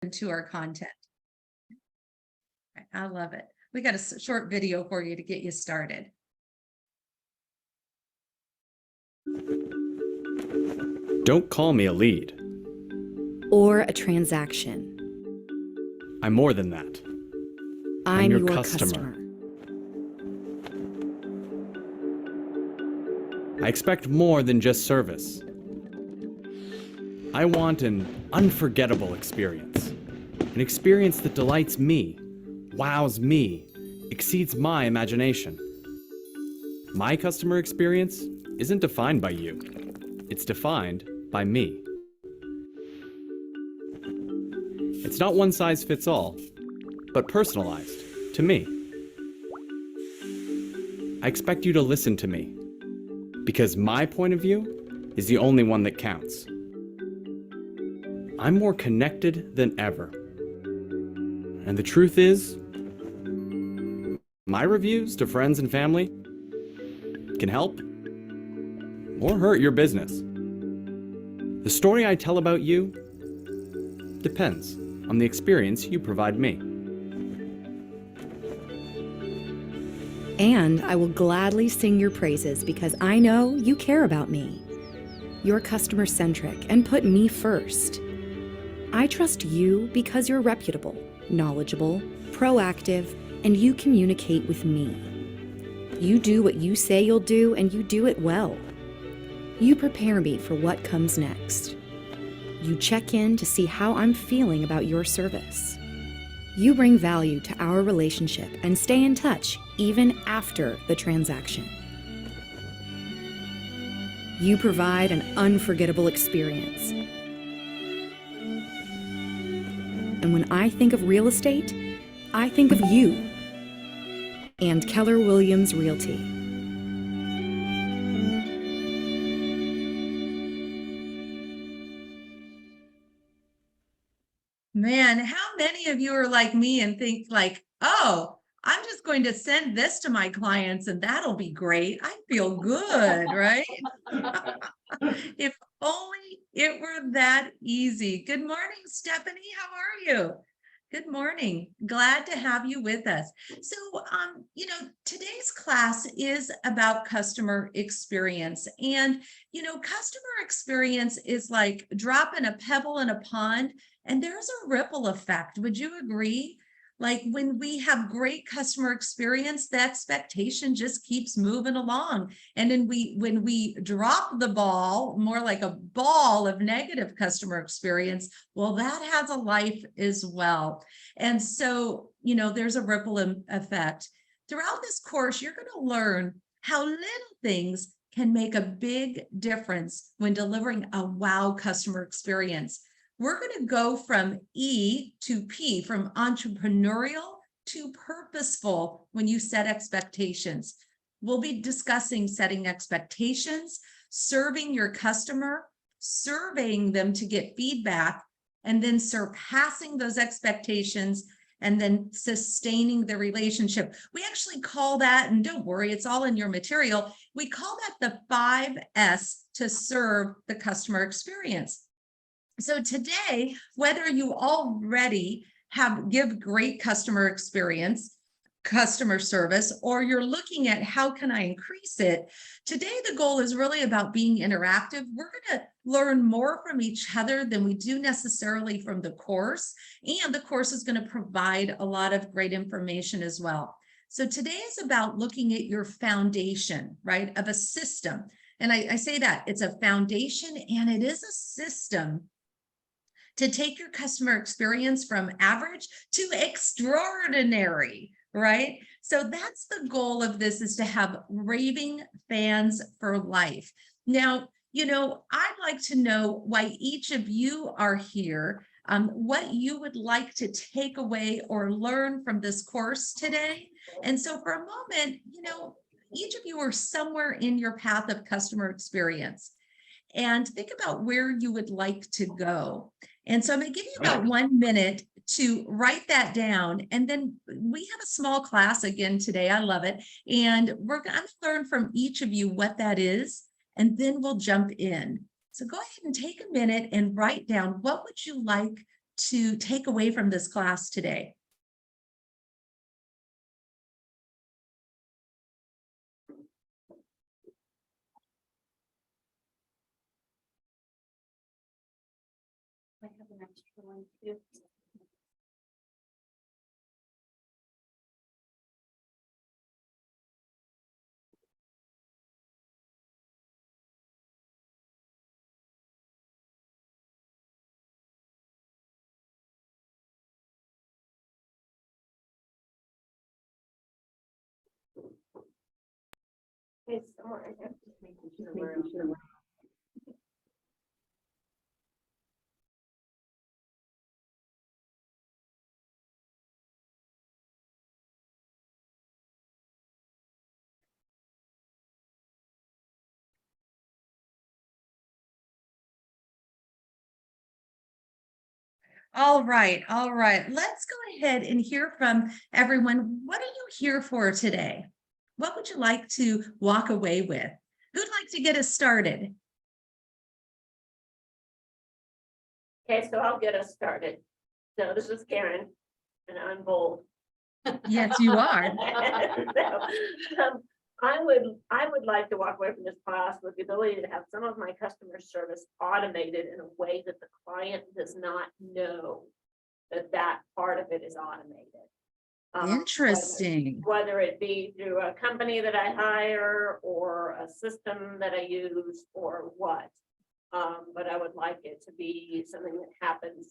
into our content. I love it. We got a short video for you to get you started. Don't call me a lead. Or a transaction. I'm more than that. I'm your customer. I expect more than just service. I want an unforgettable experience. An experience that delights me, wows me, exceeds my imagination. My customer experience isn't defined by you. It's defined by me. It's not one size fits all, but personalized to me. I expect you to listen to me, because my point of view is the only one that counts. I'm more connected than ever. And the truth is, my reviews to friends and family can help or hurt your business. The story I tell about you depends on the experience you provide me. And I will gladly sing your praises because I know you care about me. You're customer-centric and put me first. I trust you because you're reputable, knowledgeable, proactive, and you communicate with me. You do what you say you'll do, and you do it well. You prepare me for what comes next. You check in to see how I'm feeling about your service. You bring value to our relationship and stay in touch even after the transaction. You provide an unforgettable experience. And when I think of real estate, I think of you and Keller Williams Realty. Man, how many of you are like me and think like, oh, I'm just going to send this to my clients and that'll be great. I feel good, right? If only it were that easy. Good morning, Stephanie. How are you? Good morning. Glad to have you with us. So, today's class is about customer experience. And, customer experience is like dropping a pebble in a pond, and there's a ripple effect. Would you agree? Like when we have great customer experience, the expectation just keeps moving along. And then when we drop the ball, more like a ball of negative customer experience, well, that has a life as well. And so, there's a ripple effect. Throughout this course, you're going to learn how little things can make a big difference when delivering a wow customer experience. We're going to go from E to P, from entrepreneurial to purposeful when you set expectations. We'll be discussing setting expectations, serving your customer, surveying them to get feedback, and then surpassing those expectations, and then sustaining the relationship. We actually call that, and don't worry, it's all in your material, we call that the 5S to serve the customer experience. So today, whether you already give great customer experience, customer service, or you're looking at how can I increase it, today the goal is really about being interactive. We're going to learn more from each other than we do necessarily from the course, and the course is going to provide a lot of great information as well. So today is about looking at your foundation, right, of a system. And I say that it's a foundation and it is a system to take your customer experience from average to extraordinary, right? So that's the goal of this, is to have raving fans for life. Now, I'd like to know why each of you are here, what you would like to take away or learn from this course today. And so for a moment, each of you are somewhere in your path of customer experience, and think about where you would like to go. And so I'm going to give you about 1 minute to write that down. And then we have a small class again today. I love it. And we're going to learn from each of you what that is, and then we'll jump in. So go ahead and take a minute and write down, what would you like to take away from this class today? I have an extra one too. It's somewhere I have to making sure we're. All right, all right. Let's go ahead and hear from everyone. What are you here for today? What would you like to walk away with? Who'd like to get us started? Okay, so I'll get us started. So this is Karen, and I'm bold. Yes, you are. So, I would like to walk away from this class with the ability to have some of my customer service automated in a way that the client does not know that that part of it is automated. Interesting. Whether it be through a company that I hire or a system that I use or what. But I would like it to be something that happens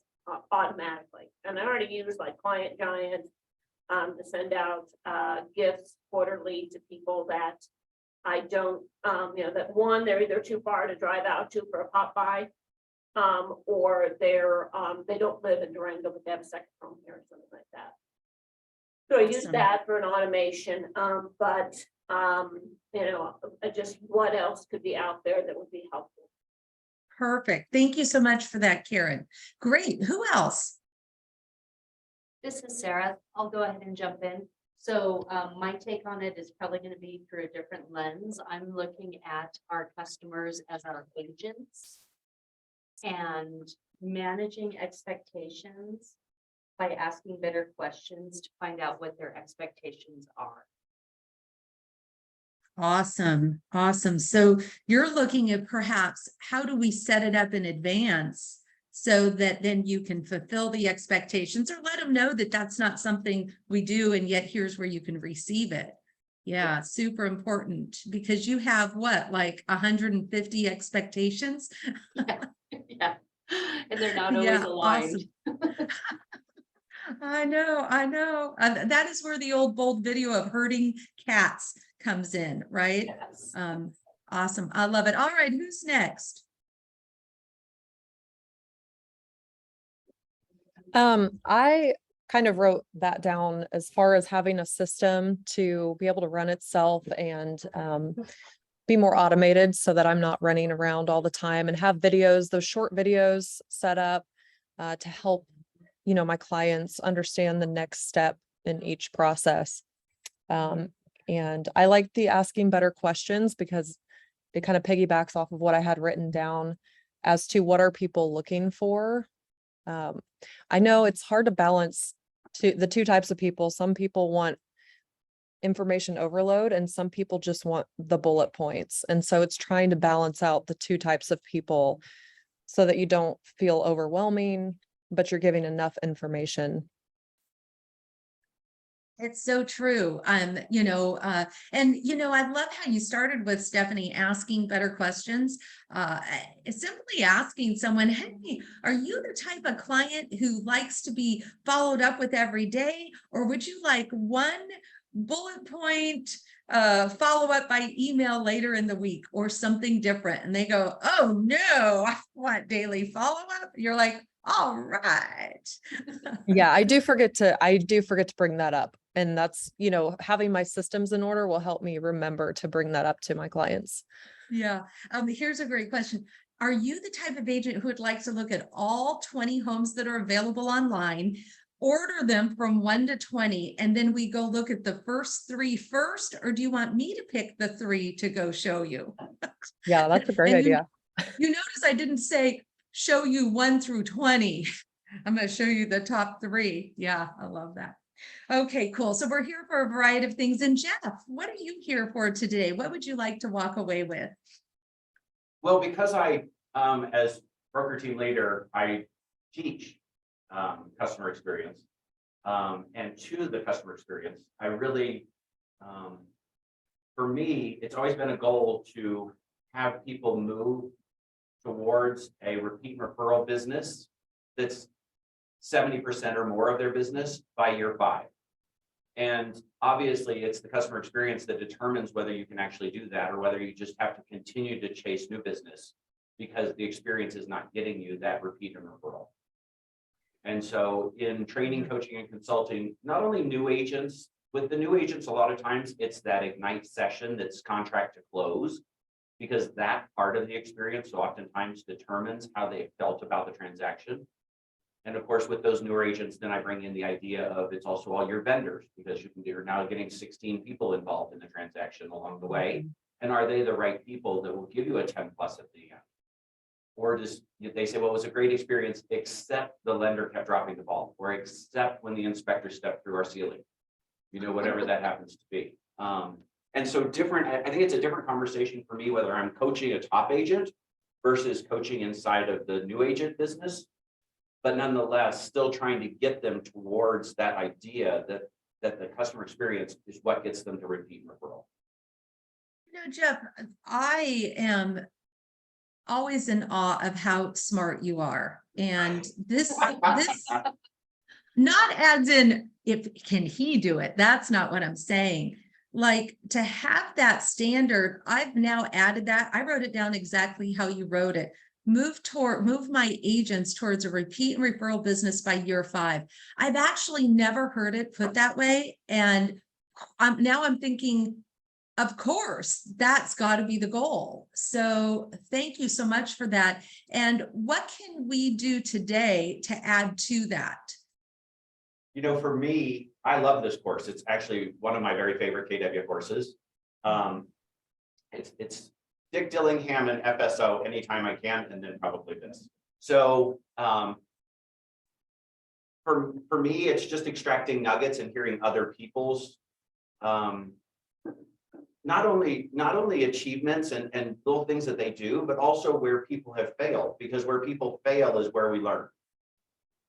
automatically. And I already use like Client Giant to send out gifts quarterly to people that I don't, that one, they're either too far to drive out to for a pop by, or they don't live in Durango, but they have a second home here or something like that. So I use Awesome. that for an automation, but just what else could be out there that would be helpful? Perfect. Thank you so much for that, Karen. Great. Who else? This is Sarah. I'll go ahead and jump in. So my take on it is probably going to be through a different lens. I'm looking at our customers as our agents and managing expectations by asking better questions to find out what their expectations are. Awesome. Awesome. So you're looking at perhaps how do we set it up in advance so that then you can fulfill the expectations or let them know that that's not something we do. And yet here's where you can receive it. Yeah, super important because you have what, like 150 expectations? Yeah. And they're not always Yeah, aligned. awesome. I know. That is where the old bold video of herding cats comes in, right? Yes. Awesome. I love it. All right, who's next? I kind of wrote that down as far as having a system to be able to run itself and be more automated so that I'm not running around all the time and have videos, those short videos set up to help, my clients understand the next step in each process. And I like the asking better questions because it kind of piggybacks off of what I had written down as to what are people looking for. I know it's hard to balance the two types of people. Some people want information overload and some people just want the bullet points. And so it's trying to balance out the two types of people so that you don't feel overwhelming, but you're giving enough information. It's so true. And I love how you started with Stephanie asking better questions. Simply asking someone, hey, are you the type of client who likes to be followed up with every day? Or would you like one bullet point follow up by email later in the week or something different? And they go, oh no, I want daily follow up. You're like, all right. Yeah, I do forget to bring that up. And that's, having my systems in order will help me remember to bring that up to my clients. Yeah. Here's a great question. Are you the type of agent who would like to look at all 20 homes that are available online, order them from 1 to 20, and then we go look at the first 3 first? Or do you want me to pick the 3 to go show you? Yeah, that's a great And idea. You notice I didn't say show you 1 through 20. I'm going to show you the top 3. Yeah, I love that. Okay, cool. So we're here for a variety of things. And Jeff, what are you here for today? What would you like to walk away with? Well, because I, as broker team leader, I teach customer experience. And to the customer experience, I really, for me, it's always been a goal to have people move towards a repeat referral business that's 70% or more of their business by year 5. And obviously, it's the customer experience that determines whether you can actually do that or whether you just have to continue to chase new business because the experience is not getting you that repeat and referral. And so in training, coaching, and consulting, not only new agents, with the new agents, a lot of times it's that Ignite session that's contract to close, because that part of the experience oftentimes determines how they felt about the transaction. And of course, with those newer agents, then I bring in the idea of it's also all your vendors, because you're now getting 16 people involved in the transaction along the way. And are they the right people that will give you a 10+ at the end? Or just they say, well, it was a great experience, except the lender kept dropping the ball, or except when the inspector stepped through our ceiling, whatever that happens to be. And so I think it's a different conversation for me, whether I'm coaching a top agent versus coaching inside of the new agent business, but nonetheless, still trying to get them towards that idea that the customer experience is what gets them to repeat referral. Jeff, I am always in awe of how smart you are. And this not as in, can he do it? That's not what I'm saying. Like, to have that standard, I've now added that. I wrote it down exactly how you wrote it. Move my agents towards a repeat and referral business by year 5. I've actually never heard it put that way. And now I'm thinking, of course, that's got to be the goal. So thank you so much for that. And what can we do today to add to that? For me, I love this course. It's actually one of my very favorite KW courses. It's Dick Dillingham and FSO anytime I can, and then probably this. So for me, it's just extracting nuggets and hearing other people's not only achievements and little things that they do, but also where people have failed, because where people fail is where we learn.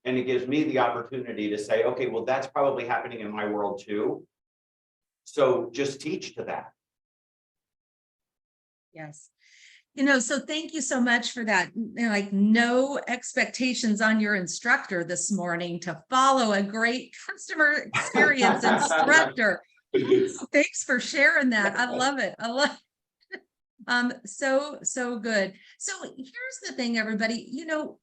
And it gives me the opportunity to say, okay, well, that's probably happening in my world too. So just teach to that. Yes. So thank you so much for that. Like, no expectations on your instructor this morning to follow a great customer experience instructor. Thanks for sharing that. I love it. So good. So here's the thing, everybody,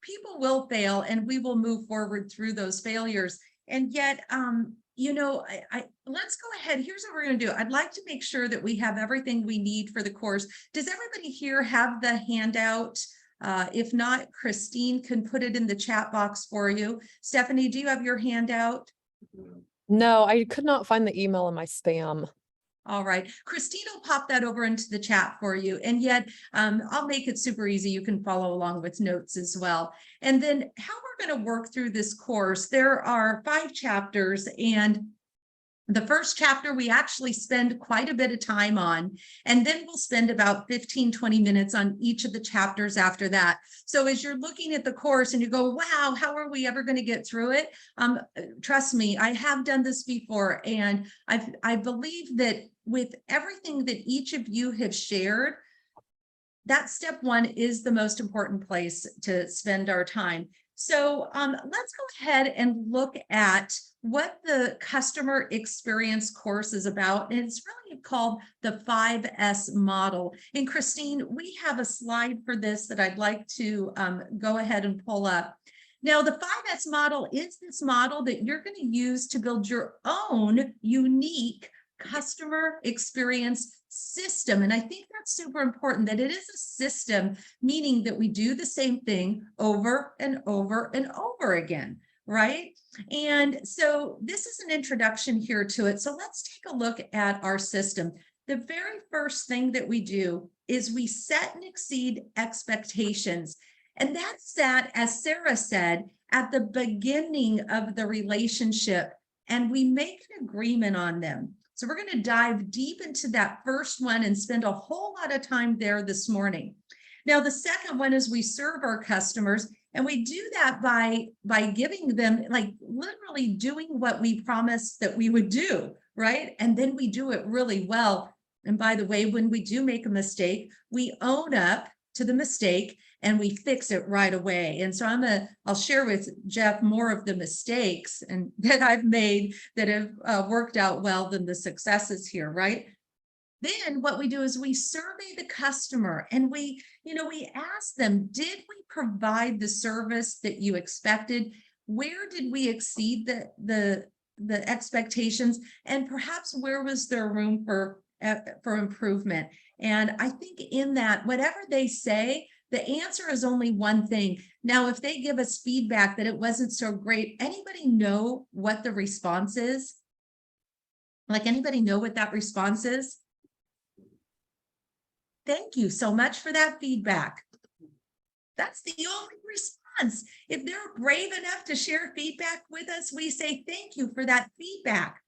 people will fail and we will move forward through those failures. And yet, let's go ahead. Here's what we're going to do. I'd like to make sure that we have everything we need for the course. Does everybody here have the handout? If not, Christine can put it in the chat box for you. Stephanie, do you have your handout? No, I could not find the email in my spam. All right. Christine will pop that over into the chat for you. And yet I'll make it super easy. You can follow along with notes as well. And then how we're going to work through this course, there are 5 chapters, and the first chapter we actually spend quite a bit of time on, and then we'll spend about 15-20 minutes on each of the chapters after that. So as you're looking at the course and you go, wow, how are we ever going to get through it? Trust me, I have done this before, and I believe that with everything that each of you have shared, that step 1 is the most important place to spend our time. So let's go ahead and look at what the customer experience course is about. And it's really called the 5S model. And Christine, we have a slide for this that I'd like to go ahead and pull up. Now, the 5S model is this model that you're going to use to build your own unique customer experience system. And I think that's super important, that it is a system, meaning that we do the same thing over and over and over again, right? And so this is an introduction here to it. So let's take a look at our system. The very first thing that we do is we set and exceed expectations. And that's that, as Sarah said, at the beginning of the relationship and we make an agreement on them. So we're going to dive deep into that first one and spend a whole lot of time there this morning. Now, the second one is we serve our customers, and we do that by giving them, like, literally doing what we promised that we would do, right? And then we do it really well. And by the way, when we do make a mistake, we own up to the mistake and we fix it right away. And so I'll share with Jeff more of the mistakes and that I've made that have worked out well than the successes here, right? Then what we do is we survey the customer and we ask them, did we provide the service that you expected? Where did we exceed the expectations? And perhaps where was there room for improvement? And I think in that, whatever they say, the answer is only one thing. Now, if they give us feedback that it wasn't so great, anybody know what the response is? Like, anybody know what that response is? Thank you so much for that feedback. That's the only response. If they're brave enough to share feedback with us, we say thank you for that feedback.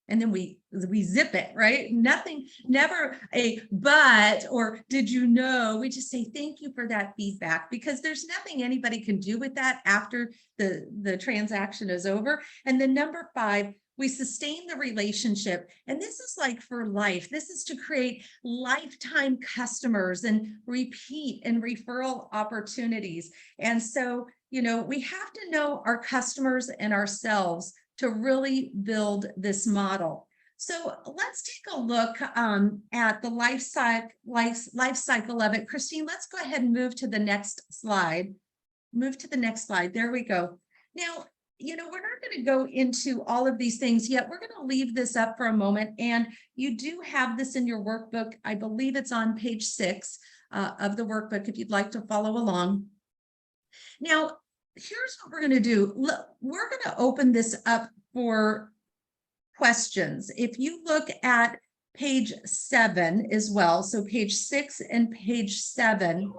And then we zip it, right? Nothing, never a but or did you know? We just say thank you for that feedback, because there's nothing anybody can do with that after the transaction is over. And then number 5, we sustain the relationship. And this is like for life. This is to create lifetime customers and repeat and referral opportunities. And so, we have to know our customers and ourselves to really build this model. So let's take a look at the life cycle of it. Christine, let's go ahead and move to the next slide. Move to the next slide. There we go. Now, we're not going to go into all of these things yet. We're going to leave this up for a moment. And you do have this in your workbook. I believe it's on page 6 of the workbook if you'd like to follow along. Now, here's what we're going to do. We're going to open this up for questions. If you look at page 7 as well, so page 6 and page 7.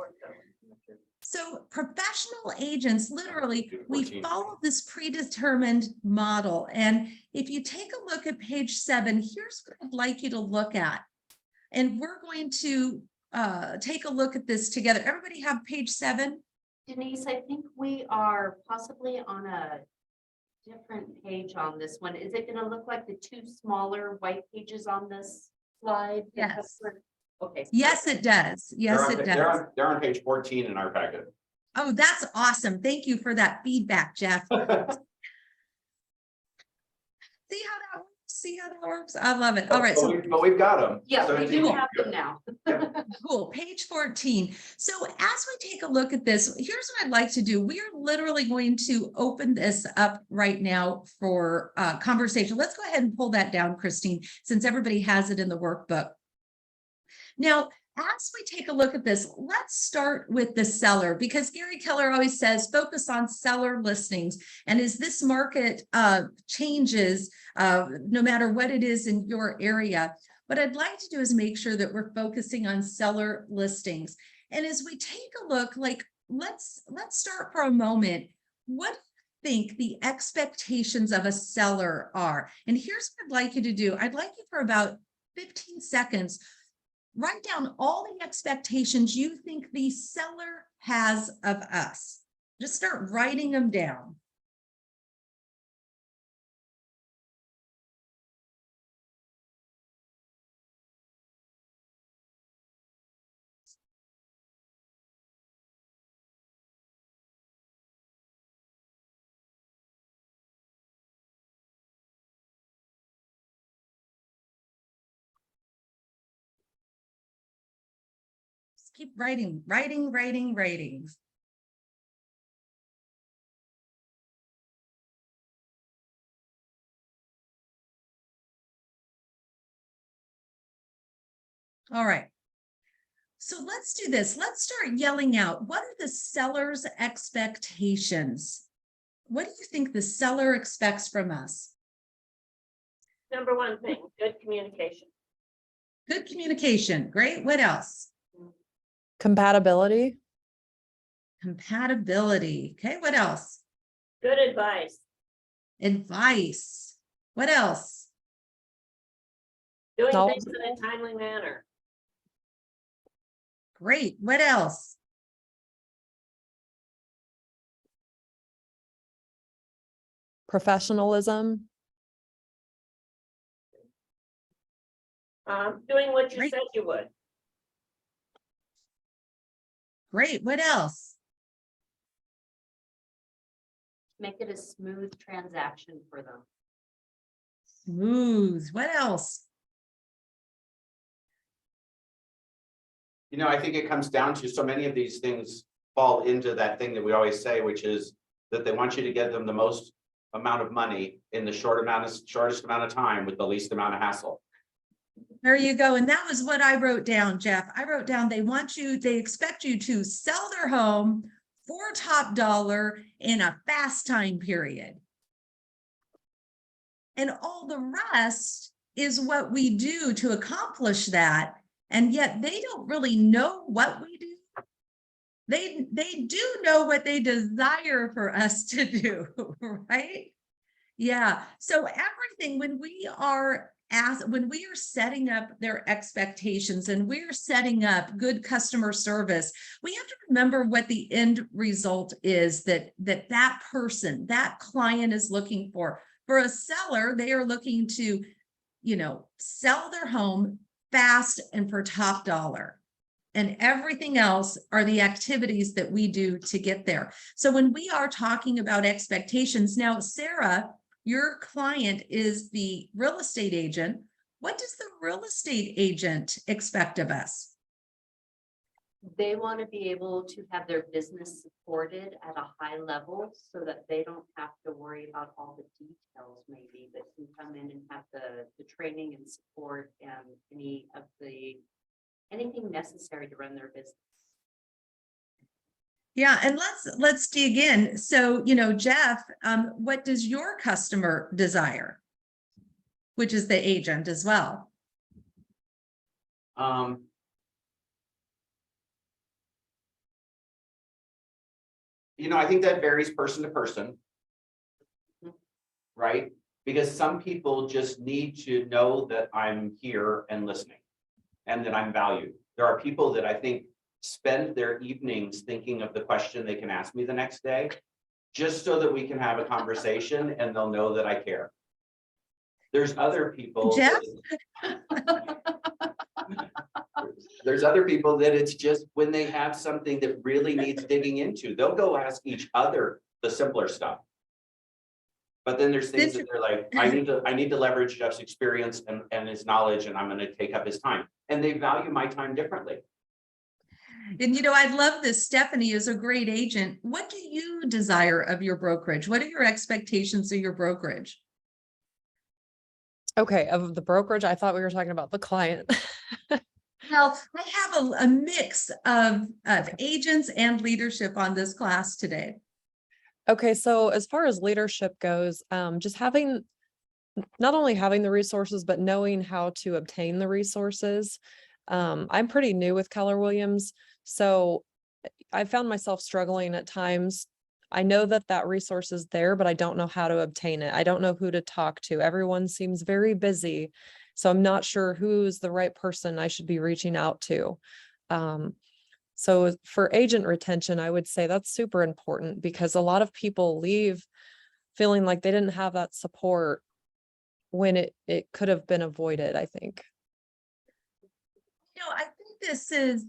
So professional agents, literally, we follow this predetermined model. And if you take a look at page 7, here's what I'd like you to look at. And we're going to take a look at this together. Everybody have page 7? Denise, I think we are possibly on a different page on this one. Is it going to look like the 2 smaller white pages on this slide? Yes. Okay. Yes, it does. Yes, it does. They're on page 14 in our packet. Oh, that's awesome. Thank you for that feedback, Jeff. See how that works? I love it. All right. So But we've got them. Yeah, So we it's do easy. have them now. cool. Page 14. So as we take a look at this, here's what I'd like to do. We are literally going to open this up right now for conversation. Let's go ahead and pull that down, Christine, since everybody has it in the workbook. Now, as we take a look at this, let's start with the seller, because Gary Keller always says, focus on seller listings. And as this market changes, no matter what it is in your area, what I'd like to do is make sure that we're focusing on seller listings. And as we take a look, like, let's start for a moment. What do you think the expectations of a seller are? And here's what I'd like you to do. I'd like you for about 15 seconds, write down all the expectations you think the seller has of us. Just start writing them down. Keep writing. All right. So let's do this. Let's start yelling out. What are the seller's expectations? What do you think the seller expects from us? Number 1 thing, good communication. Good communication. Great. What else? Compatibility. Compatibility. Okay. What else? Good advice. Advice. What else? Doing things Knowledgeable. in a timely manner. Great. What else? Professionalism. Doing what you Great. said you would. Great. What else? Make it a smooth transaction for them. Smooth. What else? You know, I think it comes down to so many of these things fall into that thing that we always say, which is that they want you to get them the most amount of money in the shortest amount of time with the least amount of hassle. There you go. And that was what I wrote down, Jeff. I wrote down, they expect you to sell their home for top dollar in a fast time period. And all the rest is what we do to accomplish that. And yet they don't really know what we do. They do know what they desire for us to do, right? Yeah. So everything, when we are setting up their expectations and we're setting up good customer service, we have to remember what the end result is that person, that client is looking for. For a seller, they are looking to, sell their home fast and for top dollar. And everything else are the activities that we do to get there. So when we are talking about expectations, now, Sarah, your client is the real estate agent. What does the real estate agent expect of us? They want to be able to have their business supported at a high level so that they don't have to worry about all the details maybe, but can come in and have the training and support and anything necessary to run their business. Yeah, and let's dig in. So, Jeff, what does your customer desire? Which is the agent as well. I think that varies person to person. Right? Because some people just need to know that I'm here and listening and that I'm valued. There are people that I think spend their evenings thinking of the question they can ask me the next day, just so that we can have a conversation and they'll know that I care. There's other people. Jeff? There's other people that it's just when they have something that really needs digging into, they'll go ask each other the simpler stuff. But then there's things that they're like, I need to leverage Jeff's experience and his knowledge, and I'm going to take up his time. And they value my time differently. And I love this. Stephanie is a great agent. What do you desire of your brokerage? What are your expectations of your brokerage? Okay, of the brokerage, I thought we were talking about the client. Well, I have a mix of agents and leadership on this class today. Okay, so as far as leadership goes, just not only having the resources, but knowing how to obtain the resources. I'm pretty new with Keller Williams, so I found myself struggling at times. I know that resource is there, but I don't know how to obtain it. I don't know who to talk to. Everyone seems very busy, so I'm not sure who's the right person I should be reaching out to. So for agent retention, I would say that's super important because a lot of people leave feeling like they didn't have that support when it could have been avoided, I think. I think this is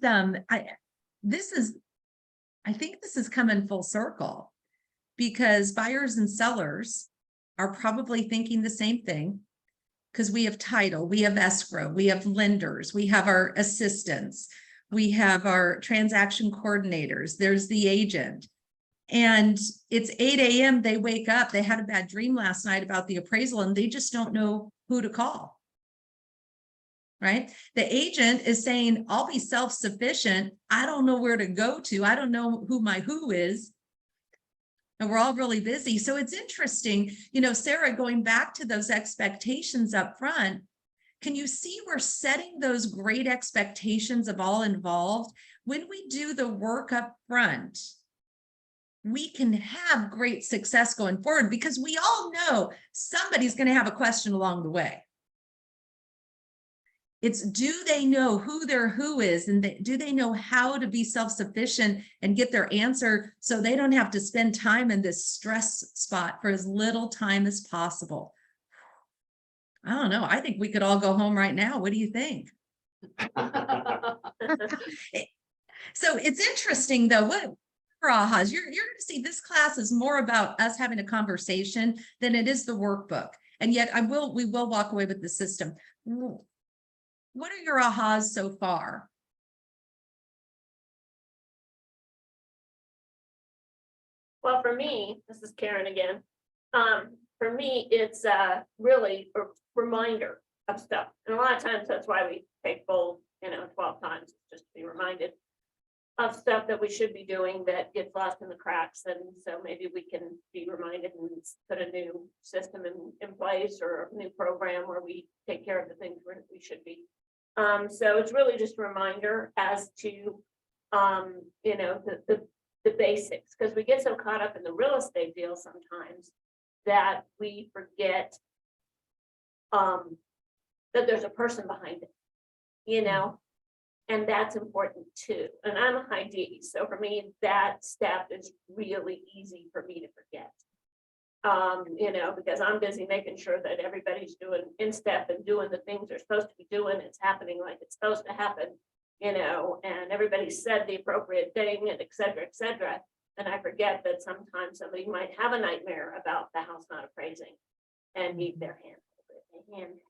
I think this is coming full circle because buyers and sellers are probably thinking the same thing because we have title, we have escrow, we have lenders, we have our assistants, we have our transaction coordinators, there's the agent. And it's 8 a.m. They wake up, they had a bad dream last night about the appraisal and they just don't know who to call. Right? The agent is saying, I'll be self-sufficient. I don't know where to go to. I don't know who my who is. And we're all really busy. So it's interesting, Sarah, going back to those expectations up front, can you see we're setting those great expectations of all involved? When we do the work up front, we can have great success going forward, because we all know somebody's going to have a question along the way. It's, do they know who their who is, and do they know how to be self-sufficient and get their answer so they don't have to spend time in this stress spot for as little time as possible? I don't know. I think we could all go home right now. What do you think? So it's interesting though, what for ahas, you're going to see this class is more about us having a conversation than it is the workbook. And yet we will walk away with the system. What are your ahas so far? Well, for me, this is Karen again. For me, it's really a reminder of stuff. And a lot of times that's why we take bold, 12 times, just to be reminded of stuff that we should be doing that gets lost in the cracks. And so maybe we can be reminded and put a new system in place, or a new program where we take care of the things we should be. So it's really just a reminder as to, the basics, because we get so caught up in the real estate deal sometimes that we forget that there's a person behind it, and that's important too. And I'm a high D, so for me, that step is really easy for me to forget. Because I'm busy making sure that everybody's doing in step and doing the things they're supposed to be doing. It's happening like it's supposed to happen, and everybody said the appropriate thing, and et cetera, and I forget that sometimes somebody might have a nightmare about the house not appraising and need their hand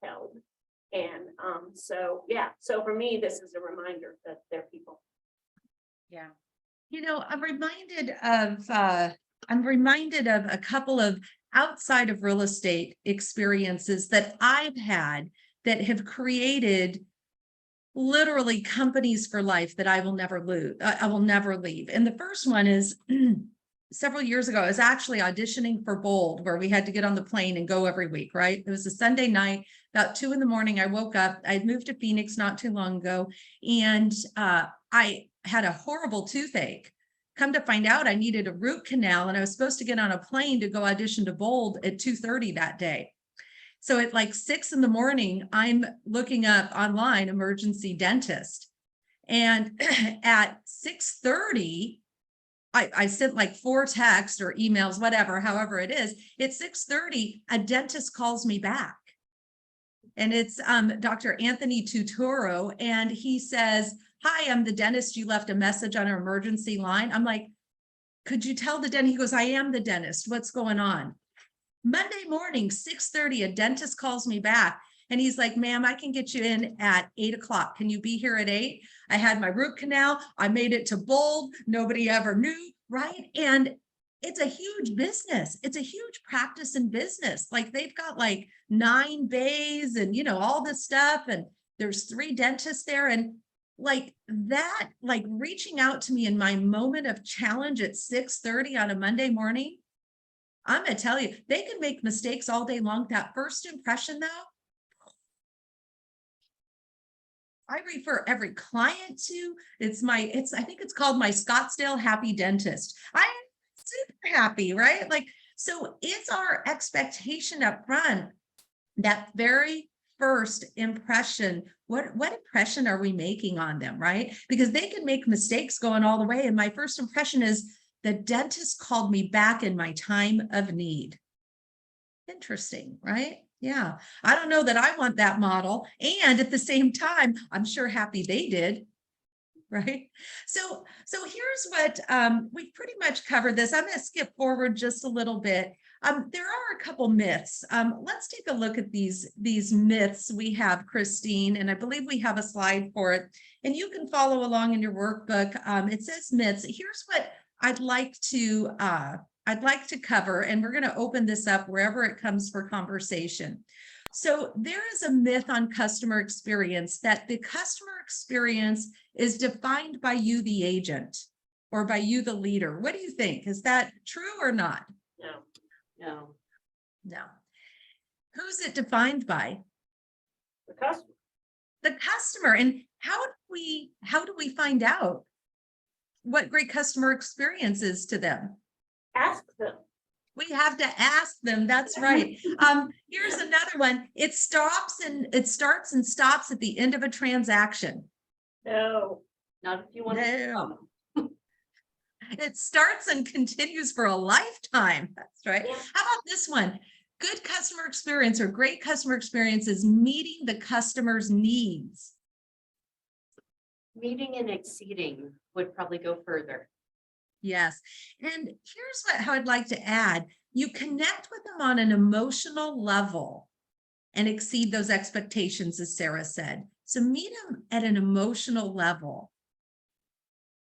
held. And so for me, this is a reminder that they're people. Yeah. I'm reminded of a couple of outside of real estate experiences that I've had that have created literally companies for life that I will never lose. I will never leave. And the first one is several years ago, I was actually auditioning for Bold, where we had to get on the plane and go every week, right? It was a Sunday night, about 2 a.m. I woke up. I had moved to Phoenix not too long ago, and I had a horrible toothache. Come to find out, I needed a root canal, and I was supposed to get on a plane to go audition to Bold at 2:30 that day. So at like 6 a.m, I'm looking up online emergency dentist. And at 6:30, I sent like 4 texts or emails, whatever, however it is. At 6:30, a dentist calls me back. And it's Dr. Anthony Tutoro. And he says, "Hi, I'm the dentist. You left a message on our emergency line." I'm like, "Could you tell the dentist?" He goes, "I am the dentist. What's going on?" Monday morning, 6:30, a dentist calls me back and he's like, "Ma'am, I can get you in at 8 o'clock. Can you be here at 8? I had my root canal. I made it to Bold. Nobody ever knew," right? And it's a huge business. It's a huge practice in business. Like they've got like 9 bays and, all this stuff. And there's 3 dentists there. And like that, like reaching out to me in my moment of challenge at 6:30 on a Monday morning, I'm going to tell you, they can make mistakes all day long. That first impression though, I refer every client to, I think it's called my Scottsdale Happy Dentist. I'm super happy, right? Like, so it's our expectation up front, that very first impression, what impression are we making on them, right? Because they can make mistakes going all the way. And my first impression is, the dentist called me back in my time of need. Interesting, right? Yeah. I don't know that I want that model. And at the same time, I'm sure happy they did. Right. So here's what we've pretty much covered this. I'm going to skip forward just a little bit. There are a couple myths. Let's take a look at these myths we have, Christine, and I believe we have a slide for it. And you can follow along in your workbook. It says myths. Here's what I'd like to cover, and we're going to open this up wherever it comes for conversation. So there is a myth on customer experience that the customer experience is defined by you, the agent, or by you, the leader. What do you think? Is that true or not? No. Who's it defined by? The customer. The customer. And how do we find out what great customer experience is to them? Ask them. We have to ask them. That's right. Here's another one. It starts and stops at the end of a transaction. No, not if you want to. No. It starts and continues for a lifetime. That's right. Yeah. How about this one? Good customer experience or great customer experience is meeting the customer's needs. Meeting and exceeding would probably go further. Yes. And here's how I'd like to add. You connect with them on an emotional level and exceed those expectations, as Sarah said. So meet them at an emotional level.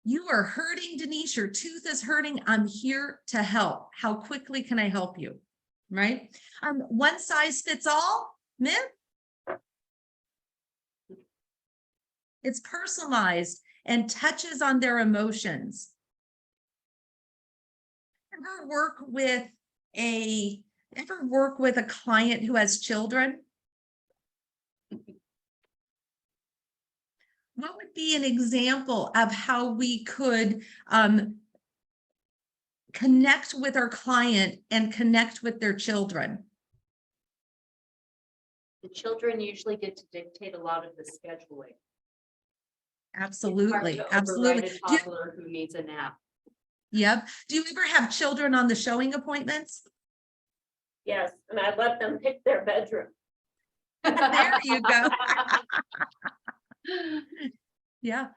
You are hurting, Denise. Your tooth is hurting. I'm here to help. How quickly can I help you? Right? One size fits all, myth. It's personalized and touches on their emotions. Ever work with a client who has children? What would be an example of how we could connect with our client and connect with their children? The children usually get to dictate a lot of the scheduling. It's hard Absolutely, to absolutely. override a toddler who needs a nap. Yep. Do you ever have children on the showing appointments? Yes, and I let them pick their bedroom. There you go. Yeah.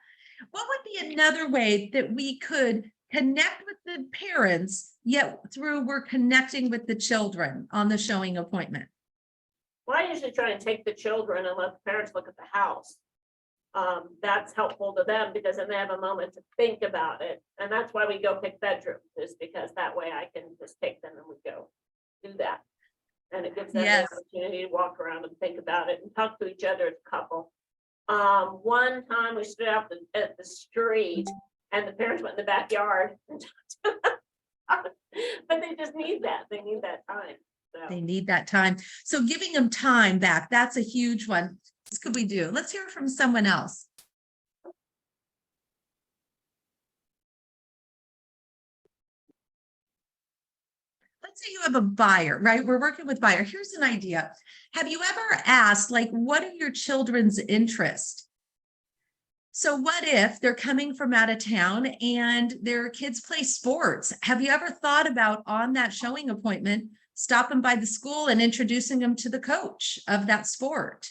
What would be another way that we could connect with the parents, yet we're connecting with the children on the showing appointment? Well, I usually try and take the children and let the parents look at the house. That's helpful to them because then they have a moment to think about it. And that's why we go pick bedrooms, is because that way I can just take them and we go do that. And it gives them Yes. the opportunity to walk around and think about it and talk to each other as a couple. One time we stood out at the street and the parents went in the backyard. And but they just need that. They need that time. They So need that time. So giving them time back, that's a huge one. What could we do? Let's hear from someone else. Let's say you have a buyer, right? We're working with buyer. Here's an idea. Have you ever asked, like, what are your children's interests? So what if they're coming from out of town and their kids play sports? Have you ever thought about on that showing appointment, stopping by the school and introducing them to the coach of that sport?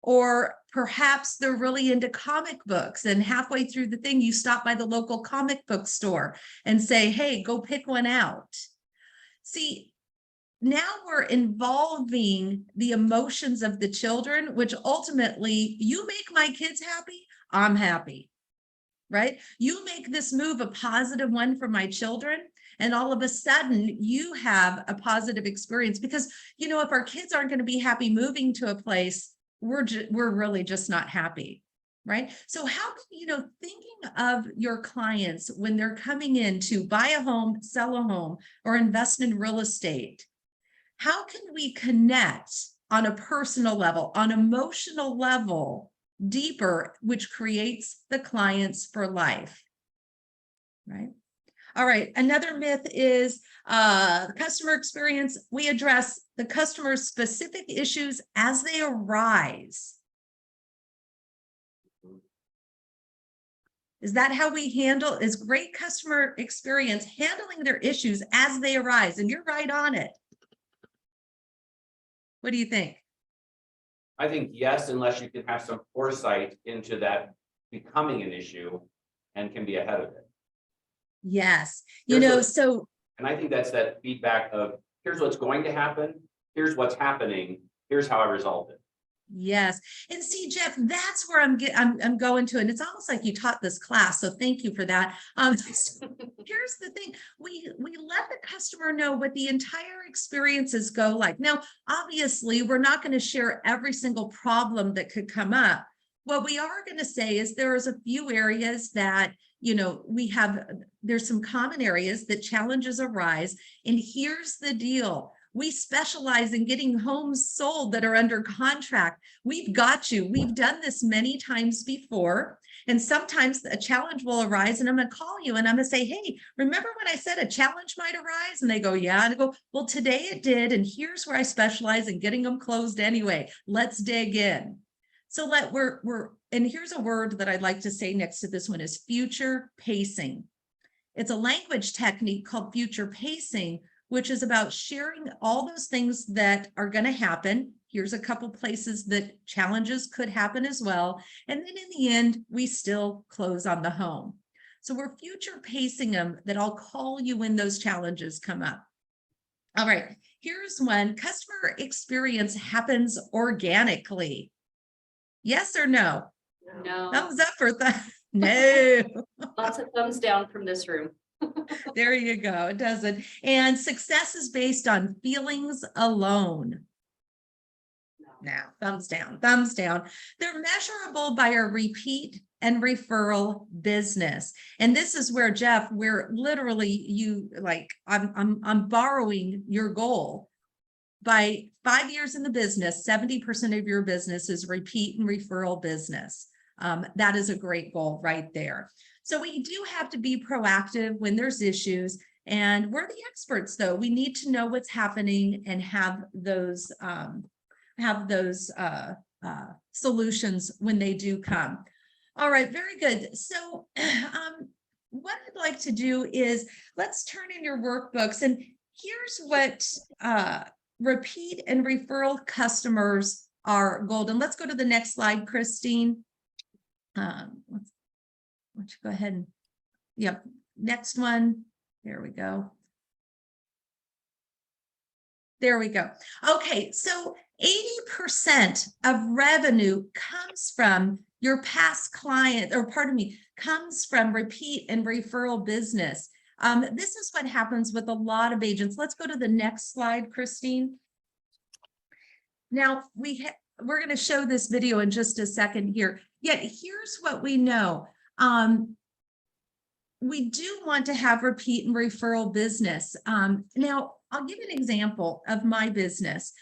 Or perhaps they're really into comic books and halfway through the thing, you stop by the local comic book store and say, hey, go pick one out. See, now we're involving the emotions of the children, which ultimately, you make my kids happy, I'm happy, right? You make this move a positive one for my children, and all of a sudden you have a positive experience because, you know, if our kids aren't going to be happy moving to a place, we're really just not happy, right? So how can, you know, thinking of your clients when they're coming in to buy a home, sell a home, or invest in real estate, how can we connect on a personal level, on emotional level, deeper, which creates the clients for life, right? All right, another myth is customer experience. We address the customer's specific issues as they arise. Is that how we handle, is great customer experience handling their issues as they arise? And you're right on it. What do you think? I think yes, unless you can have some foresight into that becoming an issue and can be ahead of it. Yes, you There's know, a- so And I think that's that feedback of, here's what's going to happen, here's what's happening, here's how I resolved it. yes. And see, Jeff, that's where I'm going to, and it's almost like you taught this class, so thank you for that. Here's the thing, we let the customer know what the entire experiences go like. Now, obviously, we're not going to share every single problem that could come up. What we are going to say is there is a few areas that, you know, there's some common areas that challenges arise. And here's the deal. We specialize in getting homes sold that are under contract. We've got you. We've done this many times before. And sometimes a challenge will arise and I'm going to call you and I'm going to say, hey, remember when I said a challenge might arise? And they go, yeah. And I go, well, today it did. And here's where I specialize in getting them closed anyway. Let's dig in. So and here's a word that I'd like to say next to this one is future pacing. It's a language technique called future pacing, which is about sharing all those things that are going to happen. Here's a couple places that challenges could happen as well. And then in the end, we still close on the home. So we're future pacing them that I'll call you when those challenges come up. All right, here's one. Customer experience happens organically. Yes or no? No, Thumbs up or no. lots of thumbs down from this room. There you go. It doesn't. And success is based on feelings alone. Now, thumbs down, thumbs down. They're measurable by a repeat and referral business. And this is where, Jeff, where literally I'm borrowing your goal. By 5 years in the business, 70% of your business is repeat and referral business. That is a great goal right there. So we do have to be proactive when there's issues, and we're the experts though. We need to know what's happening and have those solutions when they do come. All right, very good. So what I'd like to do is let's turn in your workbooks, and here's what repeat and referral customers are golden. Let's go to the next slide, Christine. Let's go ahead and, yep, next one. There we go. There we go. Okay, so 80% of revenue comes from your past client, or pardon me, comes from repeat and referral business. This is what happens with a lot of agents. Let's go to the next slide, Christine. Now, we're going to show this video in just a second here. Yet here's what we know. We do want to have repeat and referral business. Now, I'll give you an example of my business.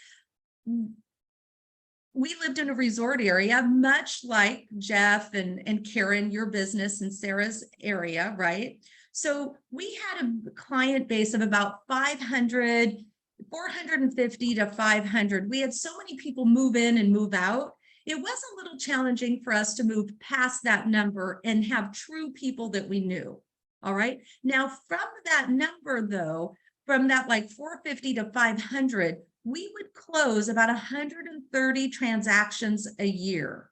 We lived in a resort area, much like Jeff and Karen, your business and Sarah's area, right? So we had a client base of about 450 to 500. We had so many people move in and move out. It was a little challenging for us to move past that number and have true people that we knew. All right. Now, from that number, though, from that like 450 to 500, we would close about 130 transactions a year.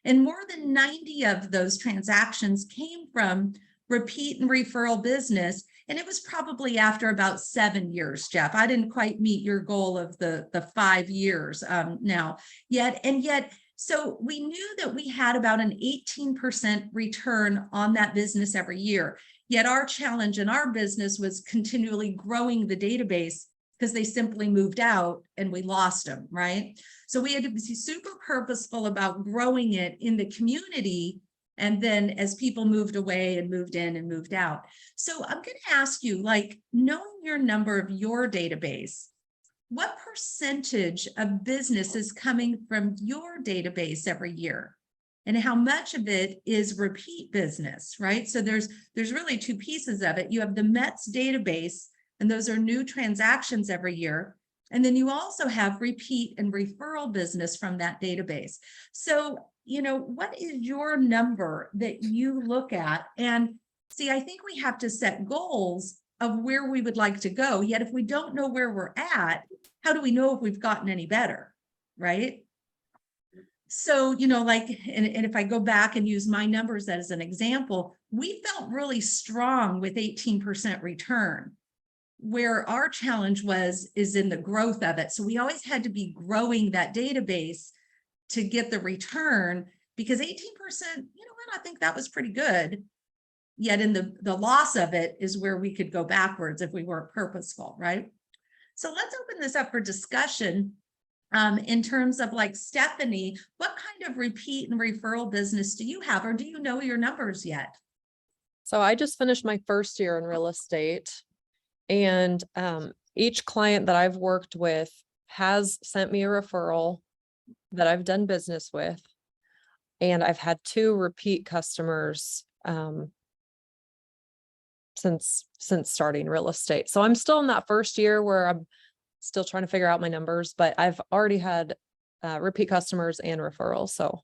And more than 90 of those transactions came from repeat and referral business. And it was probably after about 7 years, Jeff. I didn't quite meet your goal of the 5 years now yet. And yet, so we knew that we had about an 18% return on that business every year. Yet our challenge in our business was continually growing the database because they simply moved out and we lost them, right? So we had to be super purposeful about growing it in the community. And then as people moved away and moved in and moved out. So I'm going to ask you, like, knowing your number of your database, what percentage of business is coming from your database every year? And how much of it is repeat business, right? So there's really two pieces of it. You have the METS database, and those are new transactions every year. And then you also have repeat and referral business from that database. So, you know, what is your number that you look at? And see, I think we have to set goals of where we would like to go. Yet if we don't know where we're at, how do we know if we've gotten any better, right? So, you know, like, and if I go back and use my numbers as an example, we felt really strong with 18% return. Where our challenge is in the growth of it. So we always had to be growing that database to get the return, because 18%, you know what, I think that was pretty good. Yet in the loss of it is where we could go backwards if we weren't purposeful, right? So let's open this up for discussion in terms of, like, Stephanie, what kind of repeat and referral business do you have, or do you know your numbers yet? So I just finished my first year in real estate. And each client that I've worked with has sent me a referral that I've done business with. And I've had 2 repeat customers since starting real estate. So I'm still in that first year where I'm still trying to figure out my numbers, but I've already had repeat customers and referrals. So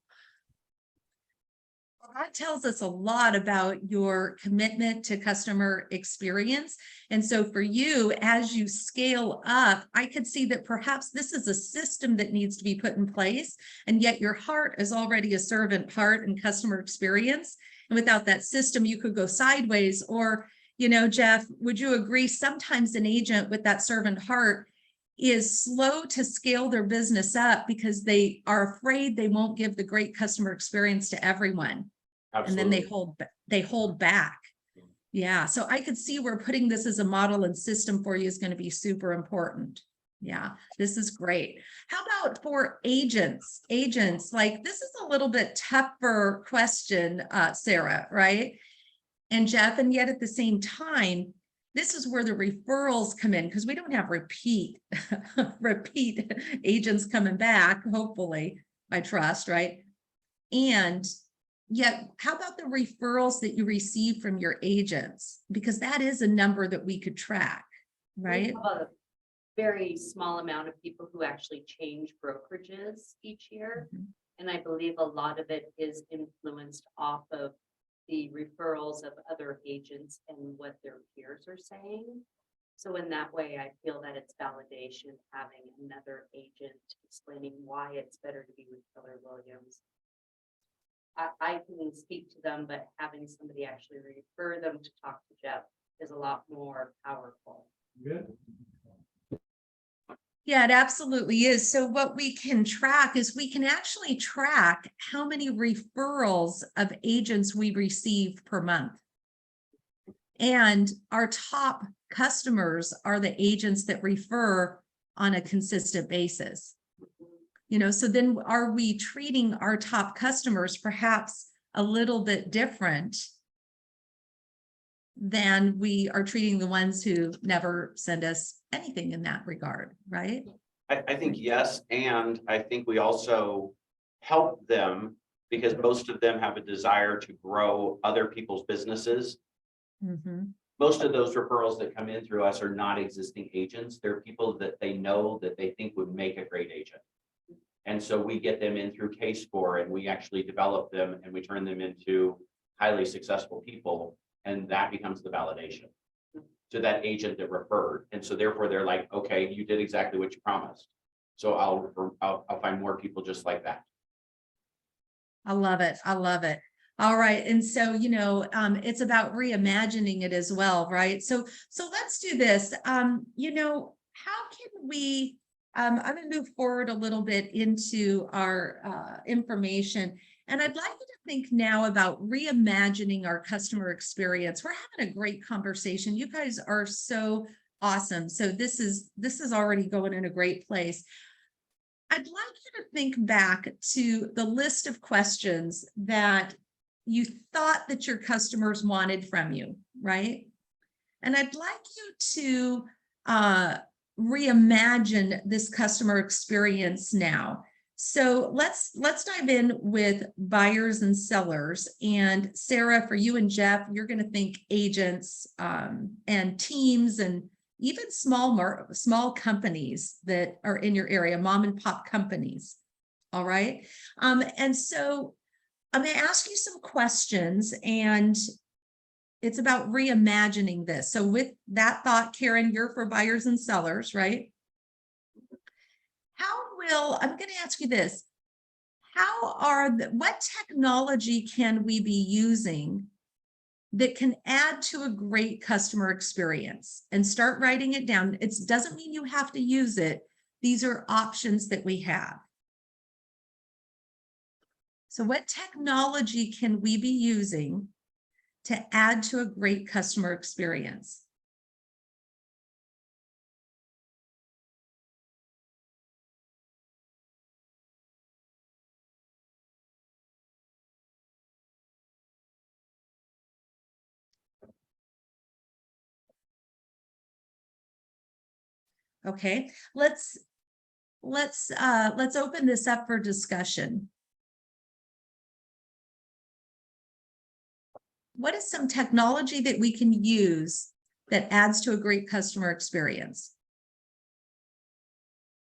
Well, that tells us a lot about your commitment to customer experience. And so for you, as you scale up, I could see that perhaps this is a system that needs to be put in place, and yet your heart is already a servant heart and customer experience. And without that system, you could go sideways. Or, you know, Jeff, would you agree sometimes an agent with that servant heart is slow to scale their business up because they are afraid they won't give the great customer experience to everyone? And then Absolutely. they hold back. Yeah, so I could see where putting this as a model and system for you is going to be super important. Yeah, this is great. How about for agents? Agents, like, this is a little bit tougher question, Sarah, right? And Jeff, and yet at the same time, this is where the referrals come in, because we don't have repeat repeat agents coming back, hopefully, I trust, right? And yet, how about the referrals that you receive from your agents? Because that is a number that we could track, We right? have a very small amount of people who actually change brokerages each year. Mhm. And I believe a lot of it is influenced off of the referrals of other agents and what their peers are saying. So in that way, I feel that it's validation having another agent explaining why it's better to be with Keller Williams. I can speak to them, but having somebody actually refer them to talk to Jeff is a lot more powerful. Yeah, it absolutely is. So what we can track is we can actually track how many referrals of agents we receive per month. And our top customers are the agents that refer on a consistent basis. You know, so then are we treating our top customers perhaps a little bit different than we are treating the ones who never send us anything in that regard, right? I think yes, and I think we also help them because most of them have a desire to grow other people's businesses. Mhm. Most of those referrals that come in through us are not existing agents. They're people that they know that they think would make a great agent. And so we get them in through K-Score, and we actually develop them and we turn them into highly successful people. And that becomes the validation to that agent that referred. And so therefore they're like, okay, you did exactly what you promised. So I'll find more people just like that. I love it. I love it. All right. And so, you know, it's about reimagining it as well, right? So let's do this. You know, how can we, I'm going to move forward a little bit into our information. And I'd like you to think now about reimagining our customer experience. We're having a great conversation. You guys are so awesome. So this is already going in a great place. I'd like you to think back to the list of questions that you thought that your customers wanted from you, right? And I'd like you to reimagine this customer experience now. So let's dive in with buyers and sellers. And Sarah, for you and Jeff, you're going to think agents and teams and even small companies that are in your area, mom and pop companies. All right. And so I'm going to ask you some questions, and it's about reimagining this. So with that thought, Karen, you're for buyers and sellers, right? I'm going to ask you this. What technology can we be using that can add to a great customer experience? And start writing it down. It doesn't mean you have to use it. These are options that we have. So what technology can we be using to add to a great customer experience? Okay, let's open this up for discussion. What is some technology that we can use that adds to a great customer experience?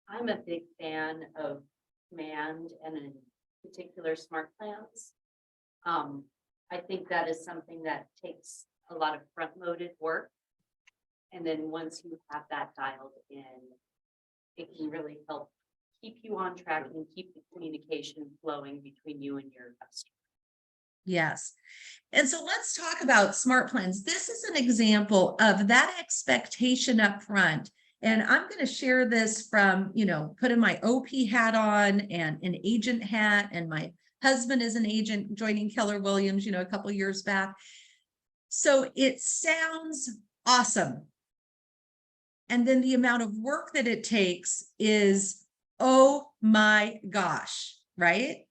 I'm a big fan of Command and in particular smart plans. I think that is something that takes a lot of front-loaded work. And then once you have that dialed in, it can really help keep you on track and keep the communication flowing between you and your customer. Yes. And so let's talk about smart plans. This is an example of that expectation up front. And I'm going to share this from, putting my OP hat on and an agent hat, and my husband is an agent joining Keller Williams, a couple years back. So it sounds awesome. And then the amount of work that it takes is, oh my gosh, right?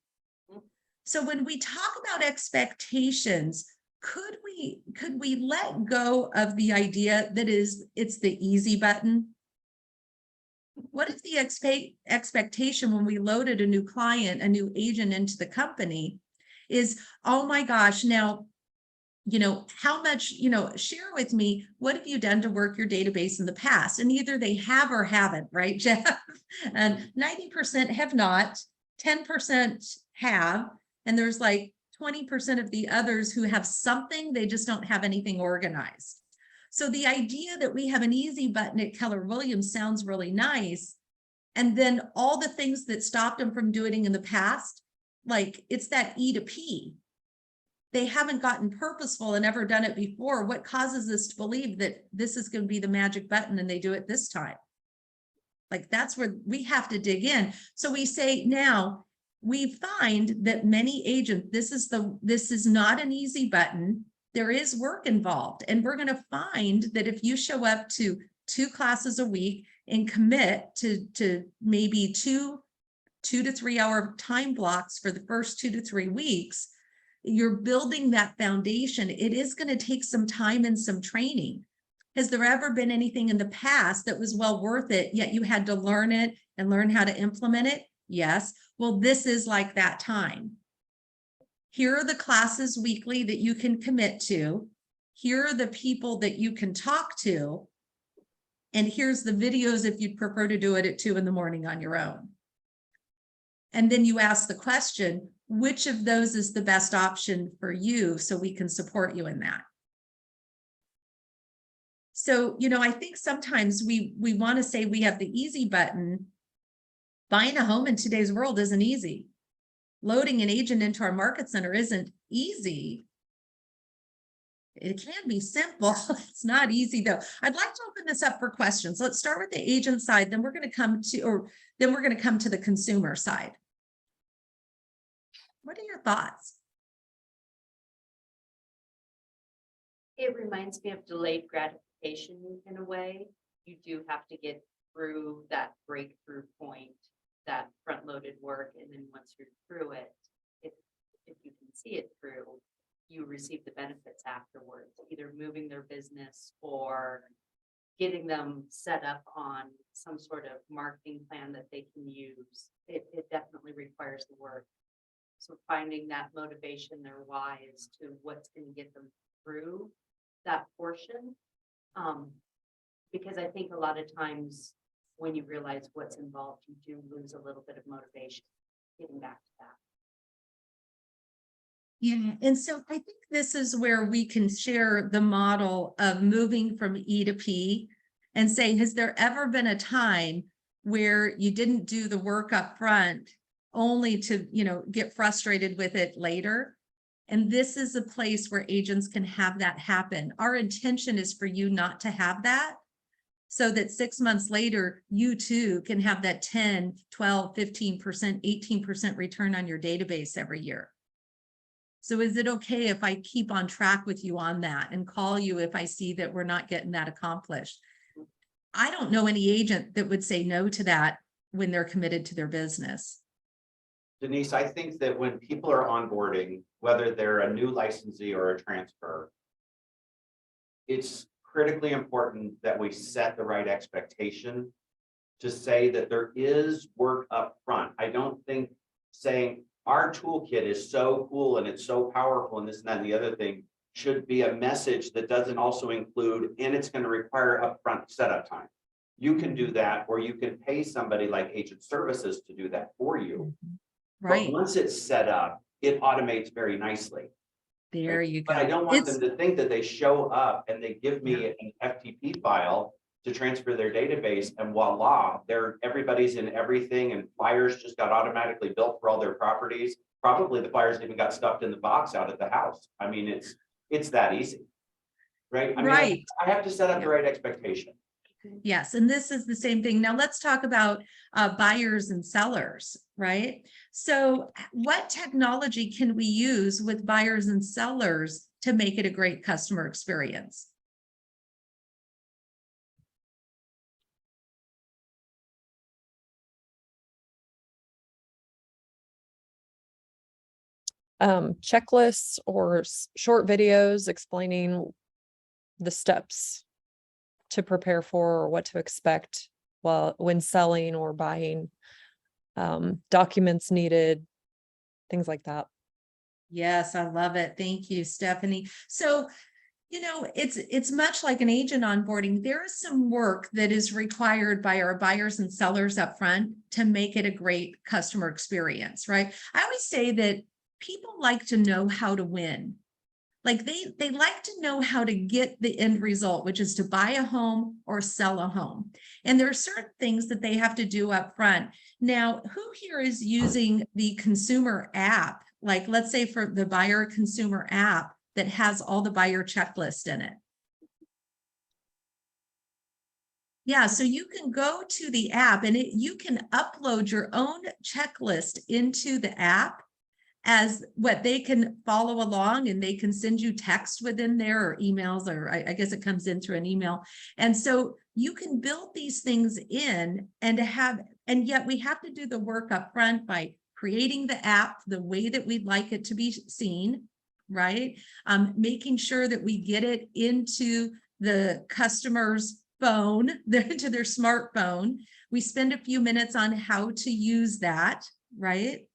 So when we talk about expectations, could we let go of the idea that it's the easy button? What if the expectation when we loaded a new client, a new agent into the company is, oh my gosh, now, how much, share with me, what have you done to work your database in the past? And either they have or haven't, right, Jeff? And 90% have not, 10% have, and there's like 20% of the others who have something, they just don't have anything organized. So the idea that we have an easy button at Keller Williams sounds really nice. And then all the things that stopped them from doing in the past, like it's that E to P. They haven't gotten purposeful and ever done it before. What causes us to believe that this is going to be the magic button and they do it this time? Like that's where we have to dig in. So we say now, we find that many agents, this is not an easy button. There is work involved. And we're going to find that if you show up to 2 classes a week and commit to maybe 2 to 3 hour time blocks for the first 2 to 3 weeks, you're building that foundation. It is going to take some time and some training. Has there ever been anything in the past that was well worth it, yet you had to learn it and learn how to implement it? Yes. Well, this is like that time. Here are the classes weekly that you can commit to. Here are the people that you can talk to. And here's the videos if you'd prefer to do it at 2 in the morning on your own. And then you ask the question, which of those is the best option for you so we can support you in that? So, I think sometimes we want to say we have the easy button. Buying a home in today's world isn't easy. Loading an agent into our market center isn't easy. It can be simple. It's not easy though. I'd like to open this up for questions. Let's start with the agent side, then we're going to come to the consumer side. What are your thoughts? It reminds me of delayed gratification in a way. You do have to get through that breakthrough point, that front-loaded work, and then once you're through it, if you can see it through, you receive the benefits afterwards, either moving their business or getting them set up on some sort of marketing plan that they can use. It definitely requires the work. So finding that motivation, their why as to what's going to get them through that portion. Because I think a lot of times when you realize what's involved, you do lose a little bit of motivation getting back to that. Yeah, and so I think this is where we can share the model of moving from E to P and say, has there ever been a time where you didn't do the work up front only to, get frustrated with it later? And this is a place where agents can have that happen. Our intention is for you not to have that, so that 6 months later, you too can have that 10, 12, 15%, 18% return on your database every year. So is it okay if I keep on track with you on that and call you if I see that we're not getting that accomplished? I don't know any agent that would say no to that when they're committed to their business. Denise, I think that when people are onboarding, whether they're a new licensee or a transfer, it's critically important that we set the right expectation to say that there is work up front. I don't think saying our toolkit is so cool and it's so powerful and this and that and the other thing should be a message that doesn't also include, and it's going to require upfront setup time. You can do that, or you can pay somebody like Agent Services to do that for you. Right, But once it's set up, it automates very nicely. there you go. But I don't want It's, them to think that they show up and they give me an FTP file to transfer their database and voila, everybody's in everything and flyers just got automatically built for all their properties. Probably the flyers even got stuffed in the box out at the house. I mean, it's that easy. Right? I mean, right. I have to set up the right expectation. Yes, and this is the same thing. Now let's talk about buyers and sellers, right? So what technology can we use with buyers and sellers to make it a great customer experience? Checklists or short videos explaining the steps to prepare for or what to expect when selling or buying, documents needed, things like that. Yes, I love it. Thank you, Stephanie. So, it's much like an agent onboarding. There is some work that is required by our buyers and sellers up front to make it a great customer experience, right? I always say that people like to know how to win. Like they like to know how to get the end result, which is to buy a home or sell a home. And there are certain things that they have to do up front. Now, who here is using the consumer app? Like, let's say for the buyer consumer app that has all the buyer checklist in it. Yeah, so you can go to the app and you can upload your own checklist into the app as what they can follow along, and they can send you text within there or emails, or I guess it comes in through an email. And so you can build these things in and yet we have to do the work up front by creating the app the way that we'd like it to be seen, right? Making sure that we get it into the customer's phone, into their smartphone. We spend a few minutes on how to use that, right?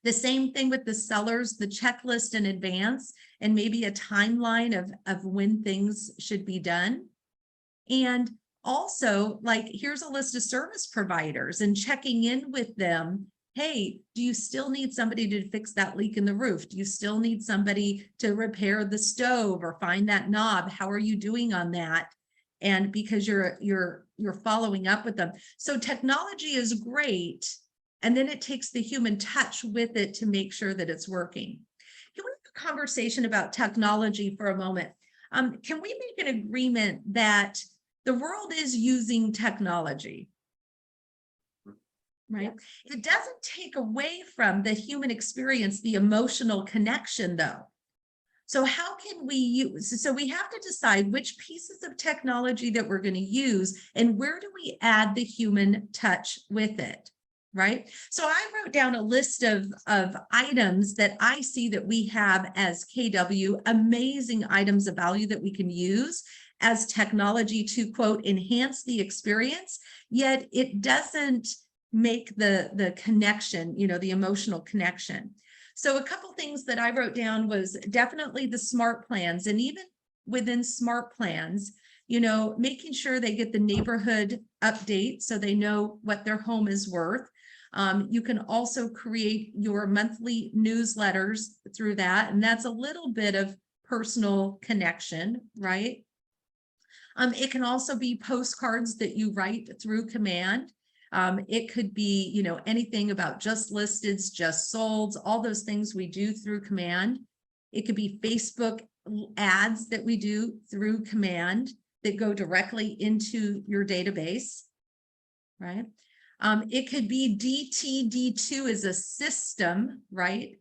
The same thing with the sellers, the checklist in advance, and maybe a timeline of when things should be done. And also, like, here's a list of service providers and checking in with them. Hey, do you still need somebody to fix that leak in the roof? Do you still need somebody to repair the stove or find that knob? How are you doing on that? And because you're following up with them. So technology is great. And then it takes the human touch with it to make sure that it's working. Can we have a conversation about technology for a moment? Can we make an agreement that the world is using technology? Right? It doesn't take away from the human experience, the emotional connection, though. So how can we use, so we have to decide which pieces of technology that we're going to use and where do we add the human touch with it? Right? So I wrote down a list of items that I see that we have as KW, amazing items of value that we can use as technology to, quote, enhance the experience, yet it doesn't make the connection, the emotional connection. So a couple things that I wrote down was definitely the smart plans, and even within smart plans, making sure they get the neighborhood update so they know what their home is worth. You can also create your monthly newsletters through that, and that's a little bit of personal connection, right? It can also be postcards that you write through Command. It could be, anything about just listeds, just solds, all those things we do through Command. It could be Facebook ads that we do through Command that go directly into your database, right? It could be DTD2 as a system, right?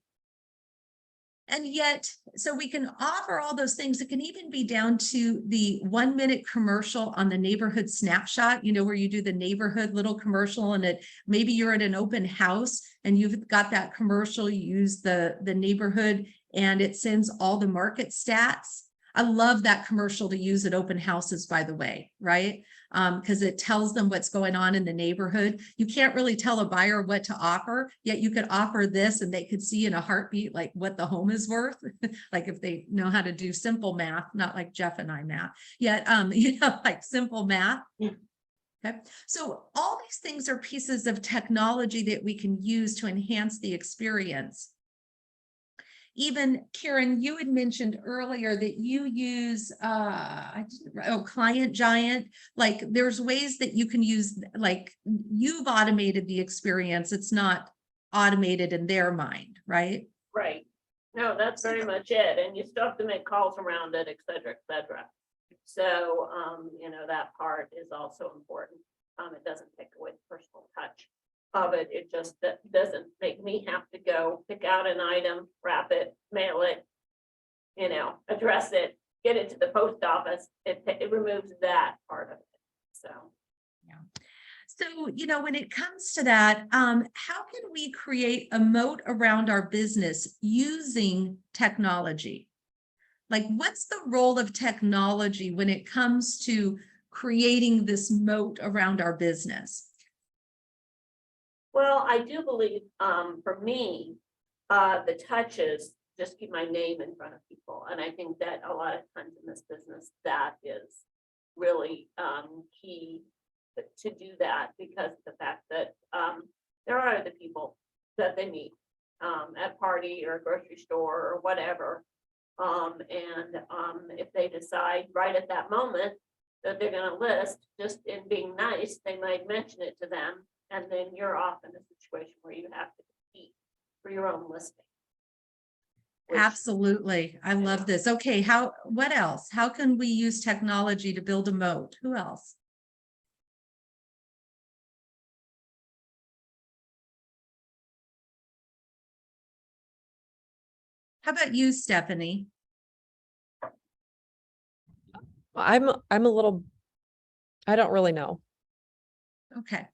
And yet, so we can offer all those things. It can even be down to the 1-minute commercial on the neighborhood snapshot, where you do the neighborhood little commercial, and maybe you're at an open house and you've got that commercial, you use the neighborhood and it sends all the market stats. I love that commercial to use at open houses, by the way, right? because it tells them what's going on in the neighborhood. You can't really tell a buyer what to offer, yet you could offer this and they could see in a heartbeat like what the home is worth. Like if they know how to do simple math, not like Jeff and I math, yet like simple math. Okay, so all these things are pieces of technology that we can use to enhance the experience. Even Karen, you had mentioned earlier that you use Client Giant. Like there's ways that you can use, like you've automated the experience. It's not automated in their mind, right? Right. No, that's very much it. And you still have to make calls around it, et cetera, et cetera. So, that part is also important. It doesn't take away the personal touch of it. It just doesn't make me have to go pick out an item, wrap it, mail it, address it, get it to the post office. It removes that part of it. So. So, when it comes to that, how can we create a moat around our business using technology? Like, what's the role of technology when it comes to creating this moat around our business? Well, I do believe, for me, the touches just keep my name in front of people. And I think that a lot of times in this business, that is really key to do that, because of the fact that there are other people that they meet at party or grocery store or whatever. If they decide right at that moment that they're going to list, just in being nice, they might mention it to them. And then you're off in a situation where you have to compete for your own listing. Absolutely. I love this. Okay. What else? How can we use technology to build a moat? Who else? How about you, Stephanie? I'm a little, I don't really know. Okay.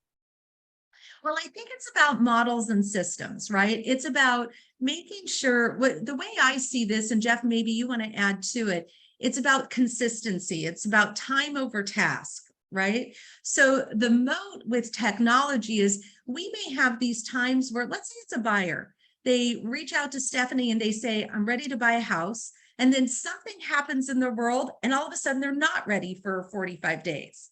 Well, I think it's about models and systems, right? It's about making sure the way I see this, and Jeff, maybe you want to add to it, it's about consistency. It's about time over task, right? So the moat with technology is we may have these times where, let's say it's a buyer. They reach out to Stephanie and they say, I'm ready to buy a house. And then something happens in the world and all of a sudden they're not ready for 45 days.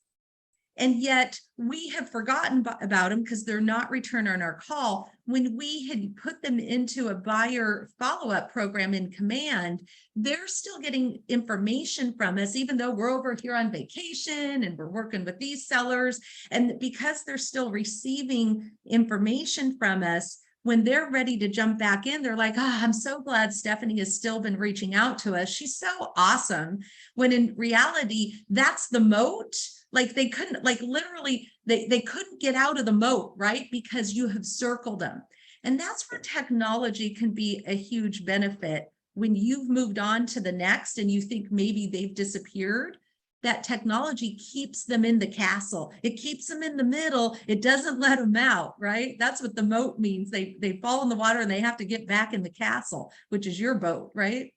And yet we have forgotten about them because they're not returning our call. When we had put them into a buyer follow-up program in Command, they're still getting information from us, even though we're over here on vacation and we're working with these sellers. And because they're still receiving information from us, when they're ready to jump back in, they're like, I'm so glad Stephanie has still been reaching out to us. She's so awesome. When in reality, that's the moat. Like they couldn't, like literally, they couldn't get out of the moat, right? Because you have circled them. And that's where technology can be a huge benefit. When you've moved on to the next and you think maybe they've disappeared, that technology keeps them in the castle. It keeps them in the middle. It doesn't let them out, right? That's what the moat means. They fall in the water and they have to get back in the castle, which is your boat, right?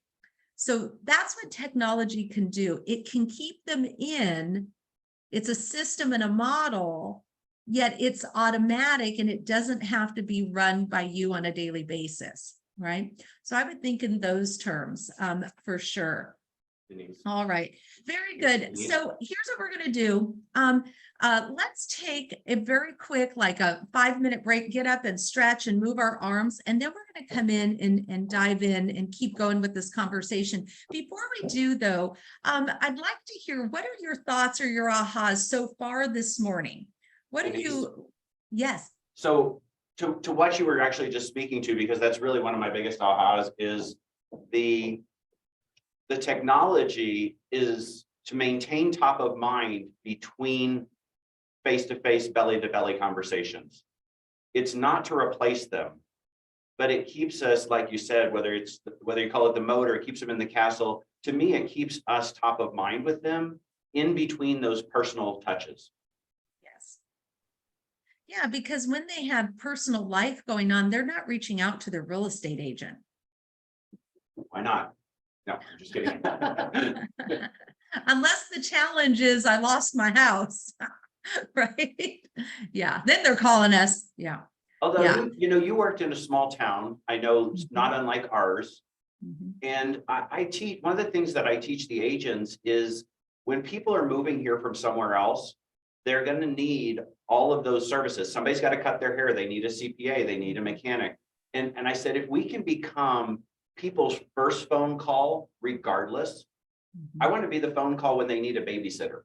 So that's what technology can do. It can keep them in. It's a system and a model, yet it's automatic and it doesn't have to be run by you on a daily basis, right? So I would think in those terms, for sure. Denise. All right, very good. So here's what we're going to do. Let's take a very quick, like a 5-minute break, get up and stretch and move our arms. And then we're going to come in and dive in and keep going with this conversation. Before we do though, I'd like to hear, what are your thoughts or your ahas so far this morning? What are you, yes. So to what you were actually just speaking to, because that's really one of my biggest ahas, is the technology is to maintain top of mind between face-to-face, belly-to-belly conversations. It's not to replace them, but it keeps us, like you said, whether you call it the moat or it keeps them in the castle. To me, it keeps us top of mind with them in between those personal touches. Yes. Yeah, because when they have personal life going on, they're not reaching out to their real estate agent. Why not? No, I'm just kidding. Unless the challenge is I lost my house, right? Yeah, then they're calling us. Yeah. Although, Yeah. you worked in a small town, I know it's not unlike ours. Mhm. And I teach, one of the things that I teach the agents is when people are moving here from somewhere else, they're gonna need all of those services. Somebody's got to cut their hair, they need a CPA, they need a mechanic. And I said, if we can become people's first phone call regardless, I want to be the phone call when they need a babysitter.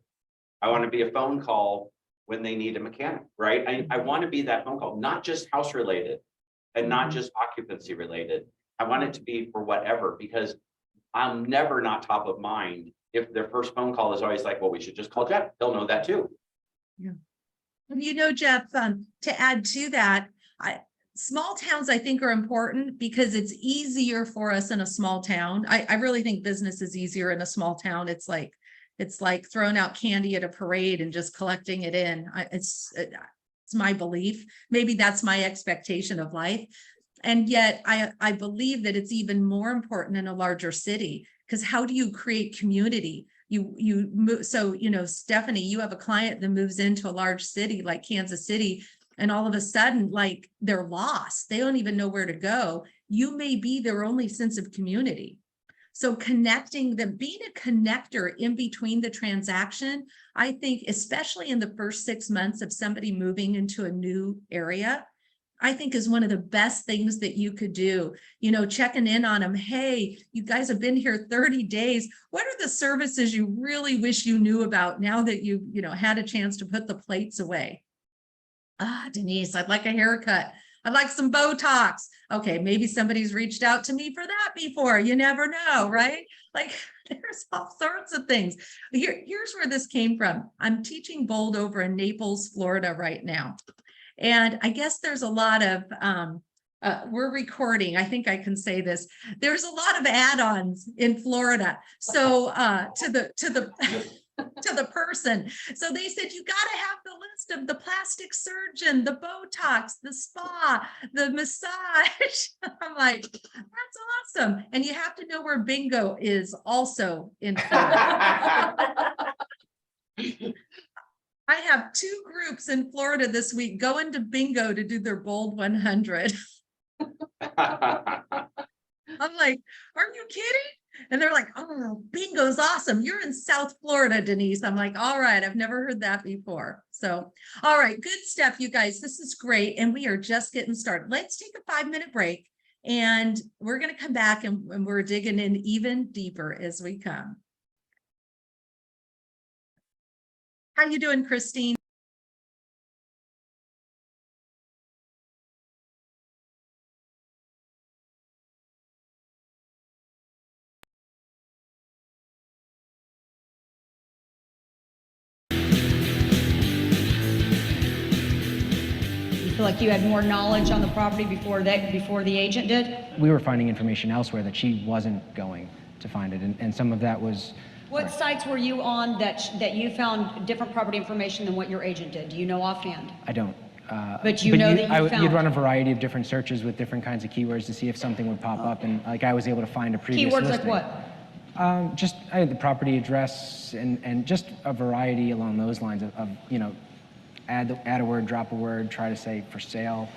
I want to be a phone call when they need a mechanic, right? I want to be that phone call, not just house related and not just occupancy related. I want it to be for whatever, because I'm never not top of mind if their first phone call is always like, well, we should just call Jeff. He'll know that too. And Jeff, to add to that, small towns I think are important because it's easier for us in a small town. I really think business is easier in a small town. It's like throwing out candy at a parade and just collecting it in. It's my belief. Maybe that's my expectation of life. And yet I believe that it's even more important in a larger city, because how do you create community? You move. So, Stephanie, you have a client that moves into a large city like Kansas City, and all of a sudden, like, they're lost. They don't even know where to go. You may be their only sense of community. So connecting them, being a connector in between the transaction, I think, especially in the first 6 months of somebody moving into a new area, I think is one of the best things that you could do, checking in on them. Hey, you guys have been here 30 days. What are the services you really wish you knew about now that you had a chance to put the plates away? Denise, I'd like a haircut. I'd like some Botox. Okay, maybe somebody's reached out to me for that before. You never know, right? Like, there's all sorts of things. Here's where this came from. I'm teaching Bold over in Naples, Florida right now. And I guess there's a lot of, we're recording, I think I can say this. There's a lot of add-ons in Florida. So to the person. So they said, you got to have the list of the plastic surgeon, the Botox, the spa, the massage. I'm like, that's awesome. And you have to know where bingo is also in Florida. I have 2 groups in Florida this week going to bingo to do their Bold 100. I'm like, are you kidding? And they're like, oh, bingo's awesome. You're in South Florida, Denise. I'm like, all right, I've never heard that before. So, all right, good stuff, you guys. This is great. And we are just getting started. Let's take a 5-minute break. And we're going to come back and we're digging in even deeper as we come. How you doing, Christine? You feel like you had more knowledge on the property before the agent did? We were finding information elsewhere that she wasn't going to find it, and some of that was. What sites were you on that you found different property information than what your agent did? Do you know offhand? I don't. But you know that you found. You'd run a variety of different searches with different kinds of keywords to see if something would pop up, and like I was able to find a previous Keywords listing. like what? Just I had the property address and just a variety along those lines of add a word, drop a word, try to say for sale,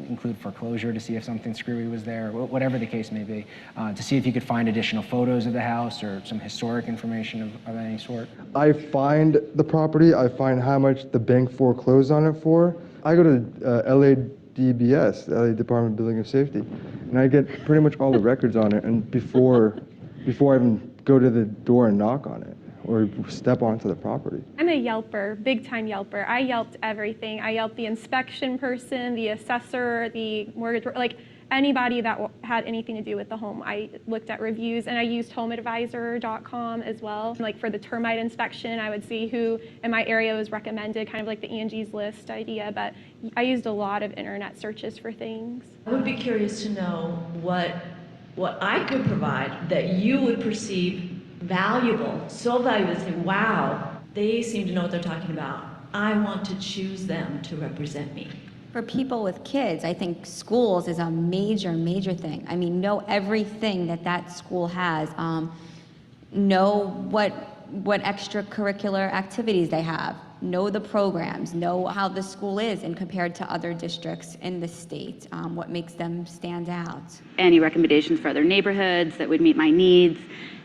include foreclosure to see if something screwy was there, whatever the case may be, to see if you could find additional photos of the house or some historic information of any sort. I find the property, I find how much the bank foreclosed on it for. I go to LADBS, LA Department of Building and Safety, and I get pretty much all the records on it, and before I even go to the door and knock on it or step onto the property. I'm a Yelper, big time Yelper. I Yelped everything. I Yelped the inspection person, the assessor, the mortgage, like anybody that had anything to do with the home. I looked at reviews, and I used homeadvisor.com as well. Like for the termite inspection, I would see who in my area was recommended, kind of like the Angie's List idea, but I used a lot of internet searches for things. I would be curious to know what I could provide that you would perceive valuable, so valuable to say, wow, they seem to know what they're talking about. I want to choose them to represent me. For people with kids, I think schools is a major thing. I mean, know everything that school has. Know what what extracurricular activities they have, know the programs, know how the school is and compared to other districts in the state, what makes them stand out. Any recommendations for other neighborhoods that would meet my needs?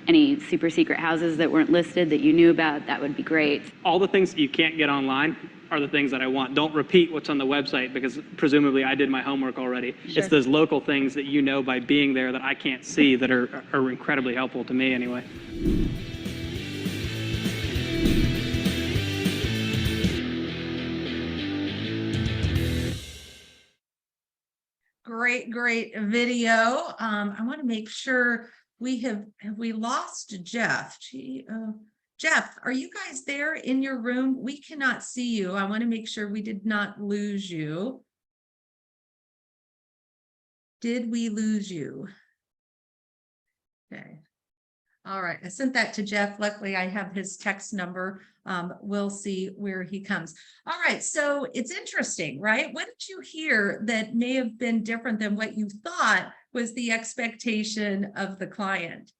Any super secret houses that weren't listed that you knew about? That would be great. All the things that you can't get online are the things that I want. Don't repeat what's on the website because presumably I did my homework already. Sure. It's those local things that you know by being there that I can't see that are incredibly helpful to me anyway. Great video. I want to make sure have we lost Jeff? Jeff, are you guys there in your room? We cannot see you. I want to make sure we did not lose you. Did we lose you? Okay. All right. I sent that to Jeff. Luckily, I have his text number. We'll see where he comes. All right. So it's interesting, right? What did you hear that may have been different than what you thought was the expectation of the client?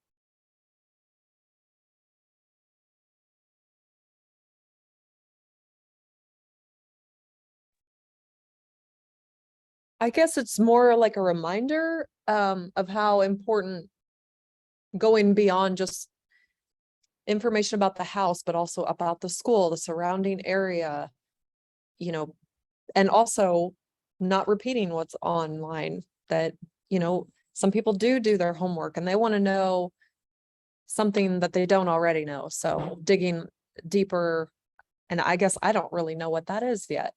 I guess it's more like a reminder of how important going beyond just information about the house, but also about the school, the surrounding area, you know, and also not repeating what's online. That, you know, some people do their homework and they want to know something that they don't already know. So digging deeper, and I guess I don't really know what that is yet.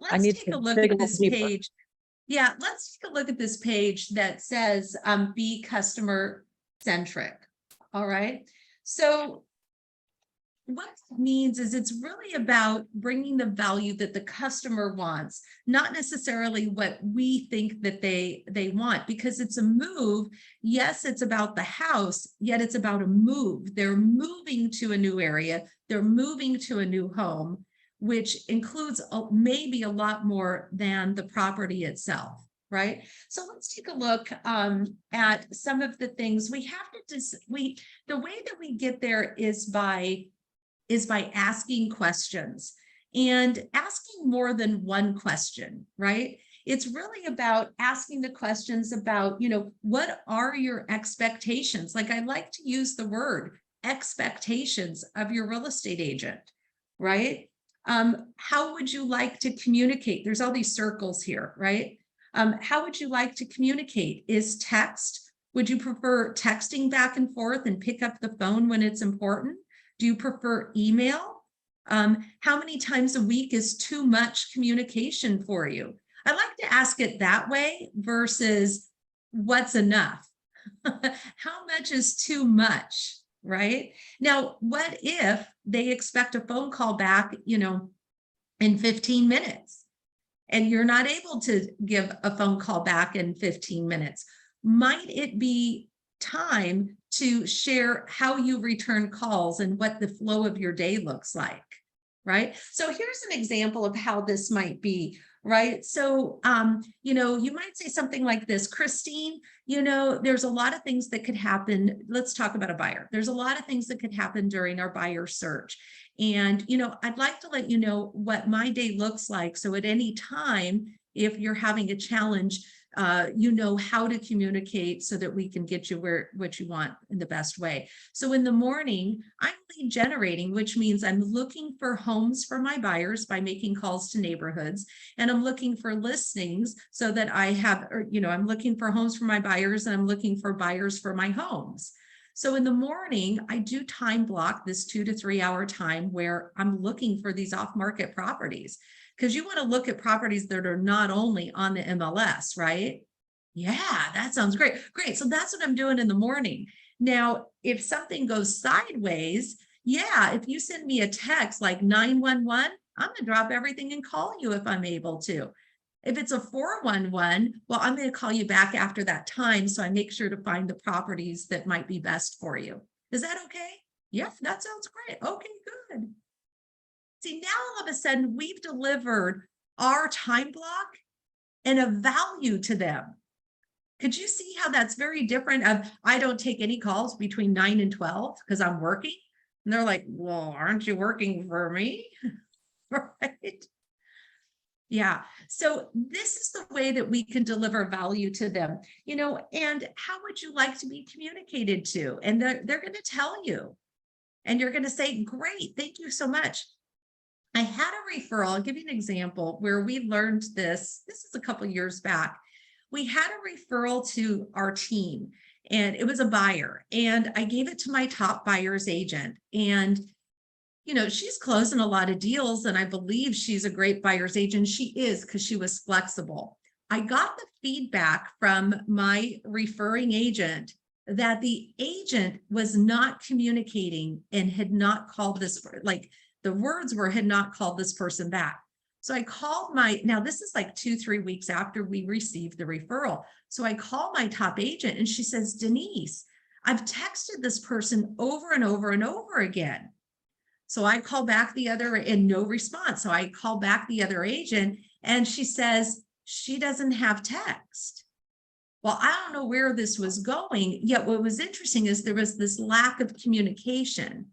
Let's take a look at this page. Yeah, let's take a look at this page that says be customer centric. All right. So what it means is it's really about bringing the value that the customer wants, not necessarily what we think that they want, because it's a move. Yes, it's about the house, yet it's about a move. They're moving to a new area. They're moving to a new home, which includes maybe a lot more than the property itself, right? So let's take a look at some of the things we have to the way that we get there is by asking questions and asking more than one question, right? It's really about asking the questions about, you know, what are your expectations? Like I like to use the word expectations of your real estate agent, right? How would you like to communicate? There's all these circles here, right? How would you like to communicate? Is text? Would you prefer texting back and forth and pick up the phone when it's important? Do you prefer email? How many times a week is too much communication for you? I like to ask it that way versus what's enough. How much is too much? Right? Now, what if they expect a phone call back, you know, in 15 minutes and you're not able to give a phone call back in 15 minutes? Might it be time to share how you return calls and what the flow of your day looks like? Right? So here's an example of how this might be. Right. So, you know, you might say something like this, Christine, you know, there's a lot of things that could happen. Let's talk about a buyer. There's a lot of things that could happen during our buyer search. And, you know, I'd like to let you know what my day looks like. So at any time, if you're having a challenge, you know how to communicate so that we can get you what you want in the best way. So in the morning, I'm lead generating, which means I'm looking for homes for my buyers by making calls to neighborhoods, and I'm looking for listings so that I have, or, you know, I'm looking for homes for my buyers and I'm looking for buyers for my homes. So in the morning, I do time block this 2 to 3 hour time where I'm looking for these off-market properties, because you want to look at properties that are not only on the MLS, right? Yeah, that sounds great. Great. So that's what I'm doing in the morning. Now, if something goes sideways, yeah, if you send me a text like 911, I'm going to drop everything and call you if I'm able to. If it's a 411, well, I'm going to call you back after that time. So I make sure to find the properties that might be best for you. Is that okay? Yeah, that sounds great. Okay, good. See, now all of a sudden we've delivered our time block and a value to them. Could you see how that's very different of, I don't take any calls between 9 and 12 because I'm working? And they're like, well, aren't you working for me? Right? Yeah. So this is the way that we can deliver value to them, you know, and how would you like to be communicated to? And they're going to tell you, and you're going to say, great, thank you so much. I had a referral. I'll give you an example where we learned this. This is a couple years back. We had a referral to our team, and it was a buyer, and I gave it to my top buyer's agent. And you know, she's closing a lot of deals, and I believe she's a great buyer's agent. She is, because she was flexible. I got the feedback from my referring agent that the agent was not communicating and had not called this, like the words were, had not called this person back. So I called now this is like 2-3 weeks after we received the referral. So I called my top agent, and she says, Denise, I've texted this person over and over and over again. So I call back the other, and no response. So I call back the other agent, and she says she doesn't have text. Well, I don't know where this was going, yet what was interesting is there was this lack of communication.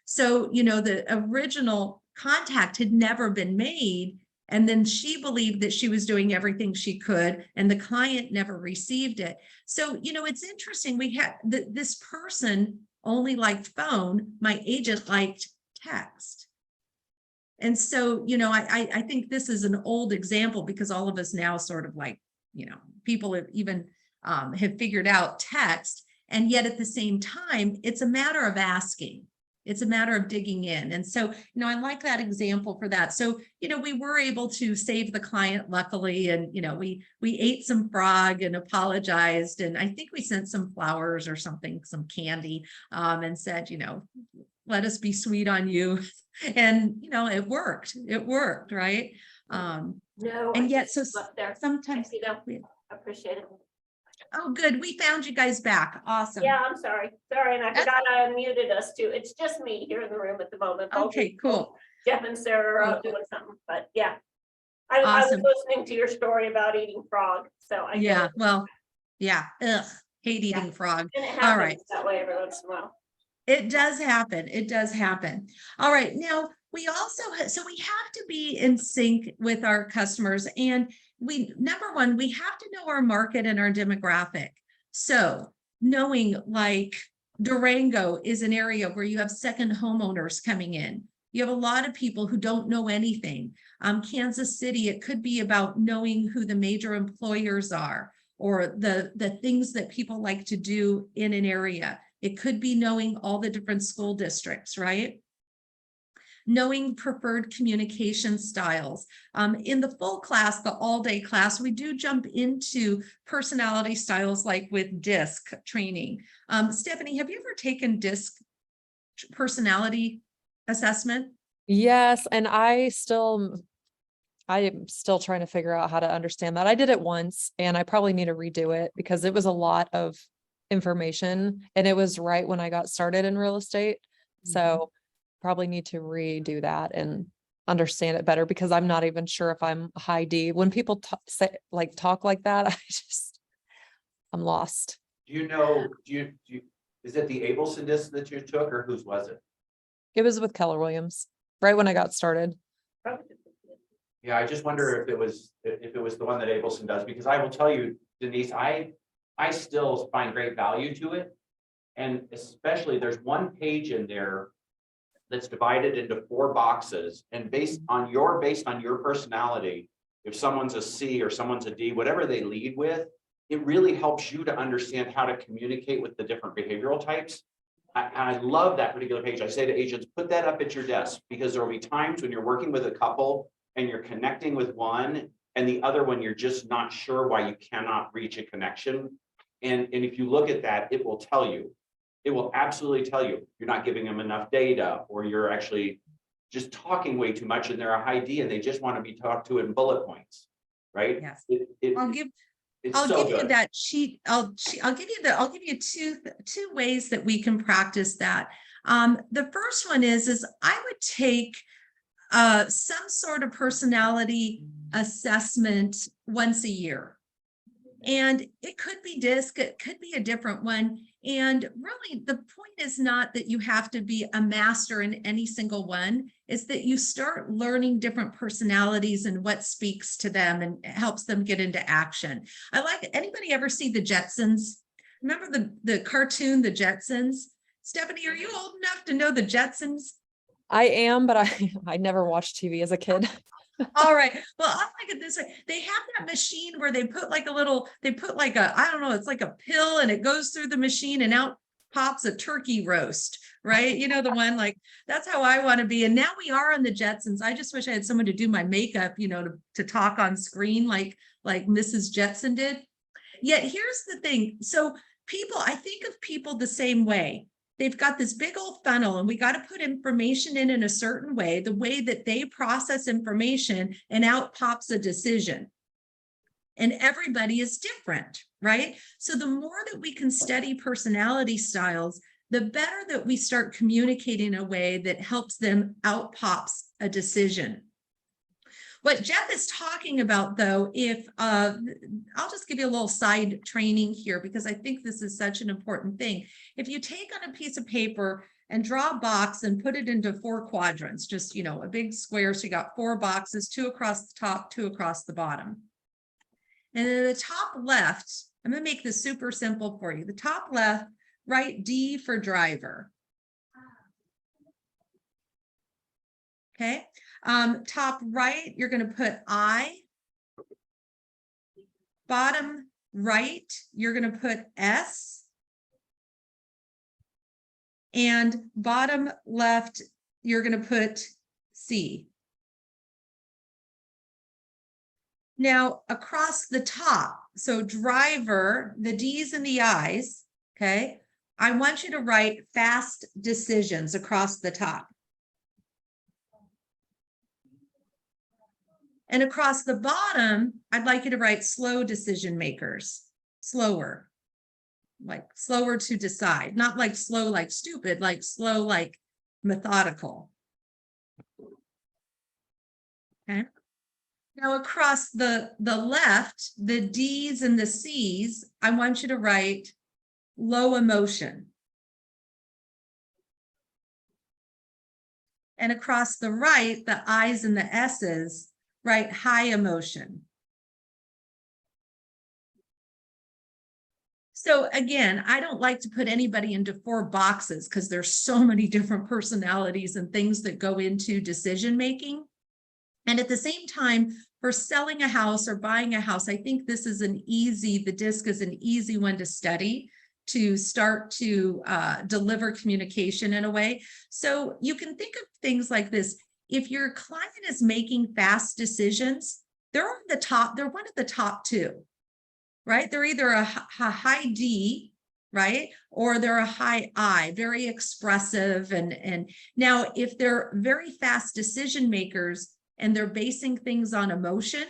So, you know, the original contact had never been made, and then she believed that she was doing everything she could, and the client never received it. So, you know, it's interesting. We had this person only liked phone. My agent liked text. And so, you know, I think this is an old example, because all of us now sort of like, you know, people have even have figured out text. And yet at the same time, it's a matter of asking. It's a matter of digging in. And so, you know, I like that example for that. So, you know, we were able to save the client, luckily. And, you know, we ate some frog and apologized. And I think we sent some flowers or something, some candy, and said, you know, let us be sweet on you. And, you know, it worked. It worked, right? No. And yet, so sometimes, You know, appreciate it. oh, good. We found you guys back. Awesome. Yeah, I'm sorry. Sorry, and I forgot I unmuted us too. It's just me here in the room at the moment. Okay, cool. Jeff and Sarah are out doing something, but yeah. I was Awesome. listening to your story about eating frog, so I get Yeah, it. well, yeah. Ugh, hate eating frog. And it All happens right. that way every once in a while. It does happen. It does happen. All right. Now, we also, so we have to be in sync with our customers. And number one, we have to know our market and our demographic. So knowing like Durango is an area where you have second homeowners coming in. You have a lot of people who don't know anything. Kansas City, it could be about knowing who the major employers are, or the things that people like to do in an area. It could be knowing all the different school districts, right? Knowing preferred communication styles. In the full class, the all-day class, we do jump into personality styles like with DISC training. Stephanie, have you ever taken DISC personality assessment? Yes, and I am still trying to figure out how to understand that. I did it once, and I probably need to redo it because it was a lot of information, and it was right when I got started in real estate. So probably need to redo that and understand it better, because I'm not even sure if I'm high D. When people talk like that, I'm lost. Do you know, is it the Abelson disc that you took, or whose was it? It was with Keller Williams, right when I got started. Yeah, I just wonder if it was the one that Abelson does, because I will tell you, Denise, I still find great value to it. And especially there's one page in there that's divided into 4 boxes, and based on your personality, if someone's a C or someone's a D, whatever they lead with, it really helps you to understand how to communicate with the different behavioral types. I love that particular page. I say to agents, put that up at your desk, because there will be times when you're working with a couple and you're connecting with one, and the other one, you're just not sure why you cannot reach a connection. And if you look at that, it will tell you. It will absolutely tell you you're not giving them enough data, or you're actually just talking way too much, and they're a high D and they just want to be talked to in bullet points, right? Yes. I'll give so you good. that sheet. I'll give you two ways that we can practice that. The first one is I would take some sort of personality assessment once a year. And it could be DISC, it could be a different one. And really, the point is not that you have to be a master in any single one. It's that you start learning different personalities and what speaks to them and helps them get into action. I like, anybody ever see the Jetsons? Remember the cartoon, the Jetsons? Stephanie, are you old enough to know the Jetsons? I am, but I never watched TV as a kid. All right. Well, I like it this way. They have that machine where they put like I don't know, it's like a pill and it goes through the machine and out pops a turkey roast, right? You know, the one like, that's how I want to be. And now we are on the Jetsons. I just wish I had someone to do my makeup, you know, to talk on screen like Mrs. Jetson did. Yet here's the thing. So people, I think of people the same way. They've got this big old funnel and we got to put information in a certain way, the way that they process information, and out pops a decision. And everybody is different, right? So the more that we can study personality styles, the better that we start communicating in a way that helps them out pops a decision. What Jeff is talking about, though, I'll just give you a little side training here because I think this is such an important thing. If you take on a piece of paper and draw a box and put it into 4 quadrants, just, you know, a big square. So you got 4 boxes, 2 across the top, 2 across the bottom. And then the top left, I'm going to make this super simple for you. The top left, write D for driver. Okay. Top right, you're going to put I. Bottom right, you're going to put S. And bottom left, you're going to put C. Now, across the top, so driver, the D's and the I's, okay, I want you to write fast decisions across the top. And across the bottom, I'd like you to write slow decision makers, slower, like slower to decide, not like slow, like stupid, like slow, like methodical. Okay. Now across the left, the D's and the C's, I want you to write low emotion. And across the right, the I's and the S's, write high emotion. So again, I don't like to put anybody into 4 boxes because there's so many different personalities and things that go into decision making. And at the same time, for selling a house or buying a house, I think this is the DISC is an easy one to study to start to deliver communication in a way. So you can think of things like this. If your client is making fast decisions, they're on the top, they're one of the top 2, right? They're either a high D, right? Or they're a high I, very expressive. And now if they're very fast decision makers and they're basing things on emotion,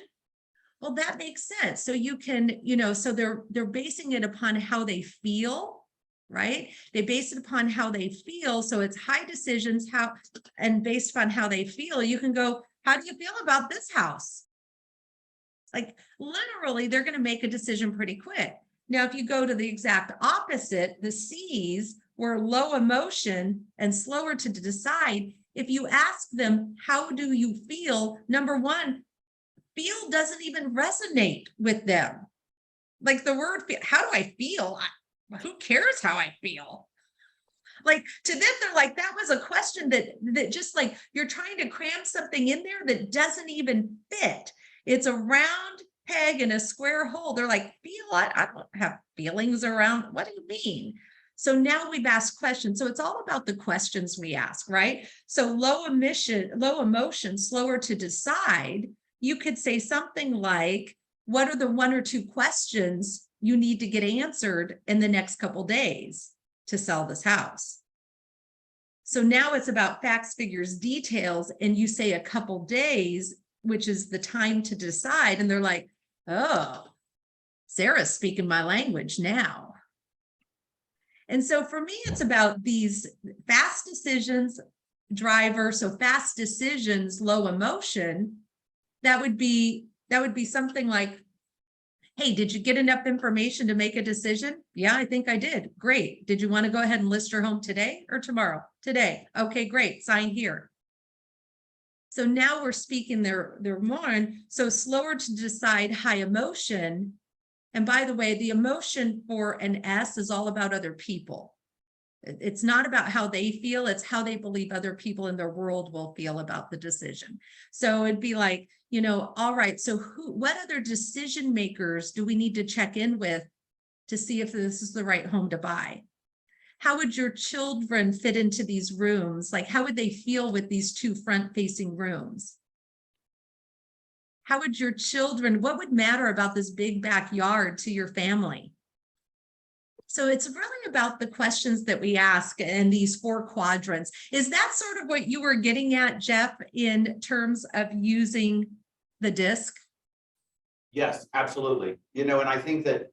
well, that makes sense. So you can, you know, so they're basing it upon how they feel, right? They base it upon how they feel. So it's high decisions, and based upon how they feel, you can go, how do you feel about this house? Like literally, they're going to make a decision pretty quick. Now, if you go to the exact opposite, the C's were low emotion and slower to decide. If you ask them, how do you feel? Number one, feel doesn't even resonate with them. Like the word, how do I feel? Who cares how I feel? Like to them, they're like, that was a question that just like you're trying to cram something in there that doesn't even fit. It's a round peg in a square hole. They're like, feel what? I don't have feelings around. What do you mean? So now we've asked questions. So it's all about the questions we ask, right? So low emotion, slower to decide. You could say something like, what are the 1 or 2 questions you need to get answered in the next couple days to sell this house? So now it's about facts, figures, details, and you say a couple days, which is the time to decide. And they're like, oh, Sarah's speaking my language now. And so for me, it's about these fast decisions, driver. So fast decisions, low emotion. That would be something like, Hey, did you get enough information to make a decision? Yeah, I think I did. Great. Did you want to go ahead and list your home today or tomorrow? Today. Okay, great. Sign here. So now we're speaking their more. So slower to decide, high emotion. And by the way, the emotion for an S is all about other people. It's not about how they feel, it's how they believe other people in their world will feel about the decision. So it'd be like, you know, all right, so what other decision makers do we need to check in with to see if this is the right home to buy? How would your children fit into these rooms? Like, how would they feel with these two front-facing rooms? How would your children, what would matter about this big backyard to your family? So it's really about the questions that we ask in these 4 quadrants. Is that sort of what you were getting at, Jeff, in terms of using the DISC? Yes, absolutely. You know, and I think that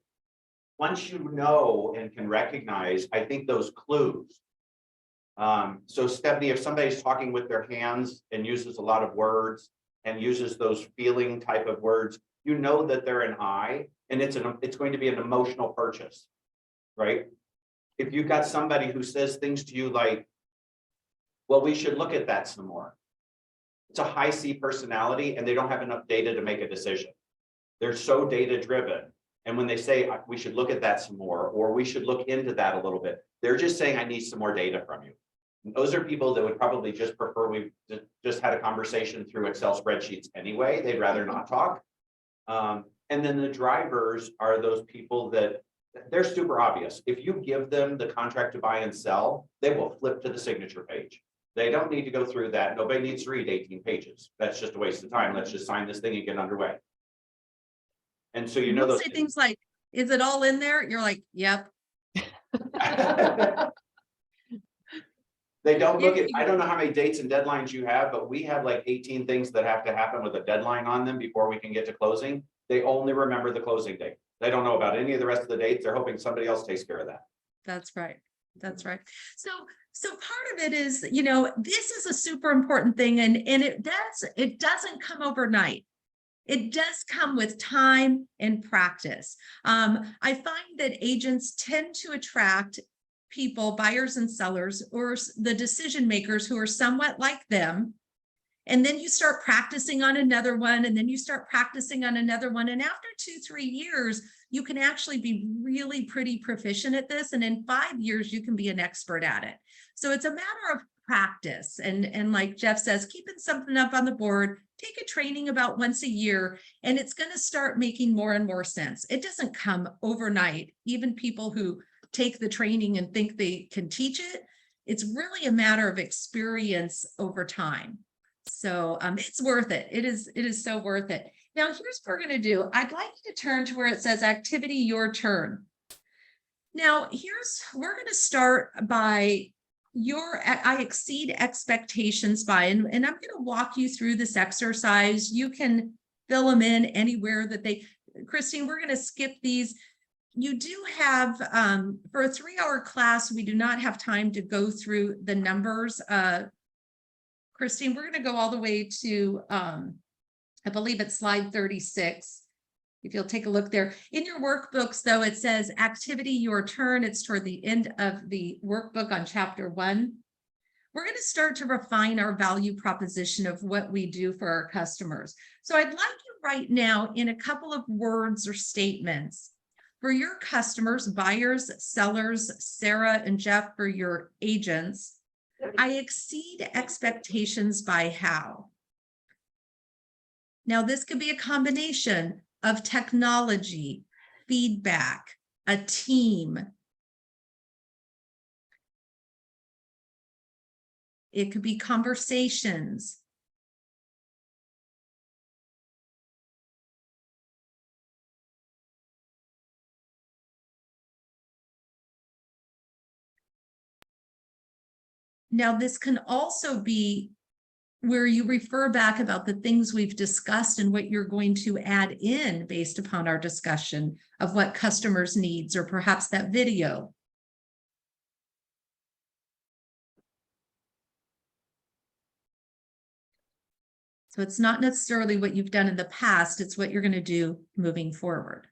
once you know and can recognize, I think those clues. So Stephanie, if somebody's talking with their hands and uses a lot of words and uses those feeling type of words, you know that they're an I, and it's going to be an emotional purchase, right? If you've got somebody who says things to you like, well, we should look at that some more. It's a high C personality and they don't have enough data to make a decision. They're so data driven. And when they say we should look at that some more, or we should look into that a little bit, they're just saying, I need some more data from you. And those are people that would probably just prefer we just had a conversation through Excel spreadsheets anyway. They'd rather not talk. And then the drivers are those people that they're super obvious. If you give them the contract to buy and sell, they will flip to the signature page. They don't need to go through that. Nobody needs to read 18 pages. That's just a waste of time. Let's just sign this thing and get underway. And so, you know, You'll those say things like, is it all in there? You're like, yep. They don't look at, I don't know how many dates and deadlines you have, but we have like 18 things that have to happen with a deadline on them before we can get to closing. They only remember the closing date. They don't know about any of the rest of the dates. They're hoping somebody else takes care of that. That's right. That's right. So part of it is, you know, this is a super important thing, and it doesn't come overnight. It does come with time and practice. I find that agents tend to attract people, buyers and sellers, or the decision makers who are somewhat like them. And then you start practicing on another one, and then you start practicing on another one. And after 2-3 years, you can actually be really pretty proficient at this. And in 5 years, you can be an expert at it. So it's a matter of practice. And like Jeff says, keeping something up on the board, take a training about once a year, and it's going to start making more and more sense. It doesn't come overnight. Even people who take the training and think they can teach it, it's really a matter of experience over time. So it's worth it. It is so worth it. Now, here's what we're going to do. I'd like you to turn to where it says activity, your turn. Now, we're going to start by I exceed expectations by, and I'm going to walk you through this exercise. You can fill them in anywhere that Christine, we're going to skip these. You do have, for a 3-hour class, we do not have time to go through the numbers. Christine, we're going to go all the way to, I believe it's slide 36. If you'll take a look there. In your workbooks, though, it says activity, your turn. It's toward the end of the workbook on chapter 1. We're going to start to refine our value proposition of what we do for our customers. So I'd like you right now in a couple of words or statements for your customers, buyers, sellers, Sarah and Jeff, for your agents. I exceed expectations by how? Now, this could be a combination of technology, feedback, a team. It could be conversations. Now, this can also be where you refer back about the things we've discussed and what you're going to add in based upon our discussion of what customers' needs, or perhaps that video. So it's not necessarily what you've done in the past, it's what you're going to do moving forward.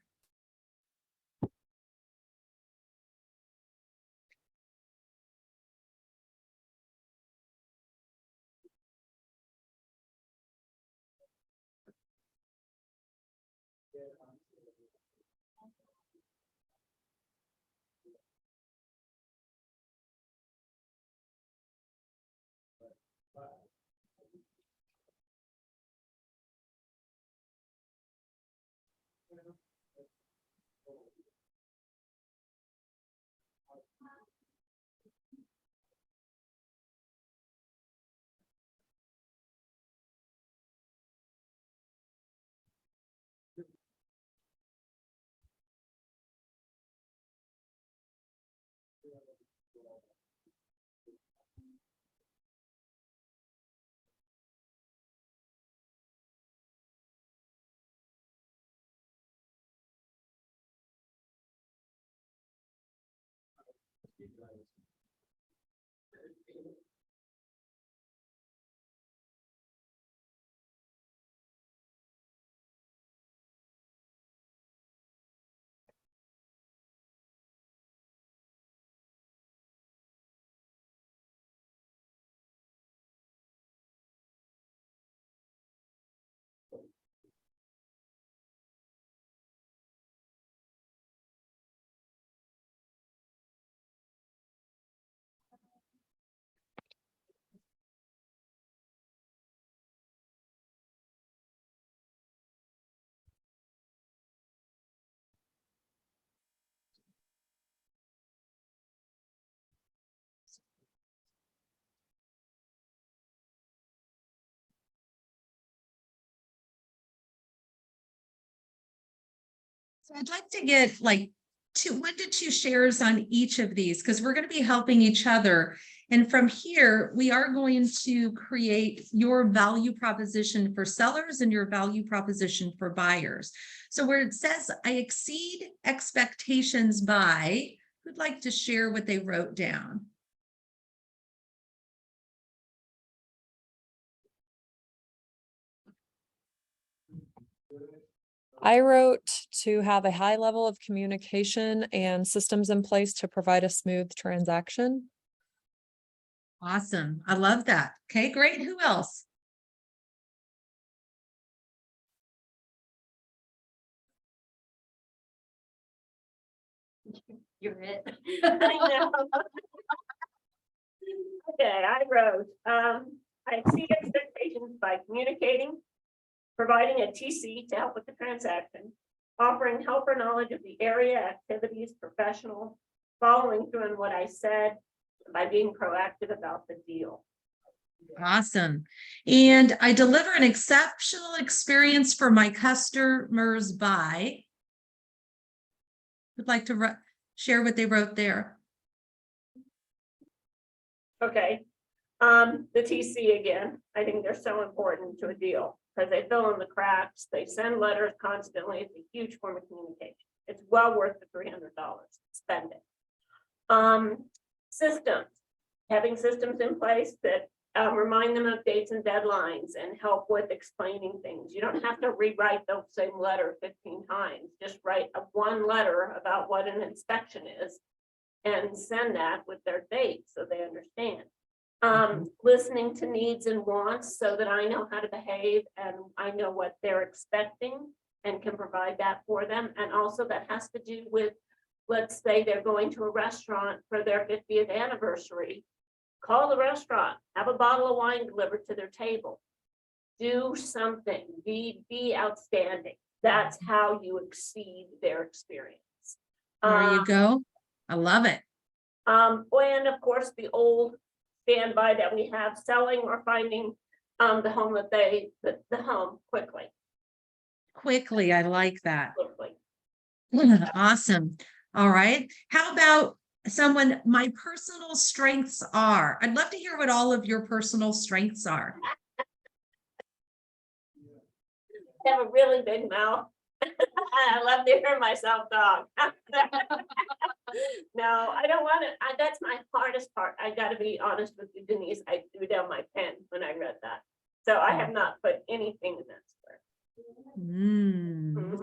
So I'd like to get like 1 to 2 shares on each of these because we're going to be helping each other. And from here, we are going to create your value proposition for sellers and your value proposition for buyers. So where it says, I exceed expectations by, who'd like to share what they wrote down? I wrote to have a high level of communication and systems in place to provide a smooth transaction. Awesome. I love that. Okay, great. Who else? You're it. I know. Okay, I wrote, I exceed expectations by communicating, providing a TC to help with the transaction, offering helper knowledge of the area, activities, professional, following through on what I said, by being proactive about the deal. Awesome. And I deliver an exceptional experience for my customers by, would like to share what they wrote there. Okay, the TC again, I think they're so important to a deal because they fill in the cracks, they send letters constantly, it's a huge form of communication. It's well worth the $300, spend it. Systems, having systems in place that remind them of dates and deadlines and help with explaining things. You don't have to rewrite the same letter 15 times, just write one letter about what an inspection is and send that with their date so they understand. Listening to needs and wants so that I know how to behave and I know what they're expecting and can provide that for them. And also that has to do with, let's say they're going to a restaurant for their 50th anniversary. Call the restaurant, have a bottle of wine delivered to their table. Do something, be outstanding. That's how you exceed their experience. There you go. I love it. And of course, the old standby that we have, selling or finding the home that the home quickly. Quickly, I like that. Quickly. Awesome. All right. How about someone, my personal strengths are? I'd love to hear what all of your personal strengths are. I have a really big mouth. I love to hear myself talk. No, I don't want to. That's my hardest part. I got to be honest with you, Denise. I threw down my pen when I read that. So I have not put anything in that square.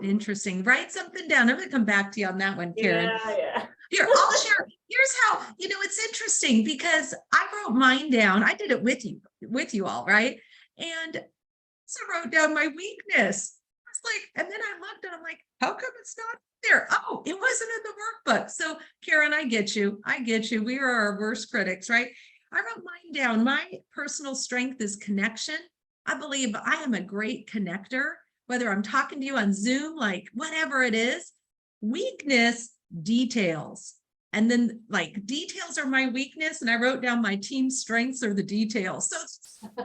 Interesting. Write something down. I'm going to come back to you on that one, Karen. Yeah. Here, I'll share. Here's how, it's interesting because I wrote mine down. I did it with you all, right? And so I wrote down my weakness. I was like, and then I looked and I'm like, how come it's not there? Oh, it wasn't in the workbook. So Karen, I get you. We are our worst critics, right? I wrote mine down. My personal strength is connection. I believe I am a great connector, whether I'm talking to you on Zoom, like whatever it is, weakness, details. And then like details are my weakness. And I wrote down my team strengths are the details. So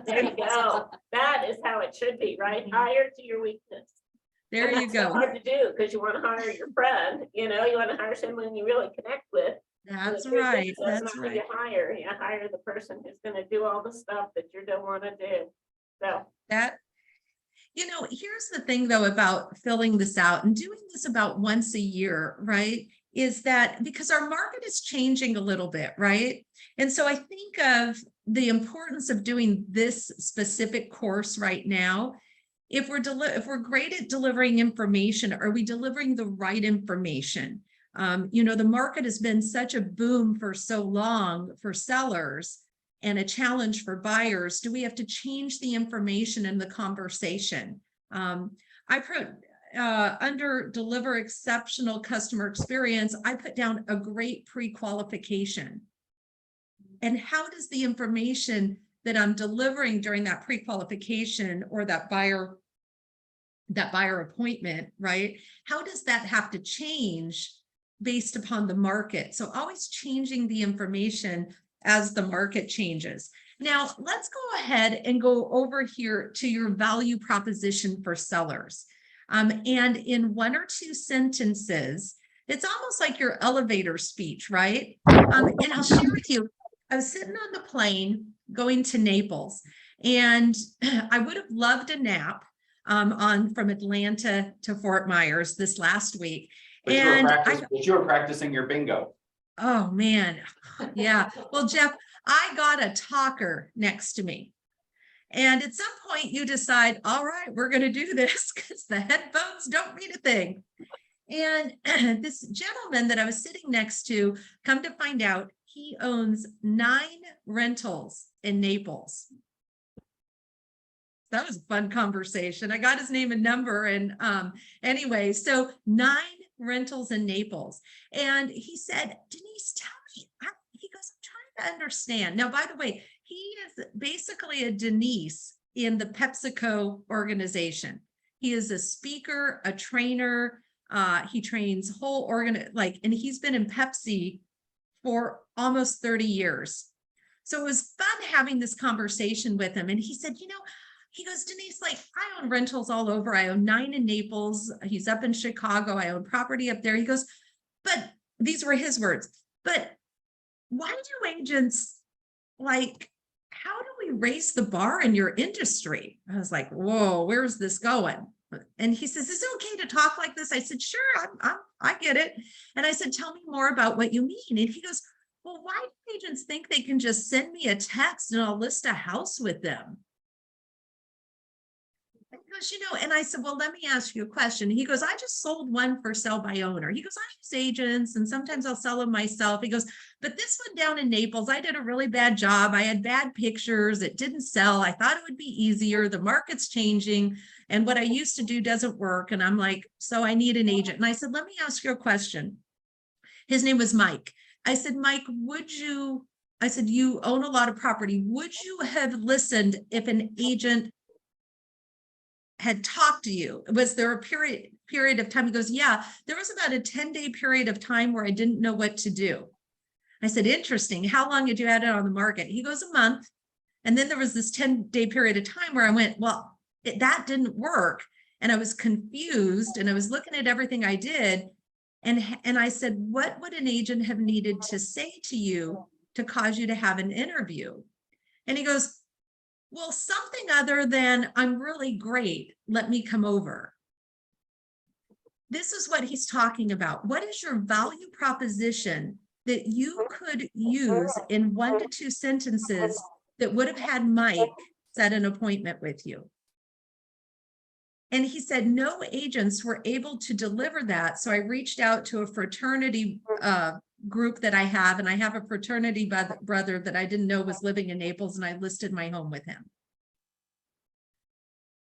There you go. That is how it should be, right? Hire to your weakness. there And you that's so go. hard to do because you want to hire your friend, you want to hire someone you really connect with. That's The truth right. is, that's That's not who right. you hire. You hire the person who's going to do all the stuff that you don't want to do. So That, here's the thing though about filling this out and doing this about once a year, right? Is that because our market is changing a little bit, right? And so I think of the importance of doing this specific course right now. If we're great at delivering information, are we delivering the right information? The market has been such a boom for so long for sellers and a challenge for buyers. Do we have to change the information in the conversation? I put under deliver exceptional customer experience, I put down a great pre-qualification. And how does the information that I'm delivering during that pre-qualification or that buyer appointment, right? How does that have to change based upon the market? So always changing the information as the market changes. Now, let's go ahead and go over here to your value proposition for sellers. And in 1 or 2 sentences, it's almost like your elevator speech, right? And I'll share with you, I was sitting on the plane going to Naples, and I would have loved a nap from Atlanta to Fort Myers this last week. But you were practicing your bingo. Oh man, yeah. Well, Jeff, I got a talker next to me. And at some point you decide, all right, we're going to do this because the headphones don't mean a thing. And this gentleman that I was sitting next to, come to find out, he owns 9 rentals in Naples. That was a fun conversation. I got his name and number. And anyway, so 9 rentals in Naples. And he said, Denise, tell me, he goes, I'm trying to understand. Now, by the way, he is basically a Denise in the PepsiCo organization. He is a speaker, a trainer. He trains and he's been in Pepsi for almost 30 years. So it was fun having this conversation with him. And he said, he goes, Denise, like I own rentals all over. I own 9 in Naples. He's up in Chicago. I own property up there. He goes, but these were his words, but why do agents how do we raise the bar in your industry? I was like, whoa, where's this going? And he says, is it okay to talk like this? I said, sure, I get it. And I said, tell me more about what you mean. And he goes, well, why do agents think they can just send me a text and I'll list a house with them? He goes, and I said, well, let me ask you a question. He goes, I just sold one for sell by owner. He goes, I use agents and sometimes I'll sell them myself. He goes, but this one down in Naples, I did a really bad job. I had bad pictures. It didn't sell. I thought it would be easier. The market's changing and what I used to do doesn't work. And I'm like, so I need an agent. And I said, let me ask you a question. His name was Mike. I said, Mike, I said, you own a lot of property. Would you have listened if an agent had talked to you? Was there a period of time? He goes, yeah, there was about a 10-day period of time where I didn't know what to do. I said, interesting. How long had you had it on the market? He goes, a month. And then there was this 10-day period of time where I went, well, that didn't work. And I was confused and I was looking at everything I did. And I said, what would an agent have needed to say to you to cause you to have an interview? And he goes, well, something other than I'm really great. Let me come over. This is what he's talking about. What is your value proposition that you could use in 1 to 2 sentences that would have had Mike set an appointment with you? And he said, no agents were able to deliver that. So I reached out to a fraternity group that I have, and I have a fraternity brother that I didn't know was living in Naples, and I listed my home with him.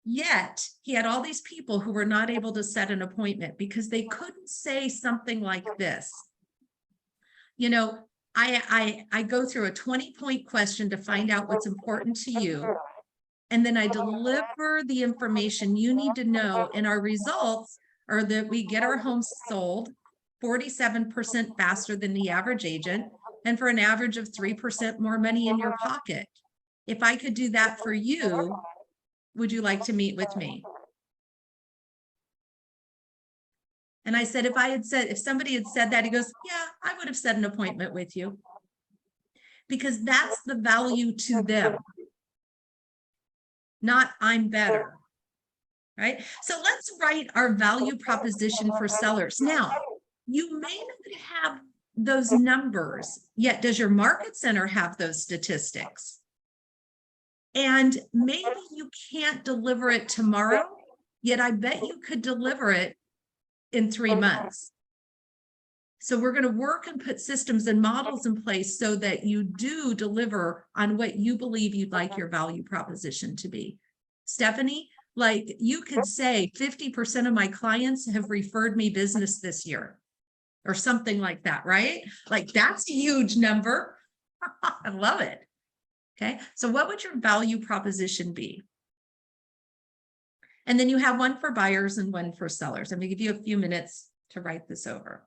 Yet he had all these people who were not able to set an appointment because they couldn't say something like this. I go through a 20-point question to find out what's important to you. And then I deliver the information you need to know, and our results are that we get our homes sold 47% faster than the average agent, and for an average of 3% more money in your pocket. If I could do that for you, would you like to meet with me? And I said, if somebody had said that, he goes, yeah, I would have set an appointment with you. Because that's the value to them. Not I'm better, right? So let's write our value proposition for sellers. Now, you may not have those numbers, yet does your market center have those statistics? And maybe you can't deliver it tomorrow, yet I bet you could deliver it in 3 months. So we're going to work and put systems and models in place so that you do deliver on what you believe you'd like your value proposition to be. Stephanie, like you could say 50% of my clients have referred me business this year or something like that, right? Like that's a huge number. I love it. Okay, so what would your value proposition be? And then you have one for buyers and one for sellers. I'm going to give you a few minutes to write this over.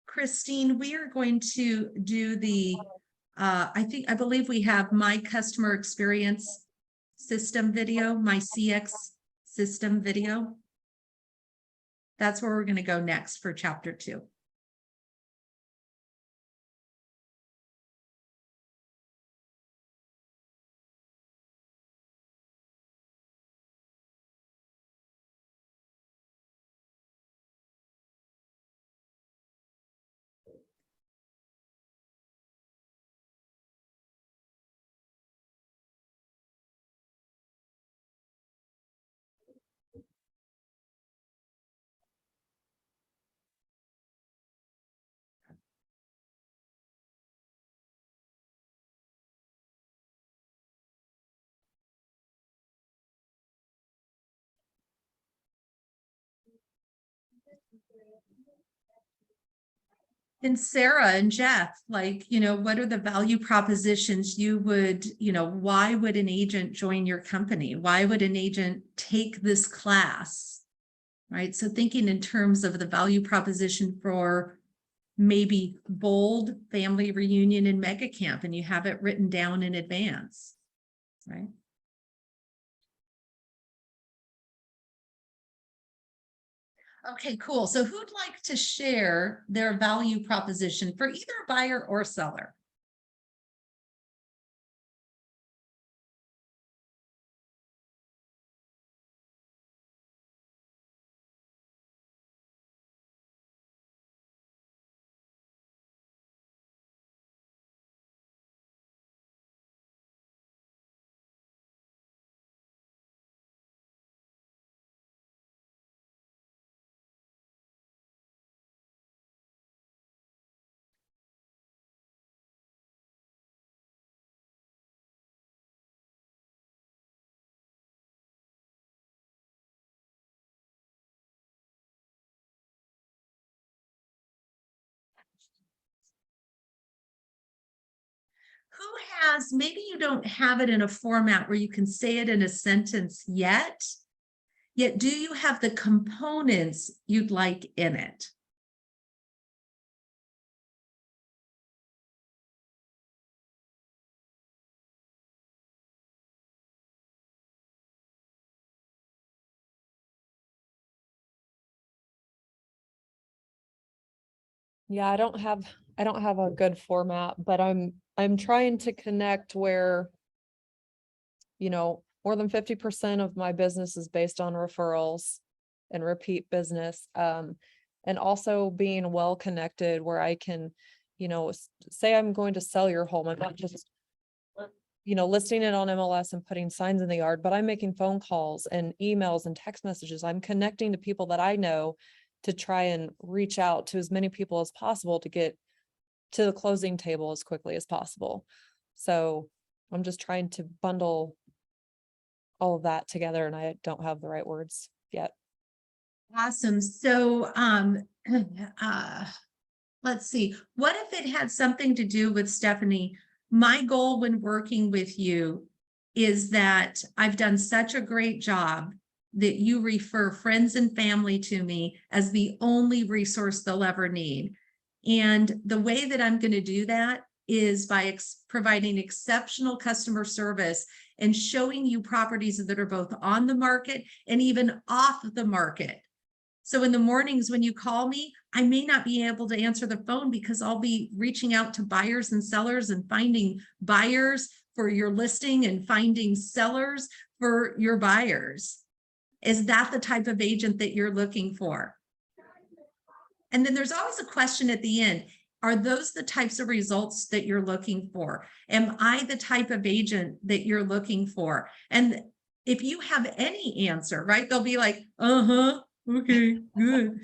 Christine, we are going to do the, I believe we have my customer experience system video, my CX system video. That's where we're going to go next for chapter 2. And Sarah and Jeff, like, what are the value propositions you would, why would an agent join your company? Why would an agent take this class? Right. So thinking in terms of the value proposition for maybe Bold Family Reunion and Mega Camp, and you have it written down in advance, right? Okay, cool. So who'd like to share their value proposition for either buyer or seller? Who has, maybe you don't have it in a format where you can say it in a sentence yet do you have the components you'd like in it? Yeah, I don't have a good format, but I'm trying to connect where, more than 50% of my business is based on referrals and repeat business. And also being well connected where I can, say I'm going to sell your home. I'm not just, listing it on MLS and putting signs in the yard, but I'm making phone calls and emails and text messages. I'm connecting to people that I know to try and reach out to as many people as possible to get to the closing table as quickly as possible. So I'm just trying to bundle all of that together, and I don't have the right words yet. Awesome. So, let's see, what if it had something to do with Stephanie? My goal when working with you is that I've done such a great job that you refer friends and family to me as the only resource they'll ever need. And the way that I'm going to do that is by providing exceptional customer service and showing you properties that are both on the market and even off the market. So in the mornings when you call me, I may not be able to answer the phone because I'll be reaching out to buyers and sellers and finding buyers for your listing and finding sellers for your buyers. Is that the type of agent that you're looking for? And then there's always a question at the end. Are those the types of results that you're looking for? Am I the type of agent that you're looking for? And if you have any answer, right, they'll be like, uh-huh, okay, good.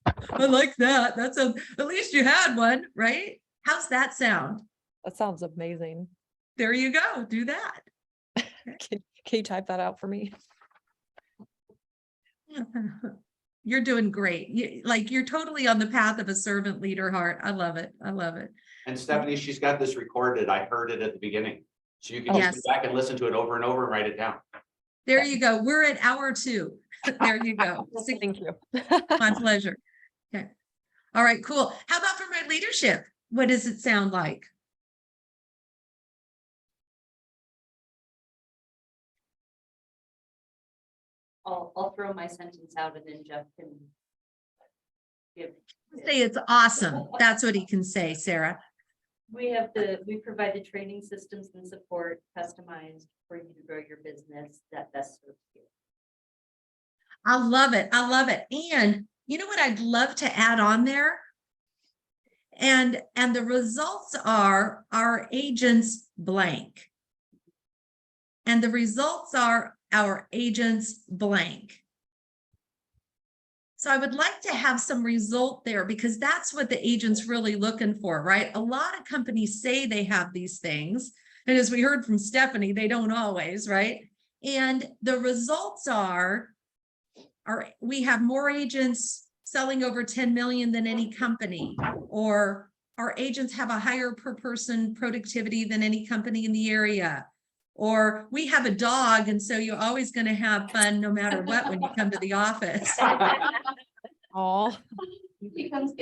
I like that. That's at least you had one, right? How's that sound? That sounds amazing. There you go. Do that. Can you type that out for me? You're doing great. You're totally on the path of a servant leader heart. I love it. I love it. And Stephanie, she's got this recorded. I heard it at the beginning. So you can Yes. just go back and listen to it over and over and write it down. There you go. We're at hour 2. There you go. Thank you. My pleasure. Okay. All right, cool. How about for my leadership? What does it sound like? I'll throw my sentence out and then Jeff can give. Say it's awesome. That's what he can say, Sarah. We provide the training systems and support customized for you to grow your business that best serves you. I love it. I love it. And you know what I'd love to add on there? And the results are our agents blank. And the results are our agents blank. So I would like to have some result there because that's what the agent's really looking for, right? A lot of companies say they have these things. And as we heard from Stephanie, they don't always, right? And the results are we have more agents selling over 10 million than any company, or our agents have a higher per person productivity than any company in the area, or we have a dog and so you're always going to have fun no matter what when you come to the office. Oh, He comes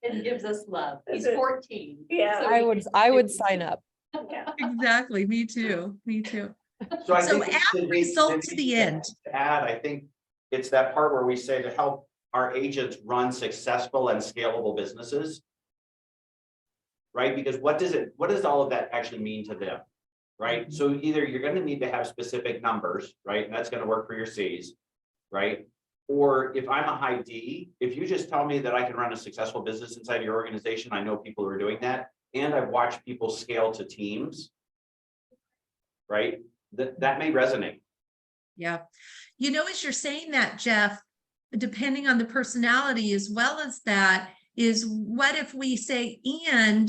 and gives us love. He's 14. Yeah. So I would sign up. Yeah. Exactly. Me too. Me too. So I So think add Denise- results to the Denise, end. to add, I think it's that part where we say to help our agents run successful and scalable businesses. Right? Because what does all of that actually mean to them? Right? So either you're going to need to have specific numbers, right? And that's going to work for your C's, right? Or if I'm a high D, if you just tell me that I can run a successful business inside your organization, I know people who are doing that. And I've watched people scale to teams, right? That may resonate. Yeah. You know, as you're saying that, Jeff, depending on the personality as well as that, is what if we say, and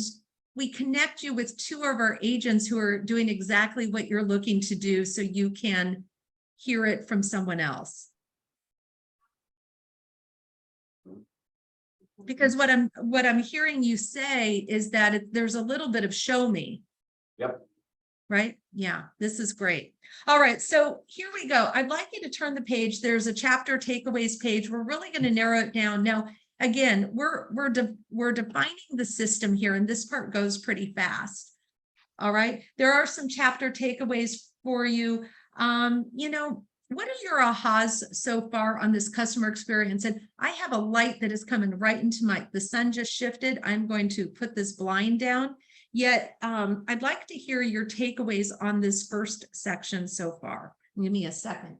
we connect you with 2 of our agents who are doing exactly what you're looking to do so you can hear it from someone else. Because what I'm hearing you say is that there's a little bit of show me. Yep. Right? Yeah, this is great. All right, so here we go. I'd like you to turn the page. There's a chapter takeaways page. We're really going to narrow it down. Now, again, we're defining the system here, and this part goes pretty fast. All right, there are some chapter takeaways for you. You know, what are your ahas so far on this customer experience? And I have a light that is coming right into the sun just shifted. I'm going to put this blind down. Yet, I'd like to hear your takeaways on this first section so far. Give me a second.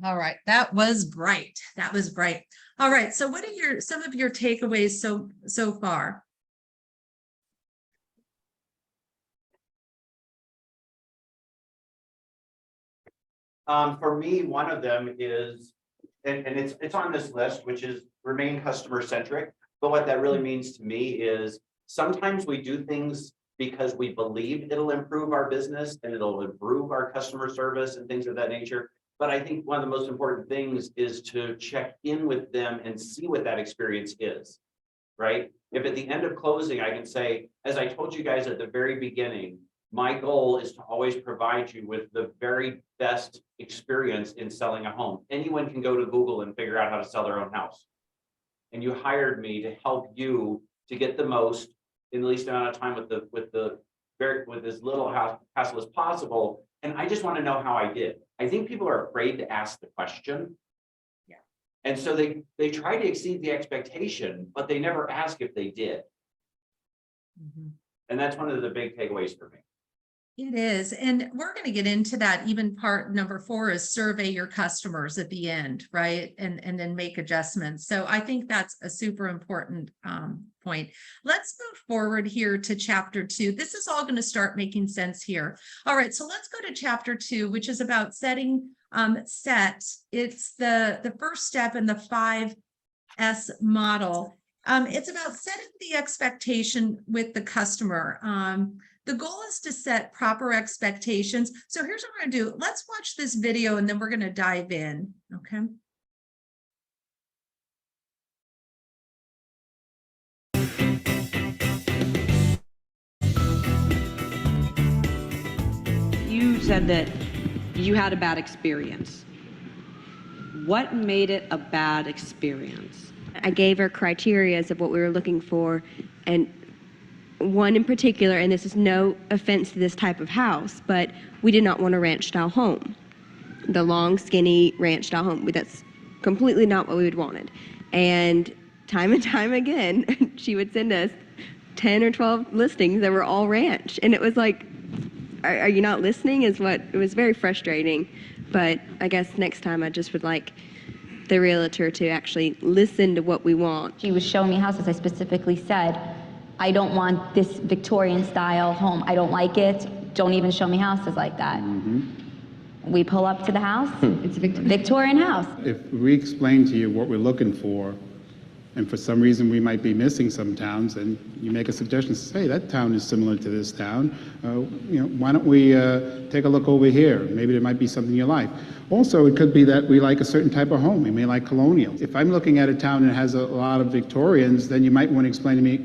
All right, that was bright. That was bright. All right, so what are some of your takeaways so far? For me, one of them is, and it's on this list, which is remain customer centric. But what that really means to me is sometimes we do things because we believe it'll improve our business and it'll improve our customer service and things of that nature. But I think one of the most important things is to check in with them and see what that experience is, right? If at the end of closing, I can say, as I told you guys at the very beginning, my goal is to always provide you with the very best experience in selling a home. Anyone can go to Google and figure out how to sell their own house. And you hired me to help you to get the most in the least amount of time with as little hassle as possible. And I just want to know how I did. I think people are afraid to ask the question. Yeah. And so they try to exceed the expectation, but they never ask if they did. Mm-hmm. And that's one of the big takeaways for me. It is. And we're going to get into that. Even part number 4 is survey your customers at the end, right? And then make adjustments. So I think that's a super important point. Let's move forward here to chapter 2. This is all going to start making sense here. All right, so let's go to chapter 2, which is about setting set. It's the first step in the 5S model. It's about setting the expectation with the customer. The goal is to set proper expectations. So here's what we're going to do. Let's watch this video and then we're going to dive in. Okay. You said that you had a bad experience. What made it a bad experience? I gave her criteria of what we were looking for, and one in particular, and this is no offense to this type of house, but we did not want a ranch style home. The long, skinny ranch style home. That's completely not what we would wanted. And time again, she would send us 10 or 12 listings that were all ranch. And it was like, are you not listening? It was very frustrating. But I guess next time I just would like the realtor to actually listen to what we want. She was showing me houses. I specifically said, I don't want this Victorian style home. I don't like it. Don't even show me houses like that. Mm-hmm. We pull up to the house. It's a Victorian house. If we explain to you what we're looking for, and for some reason we might be missing some towns, and you make a suggestion, say, hey, that town is similar to this town. Why don't we take a look over here? Maybe there might be something you like. Also, it could be that we like a certain type of home. We may like colonial. If I'm looking at a town that has a lot of Victorians, then you might want to explain to me,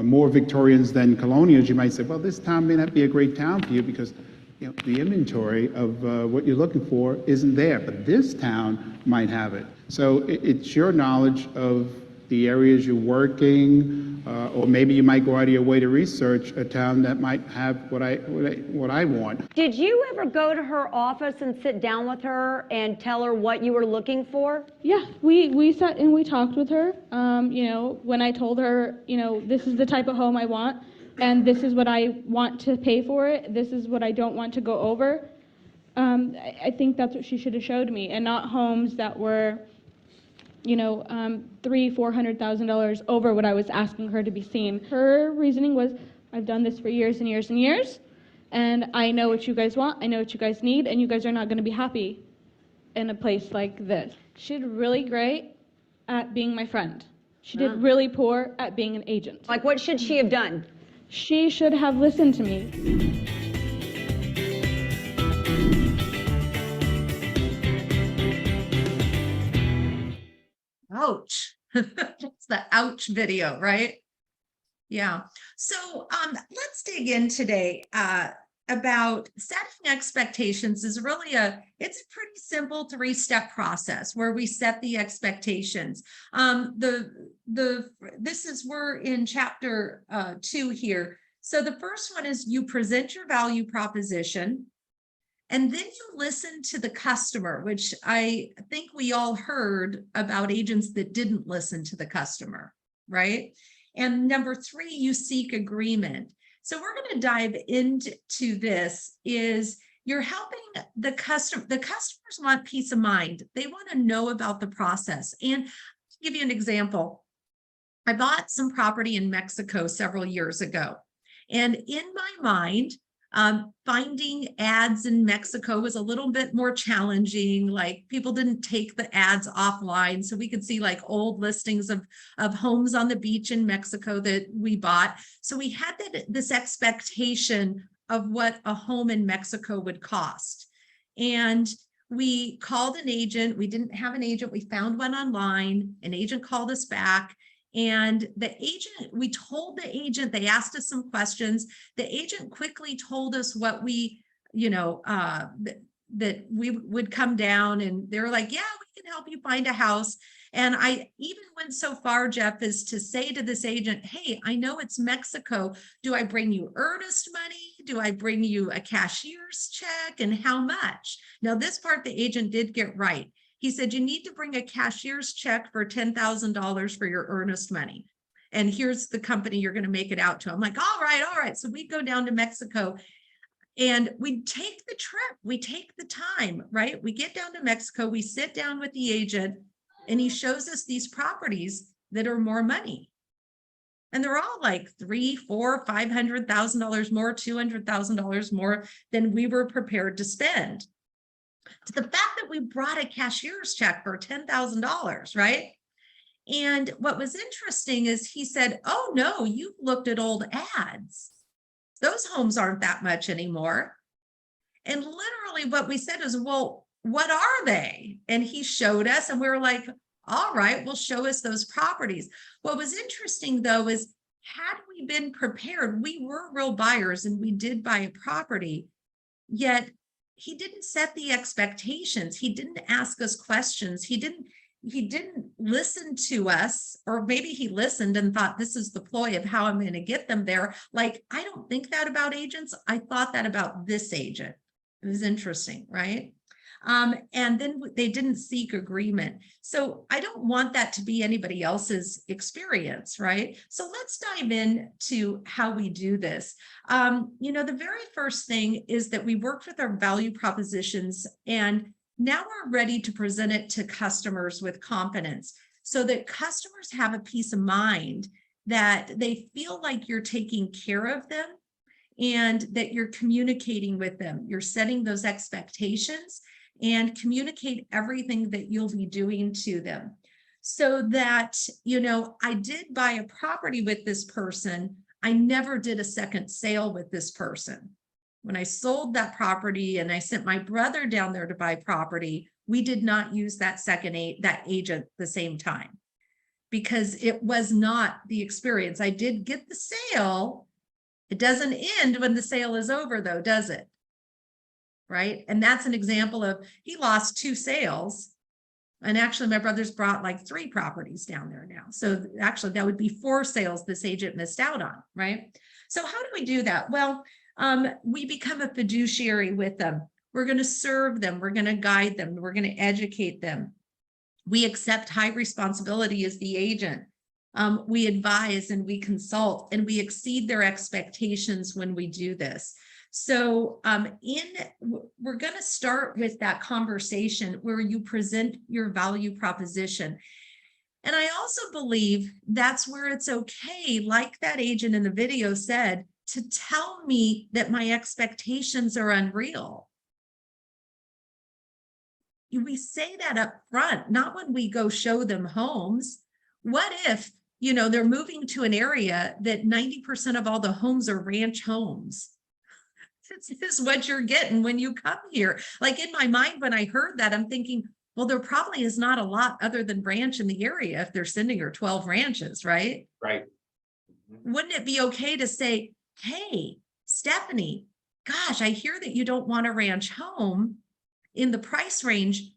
more Victorians than colonials. You might say, well, this town may not be a great town for you because the inventory of what you're looking for isn't there, but this town might have it. So it's your knowledge of the areas you're working, or maybe you might go out of your way to research a town that might have what I want. Did you ever go to her office and sit down with her and tell her what you were looking for? Yeah, we sat and we talked with her. When I told her, this is the type of home I want, and this is what I want to pay for it. This is what I don't want to go over. I think that's what she should have showed me, and not homes that were, $300,000-$400,000 over what I was asking her to be seen. Her reasoning was, I've done this for years and years and years, and I know what you guys want, I know what you guys need, and you guys are not going to be happy in a place like this. She did really great at being my friend. She did really poor at being an agent. Like, what should she have done? She should have listened to me. Ouch. That's the ouch video, right? Yeah. So let's dig in today about setting expectations. Is really it's a pretty simple 3-step process where we set the expectations. We're in chapter 2 here. So the first one is you present your value proposition, and then you listen to the customer, which I think we all heard about agents that didn't listen to the customer, right? And number 3, you seek agreement. So we're going to dive into this. Is you're helping the customer. The customers want peace of mind. They want to know about the process. And to give you an example, I bought some property in Mexico several years ago. And in my mind, finding ads in Mexico was a little bit more challenging. Like people didn't take the ads offline. So we could see like old listings of homes on the beach in Mexico that we bought. So we had this expectation of what a home in Mexico would cost. And we called an agent. We didn't have an agent. We found one online. An agent called us back. And the agent, we told the agent, they asked us some questions. The agent quickly told us what we, that we would come down, and they were like, yeah, we can help you find a house. And I even went so far, Jeff, as to say to this agent, hey, I know it's Mexico. Do I bring you earnest money? Do I bring you a cashier's check? And how much? Now, this part the agent did get right. He said, you need to bring a cashier's check for $10,000 for your earnest money. And here's the company you're going to make it out to. I'm like, all right, all right. So we go down to Mexico and we take the trip. We take the time, right? We get down to Mexico. We sit down with the agent and he shows us these properties that are more money. And they're all like $300,000, $400,000, $500,000 more, $200,000 more than we were prepared to spend. To the fact that we brought a cashier's check for $10,000, right? And what was interesting is he said, oh no, you've looked at old ads. Those homes aren't that much anymore. And literally what we said is, well, what are they? And he showed us and we were like, all right, well, show us those properties. What was interesting though, is had we been prepared, we were real buyers and we did buy a property, yet he didn't set the expectations. He didn't ask us questions. He didn't listen to us, or maybe he listened and thought this is the ploy of how I'm going to get them there. Like, I don't think that about agents. I thought that about this agent. It was interesting, right? And then they didn't seek agreement. So I don't want that to be anybody else's experience, right? So let's dive into how we do this. The very first thing is that we worked with our value propositions, and now we're ready to present it to customers with confidence so that customers have a peace of mind that they feel like you're taking care of them and that you're communicating with them. You're setting those expectations and communicate everything that you'll be doing to them. So that, I did buy a property with this person. I never did a second sale with this person. When I sold that property and I sent my brother down there to buy property, we did not use that that agent the same time because it was not the experience. I did get the sale. It doesn't end when the sale is over though, does it? Right? And that's an example of, he lost 2 sales. And actually my brother's brought like 3 properties down there now. So actually that would be 4 sales this agent missed out on, right? So how do we do that? Well, we become a fiduciary with them. We're going to serve them. We're going to guide them. We're going to educate them. We accept high responsibility as the agent. We advise and we consult and we exceed their expectations when we do this. So we're going to start with that conversation where you present your value proposition. And I also believe that's where it's okay, like that agent in the video said, to tell me that my expectations are unreal. We say that up front, not when we go show them homes. What if, they're moving to an area that 90% of all the homes are ranch homes? This is what you're getting when you come here. Like in my mind, when I heard that, I'm thinking, well, there probably is not a lot other than ranch in the area if they're sending her 12 ranches, right? Right. Wouldn't it be okay to say, hey, Stephanie, gosh, I hear that you don't want a ranch home in the price range.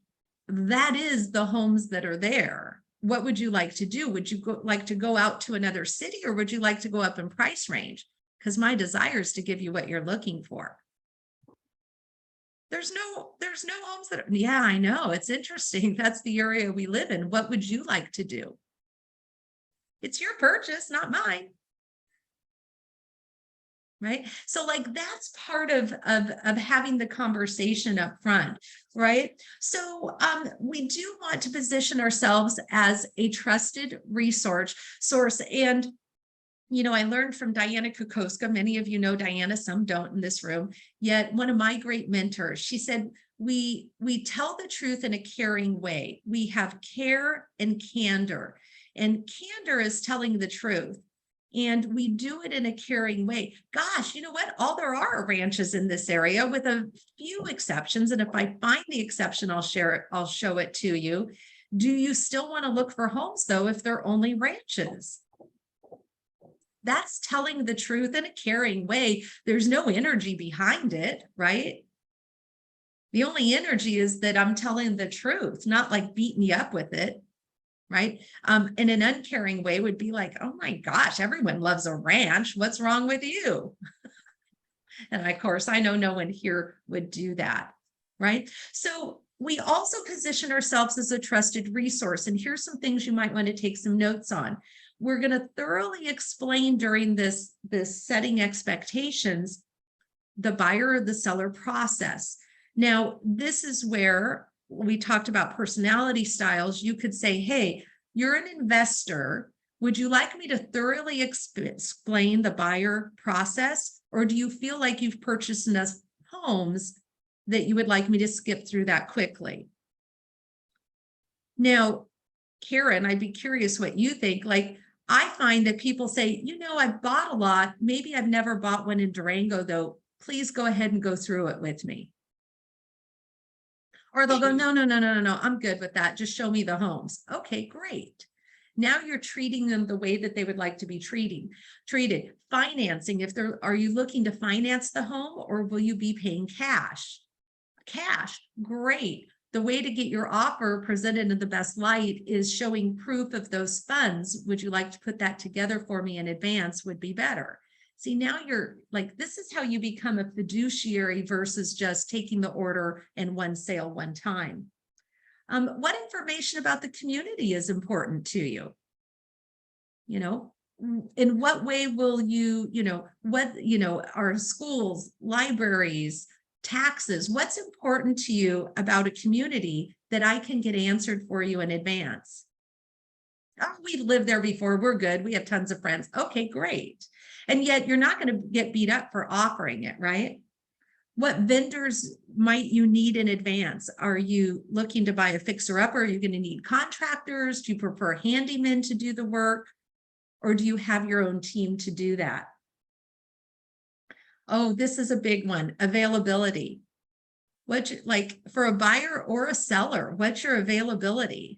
That is the homes that are there. What would you like to do? Would you like to go out to another city, or would you like to go up in price range? Because my desire is to give you what you're looking for. There's no homes that are, yeah, I know. It's interesting. That's the area we live in. What would you like to do? It's your purchase, not mine. right? So like that's part of having the conversation up front, right? So we do want to position ourselves as a trusted source. And you know, I learned from Diana Kokoska. Many of you know Diana, some don't in this room. Yet one of my great mentors, she said, we tell the truth in a caring way. We have care and candor. And candor is telling the truth. And we do it in a caring way. Gosh, you know what? All there are ranches in this area with a few exceptions. And if I find the exception, I'll share it. I'll show it to you. Do you still want to look for homes though, if they're only ranches? That's telling the truth in a caring way. There's no energy behind it, right? The only energy is that I'm telling the truth, not like beating you up with it, right? In an uncaring way would be like, oh my gosh, everyone loves a ranch. What's wrong with you? And of course, I know no one here would do that, right? So we also position ourselves as a trusted resource. And here's some things you might want to take some notes on. We're going to thoroughly explain during this setting expectations, the buyer or the seller process. Now, this is where we talked about personality styles. You could say, hey, you're an investor. Would you like me to thoroughly explain the buyer process? Or do you feel like you've purchased enough homes that you would like me to skip through that quickly? Now, Karen, I'd be curious what you think. Like, I find that people say, you know, I've bought a lot. Maybe I've never bought one in Durango, though. Please go ahead and go through it with me. Or they'll go, no, I'm good with that. Just show me the homes. Okay, great. Now you're treating them the way that they would like to be treated. Financing, are you looking to finance the home or will you be paying cash? Cash, great. The way to get your offer presented in the best light is showing proof of those funds. Would you like to put that together for me in advance would be better. See, now you're like, this is how you become a fiduciary versus just taking the order and one sale one time. What information about the community is important to you? You know, in what way will you, our schools, libraries, taxes, what's important to you about a community that I can get answered for you in advance? Oh, we've lived there before. We're good. We have tons of friends. Okay, great. And yet you're not going to get beat up for offering it, right? What vendors might you need in advance? Are you looking to buy a fixer-upper? Are you going to need contractors? Do you prefer handymen to do the work? Or do you have your own team to do that? Oh, this is a big one, availability. Like for a buyer or a seller, what's your availability?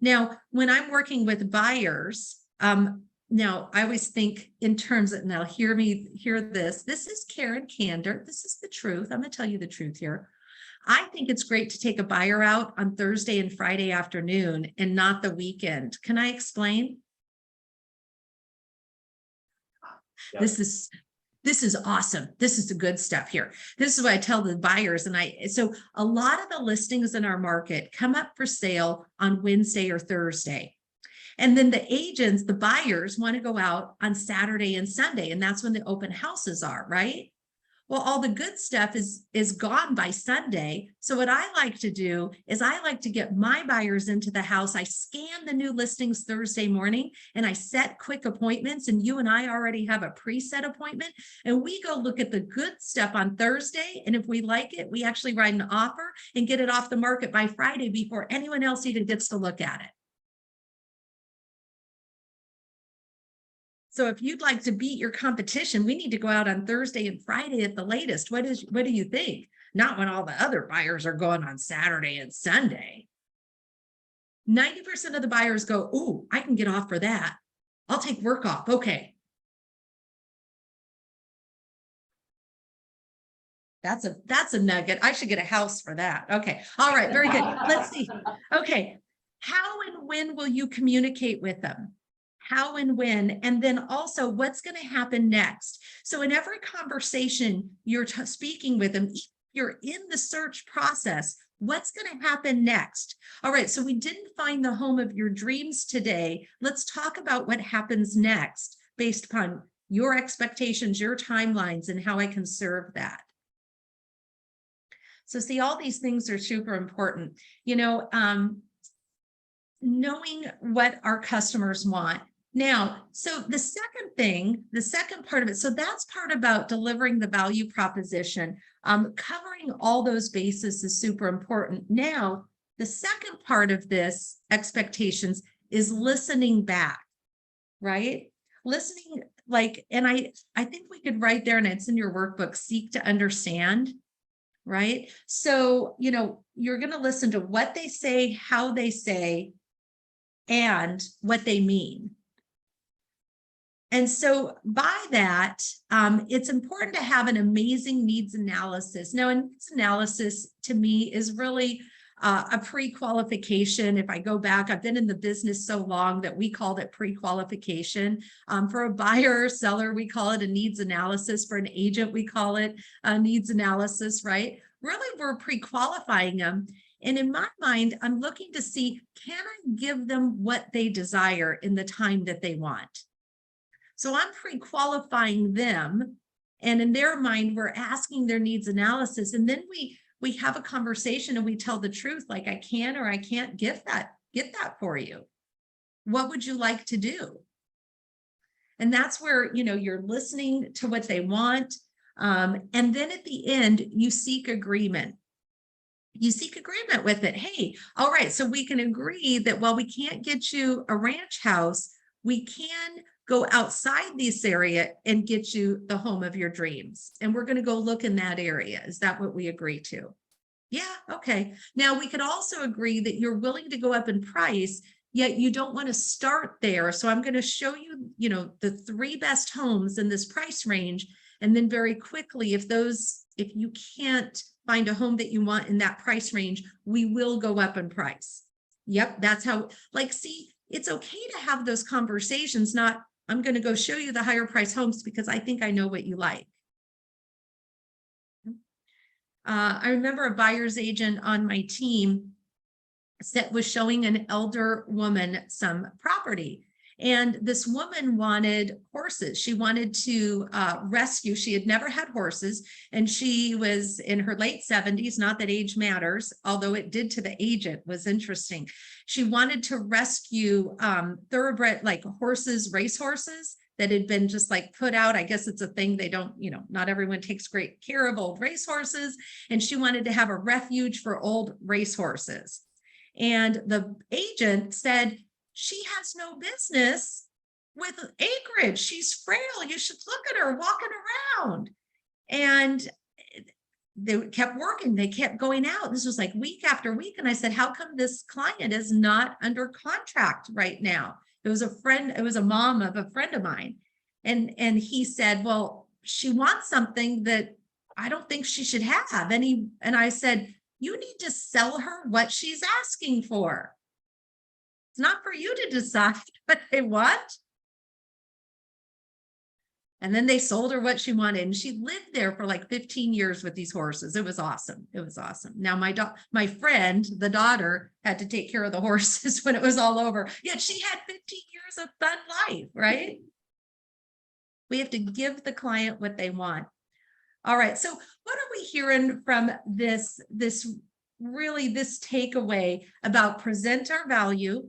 Now, when I'm working with buyers, now I always think in terms of, now hear this. This is Karen Candor. This is the truth. I'm going to tell you the truth here. I think it's great to take a buyer out on Thursday and Friday afternoon and not the weekend. Can I explain? Yep. This is awesome. This is the good stuff here. This is what I tell the buyers. So a lot of the listings in our market come up for sale on Wednesday or Thursday. And then the agents, the buyers want to go out on Saturday and Sunday. And that's when the open houses are, right? Well, all the good stuff is gone by Sunday. So what I like to do is I like to get my buyers into the house. I scan the new listings Thursday morning and I set quick appointments, and you and I already have a preset appointment, and we go look at the good stuff on Thursday. And if we like it, we actually write an offer and get it off the market by Friday before anyone else even gets to look at it. So if you'd like to beat your competition, we need to go out on Thursday and Friday at the latest. What do you think? Not when all the other buyers are going on Saturday and Sunday. 90% of the buyers go, ooh, I can get off for that. I'll take work off. Okay. That's a nugget. I should get a house for that. Okay. All right. Very good. Let's see. Okay. How and when will you communicate with them? How and when, and then also what's going to happen next. So in every conversation you're speaking with them, you're in the search process, what's going to happen next? All right, so we didn't find the home of your dreams today. Let's talk about what happens next based upon your expectations, your timelines, and how I can serve that. So see, all these things are super important. You know, knowing what our customers want. Now, so the second part of it, so that's part about delivering the value proposition. Covering all those bases is super important. Now, the second part of this expectations is listening back, right? Listening, like, and I think we could write there, and it's in your workbook, seek to understand, right? So, you know, you're going to listen to what they say, how they say, and what they mean. And so by that, it's important to have an amazing needs analysis. Now, a needs analysis to me is really a pre-qualification. If I go back, I've been in the business so long that we called it pre-qualification. For a buyer or seller, we call it a needs analysis. For an agent, we call it a needs analysis, right? Really, we're pre-qualifying them. And in my mind, I'm looking to see, can I give them what they desire in the time that they want? So I'm pre-qualifying them. And in their mind, we're asking their needs analysis. And then we have a conversation and we tell the truth, like I can or I can't get that for you. What would you like to do? And that's where, you know, you're listening to what they want. And then at the end, you seek agreement. You seek agreement with it. Hey, all right, so we can agree that while we can't get you a ranch house, we can go outside this area and get you the home of your dreams. And we're going to go look in that area. Is that what we agree to? Yeah, okay. Now we could also agree that you're willing to go up in price, yet you don't want to start there. So I'm going to show you, you know, the 3 best homes in this price range. And then very quickly, if you can't find a home that you want in that price range, we will go up in price. Yep, that's how, like, see, it's okay to have those conversations, not, I'm going to go show you the higher price homes because I think I know what you like. I remember a buyer's agent on my team that was showing an elder woman some property. And this woman wanted horses. She wanted to rescue. She had never had horses, and she was in her late 70s. Not that age matters, although it did to the agent, was interesting. She wanted to rescue thoroughbred, like horses, race horses that had been just like put out. I guess it's a thing they don't, you know, not everyone takes great care of old race horses. And she wanted to have a refuge for old race horses. And the agent said, she has no business with acreage. She's frail. You should look at her walking around. And they kept working. They kept going out. This was like week after week. And I said, how come this client is not under contract right now? It was a friend. It was a mom of a friend of mine. And he said, well, she wants something that I don't think she should have. And I said, you need to sell her what she's asking for. It's not for you to decide what they want. And then they sold her what she wanted. And she lived there for like 15 years with these horses. It was awesome. It was awesome. Now my friend, the daughter, had to take care of the horses when it was all over. Yet she had 15 years of fun life, right? We have to give the client what they want. All right. So what are we hearing from this takeaway about present our value?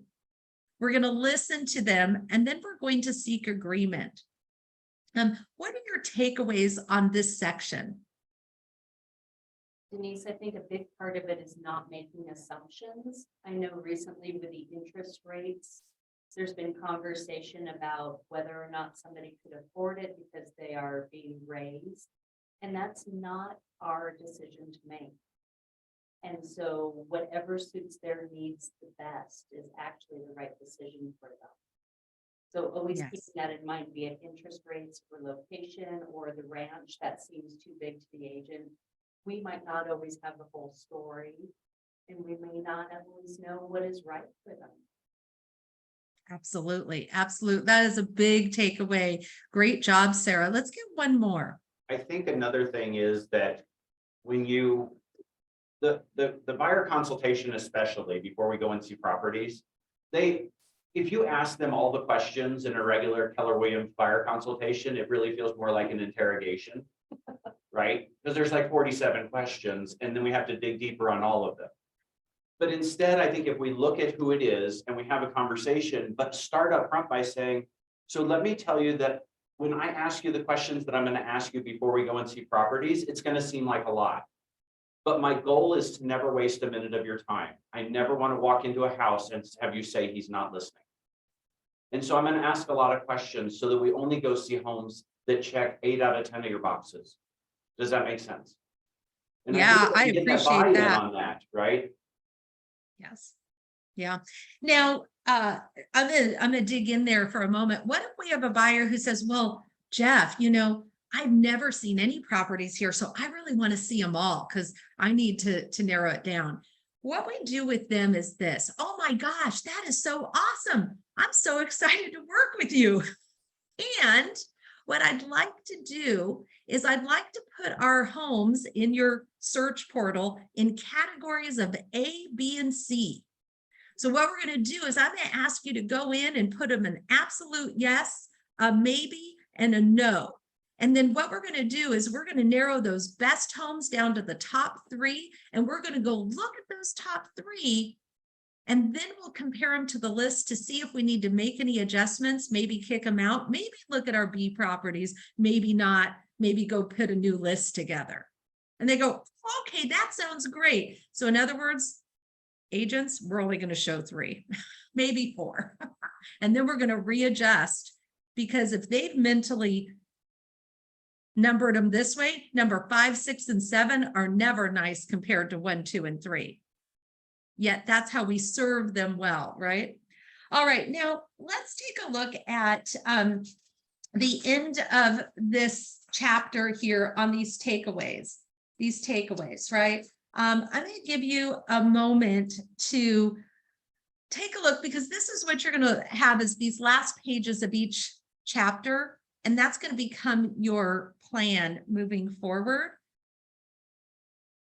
We're going to listen to them, and then we're going to seek agreement. What are your takeaways on this section? Denise, I think a big part of it is not making assumptions. I know recently with the interest rates, there's been conversation about whether or not somebody could afford it because they are being raised. And that's not our decision to make. And so whatever suits their needs the best is actually the right decision for them. So always keeping that in mind, be it interest rates or location or the ranch that seems too big to the agent. We might not always have the whole story, and we may not always know what is right for them. Absolutely. Absolutely. That is a big takeaway. Great job, Sarah. Let's get one more. I think another thing is that when the buyer consultation, especially before we go and see properties, they if you ask them all the questions in a regular Keller Williams buyer consultation, it really feels more like an interrogation. Right? Because there's like 47 questions and then we have to dig deeper on all of them. But instead, I think if we look at who it is and we have a conversation, but start up front by saying, so let me tell you that when I ask you the questions that I'm going to ask you before we go and see properties, it's going to seem like a lot. But my goal is to never waste a minute of your time. I never want to walk into a house and have you say he's not listening. And so I'm going to ask a lot of questions so that we only go see homes that check 8 out of 10 of your boxes. Does that make sense? And Yeah, think that I we get appreciate buy-in that. on that, right? Yes. Yeah. Now, I'm gonna dig in there for a moment. What if we have a buyer who says, well, Jeff, I've never seen any properties here, so I really want to see them all because I need to narrow it down. What we do with them is this. Oh my gosh, that is so awesome. I'm so excited to work with you. And what I'd like to do is I'd like to put our homes in your search portal in categories of A, B, and C. So what we're going to do is I'm going to ask you to go in and put them an absolute yes, a maybe, and a no. And then what we're going to do is we're going to narrow those best homes down to the top 3, and we're going to go look at those top 3, and then we'll compare them to the list to see if we need to make any adjustments, maybe kick them out, maybe look at our B properties, maybe not, maybe go put a new list together. And they go, okay, that sounds great. So in other words, agents, we're only going to show 3, maybe 4. And then we're going to readjust, because if they've mentally numbered them this way, number 5, 6, and 7 are never nice compared to 1, 2, and 3. Yet that's how we serve them well, right? All right, now let's take a look at the end of this chapter here on these takeaways, right? I'm going to give you a moment to take a look, because this is what you're going to have is these last pages of each chapter, and that's going to become your plan moving forward.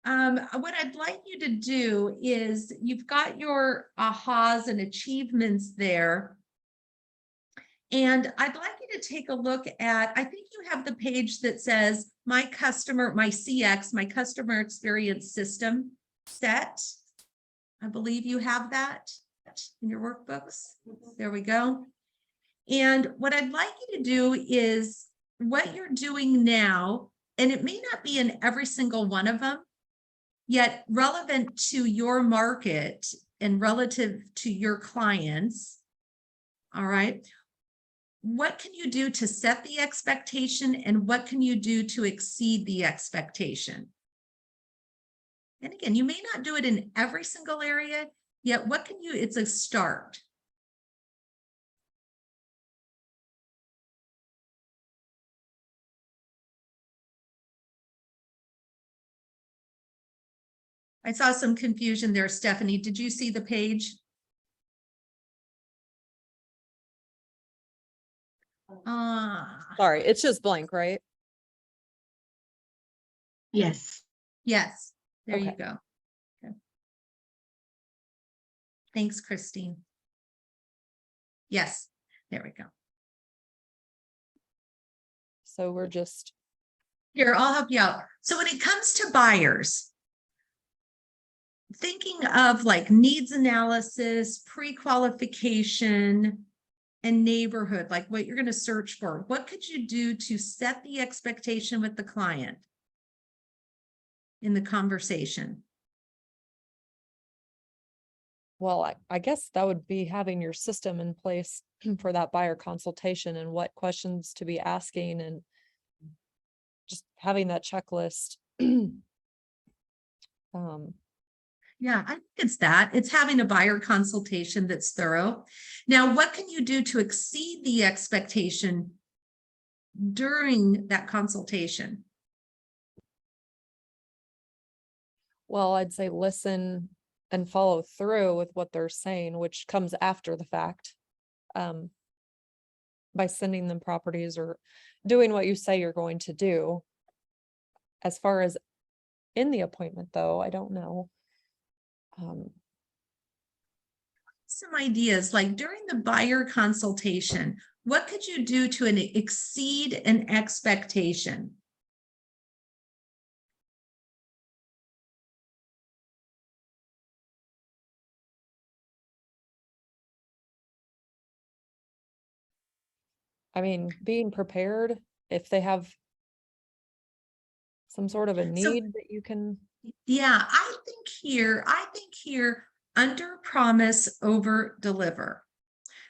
What I'd like you to do is you've got your ahas and achievements there. And I'd like you to take a look at, I think you have the page that says my CX, my customer experience system set. I believe you have that in your workbooks. There we go. And what I'd like you to do is what you're doing now, and it may not be in every single one of them, yet relevant to your market and relative to your clients. All right. What can you do to set the expectation, and what can you do to exceed the expectation? And again, you may not do it in every single area, yet what can you, it's a start. I saw some confusion there, Stephanie. Did you see the page? Sorry, it's just blank, right? Yes. Yes, there you Okay. go. Okay. Thanks, Christine. Yes, there we go. So we're just, Here, I'll help you out. So when it comes to buyers, thinking of like needs analysis, pre-qualification, and neighborhood, like what you're going to search for, what could you do to set the expectation with the client in the conversation? well, I guess that would be having your system in place for that buyer consultation and what questions to be asking, and just having that checklist. Yeah, I think it's that. It's having a buyer consultation that's thorough. Now, what can you do to exceed the expectation during that consultation? Well, I'd say listen and follow through with what they're saying, which comes after the fact. By sending them properties or doing what you say you're going to do. As far as in the appointment, though, I don't know. some ideas, like during the buyer consultation, what could you do to exceed an expectation? I mean, being prepared if they have some sort of a need that you can. Yeah, I think here, under promise, over deliver.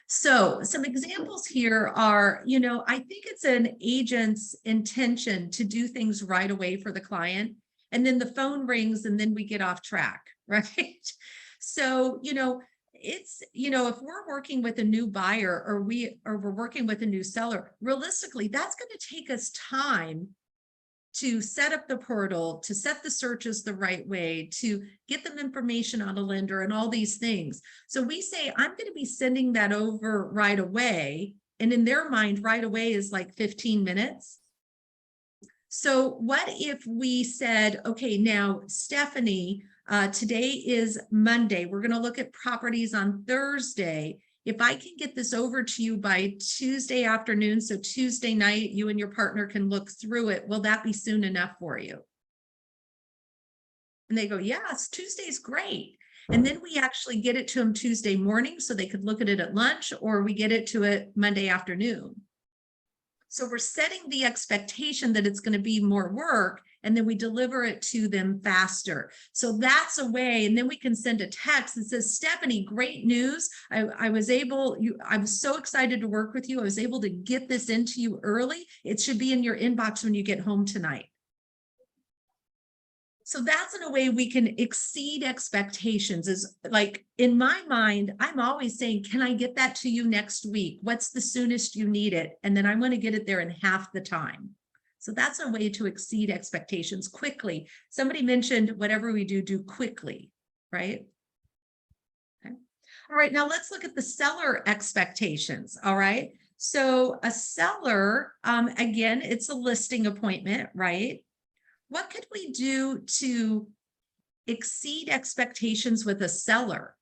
So some examples here are, I think it's an agent's intention to do things right away for the client. And then the phone rings and then we get off track, right? So, it's, if we're working with a new buyer or we're working with a new seller, realistically, that's going to take us time to set up the portal, to set the searches the right way, to get them information on a lender and all these things. So we say, I'm going to be sending that over right away. And in their mind, right away is like 15 minutes. So what if we said, okay, now, Stephanie, today is Monday. We're going to look at properties on Thursday. If I can get this over to you by Tuesday afternoon, so Tuesday night, you and your partner can look through it, will that be soon enough for you? And they go, yes, Tuesday's great. And then we actually get it to them Tuesday morning so they could look at it at lunch, or we get it to it Monday afternoon. So we're setting the expectation that it's going to be more work, and then we deliver it to them faster. So that's a way. And then we can send a text that says, Stephanie, great news. I was so excited to work with you. I was able to get this into you early. It should be in your inbox when you get home tonight. So that's in a way we can exceed expectations. Is like, in my mind, I'm always saying, can I get that to you next week? What's the soonest you need it? And then I want to get it there in half the time. So that's a way to exceed expectations quickly. Somebody mentioned whatever we do quickly, right? Okay. All right, now let's look at the seller expectations. All right. So a seller, again, it's a listing appointment, right? What could we do to exceed expectations with a seller?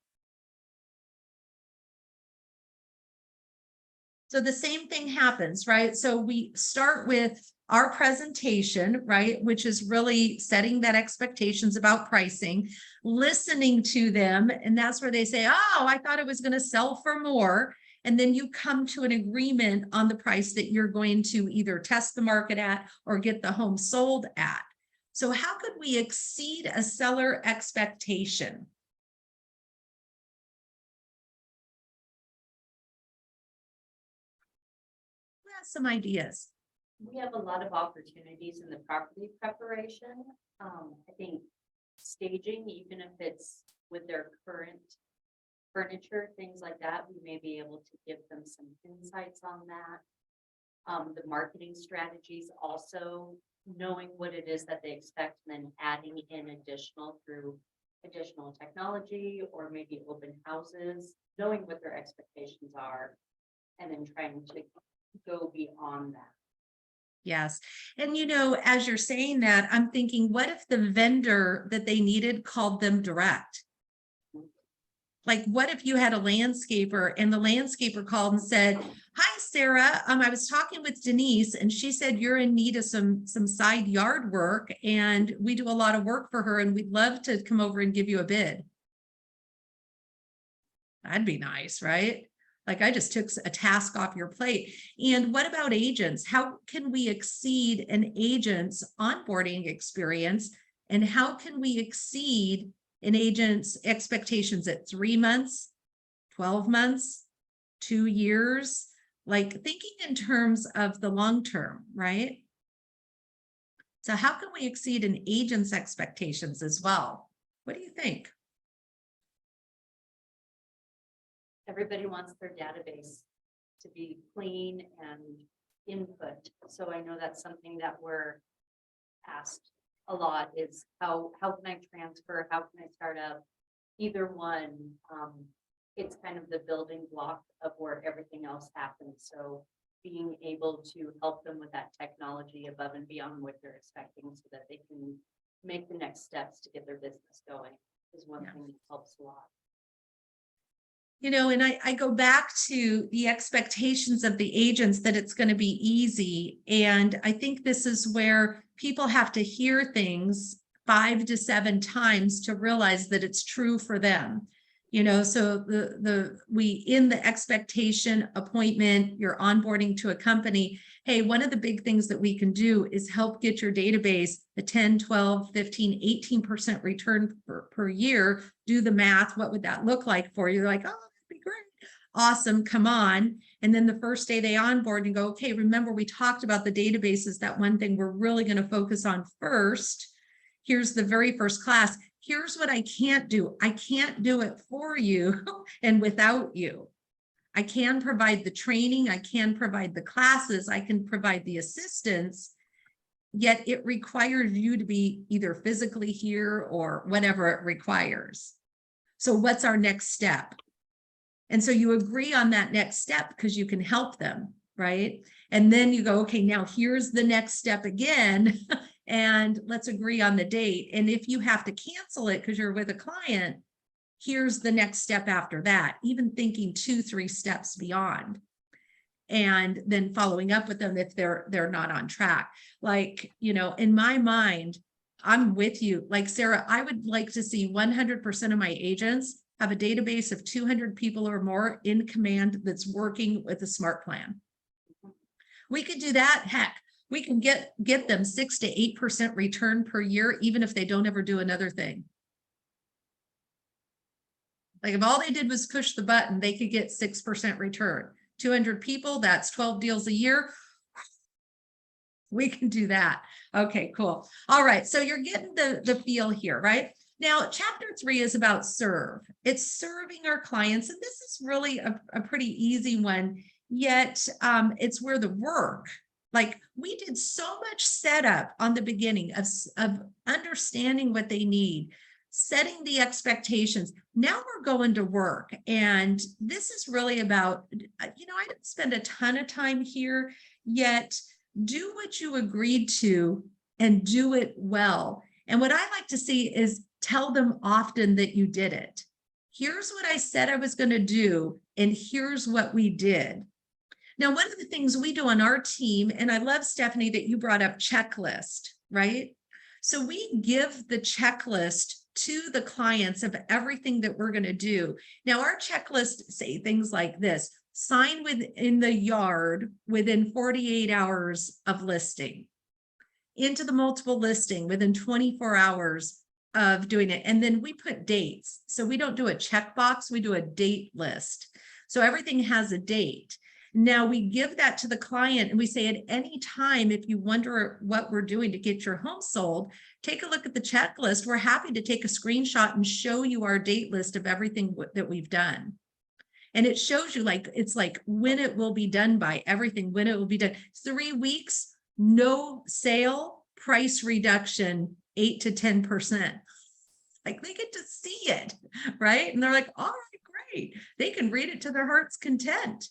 So the same thing happens, right? So we start with our presentation, right? Which is really setting that expectations about pricing, listening to them. And that's where they say, oh, I thought it was going to sell for more. And then you come to an agreement on the price that you're going to either test the market at or get the home sold at. So how could we exceed a seller expectation? Who has some ideas? We have a lot of opportunities in the property preparation. I think staging, even if it's with their current furniture, things like that, we may be able to give them some insights on that. The marketing strategies, also knowing what it is that they expect and then adding in additional through additional technology or maybe open houses, knowing what their expectations are and then trying to go beyond that. Yes. And as you're saying that, I'm thinking, what if the vendor that they needed called them direct? Like, what if you had a landscaper and the landscaper called and said, hi, Sarah, I was talking with Denise and she said you're in need of some side yard work and we do a lot of work for her and we'd love to come over and give you a bid. That'd be nice, right? Like, I just took a task off your plate. And what about agents? How can we exceed an agent's onboarding experience? And how can we exceed an agent's expectations at 3 months, 12 months, 2 years? Like, thinking in terms of the long term, right? So how can we exceed an agent's expectations as well? What do you think? Everybody wants their database to be clean and input. So I know that's something that we're asked a lot is how can I transfer? How can I start up? Either one, it's kind of the building block of where everything else happens. So being able to help them with that technology above and beyond what they're expecting so that they can make the next steps to get their business going is one thing that helps a lot. You know, and I go back to the expectations of the agents that it's going to be easy. And I think this is where people have to hear things 5 to 7 times to realize that it's true for them. You know, so in the expectation appointment, you're onboarding to a company. Hey, one of the big things that we can do is help get your database a 10, 12, 15, 18% return per year. Do the math. What would that look like for you? They're like, oh, that'd be great. Awesome. Come on. And then the first day they onboard and go, okay, remember we talked about the databases. That one thing we're really going to focus on first. Here's the very first class. Here's what I can't do. I can't do it for you and without you. I can provide the training. I can provide the classes. I can provide the assistance, yet it requires you to be either physically here or whatever it requires. So what's our next step? And so you agree on that next step because you can help them, right? And then you go, okay, now here's the next step again. And let's agree on the date. And if you have to cancel it because you're with a client, here's the next step after that, even thinking 2-3 steps beyond. And then following up with them if they're not on track. Like, you know, in my mind, I'm with you. Like Sarah, I would like to see 100% of my agents have a database of 200 people or more in command that's working with a smart plan. We could do that. Heck, we can get them 6 to 8% return per year, even if they don't ever do another thing. Like if all they did was push the button, they could get 6% return. 200 people, that's 12 deals a year. We can do that. Okay, cool. All right, so you're getting the feel here, right? Now, chapter 3 is about serve. It's serving our clients, and this is really a pretty easy one, yet it's where the work, like we did so much setup on the beginning of understanding what they need, setting the expectations. Now we're going to work. And this is really about, you know, I didn't spend a ton of time here, yet do what you agreed to and do it well. And what I like to see is tell them often that you did it. Here's what I said I was going to do, and here's what we did. Now, one of the things we do on our team, and I love, Stephanie, that you brought up checklist, right? So we give the checklist to the clients of everything that we're going to do. Now, our checklist say things like this: sign within the yard within 48 hours of listing, into the multiple listing within 24 hours of doing it. And then we put dates. So we don't do a checkbox, we do a date list. So everything has a date. Now we give that to the client and we say, at any time, if you wonder what we're doing to get your home sold, take a look at the checklist. We're happy to take a screenshot and show you our date list of everything that we've done. And it shows you, like, it's like when it will be done by, everything, when it will be done. 3 weeks, no sale, price reduction, 8 to 10%. Like they get to see it, right? And they're like, all right, great. They can read it to their heart's content.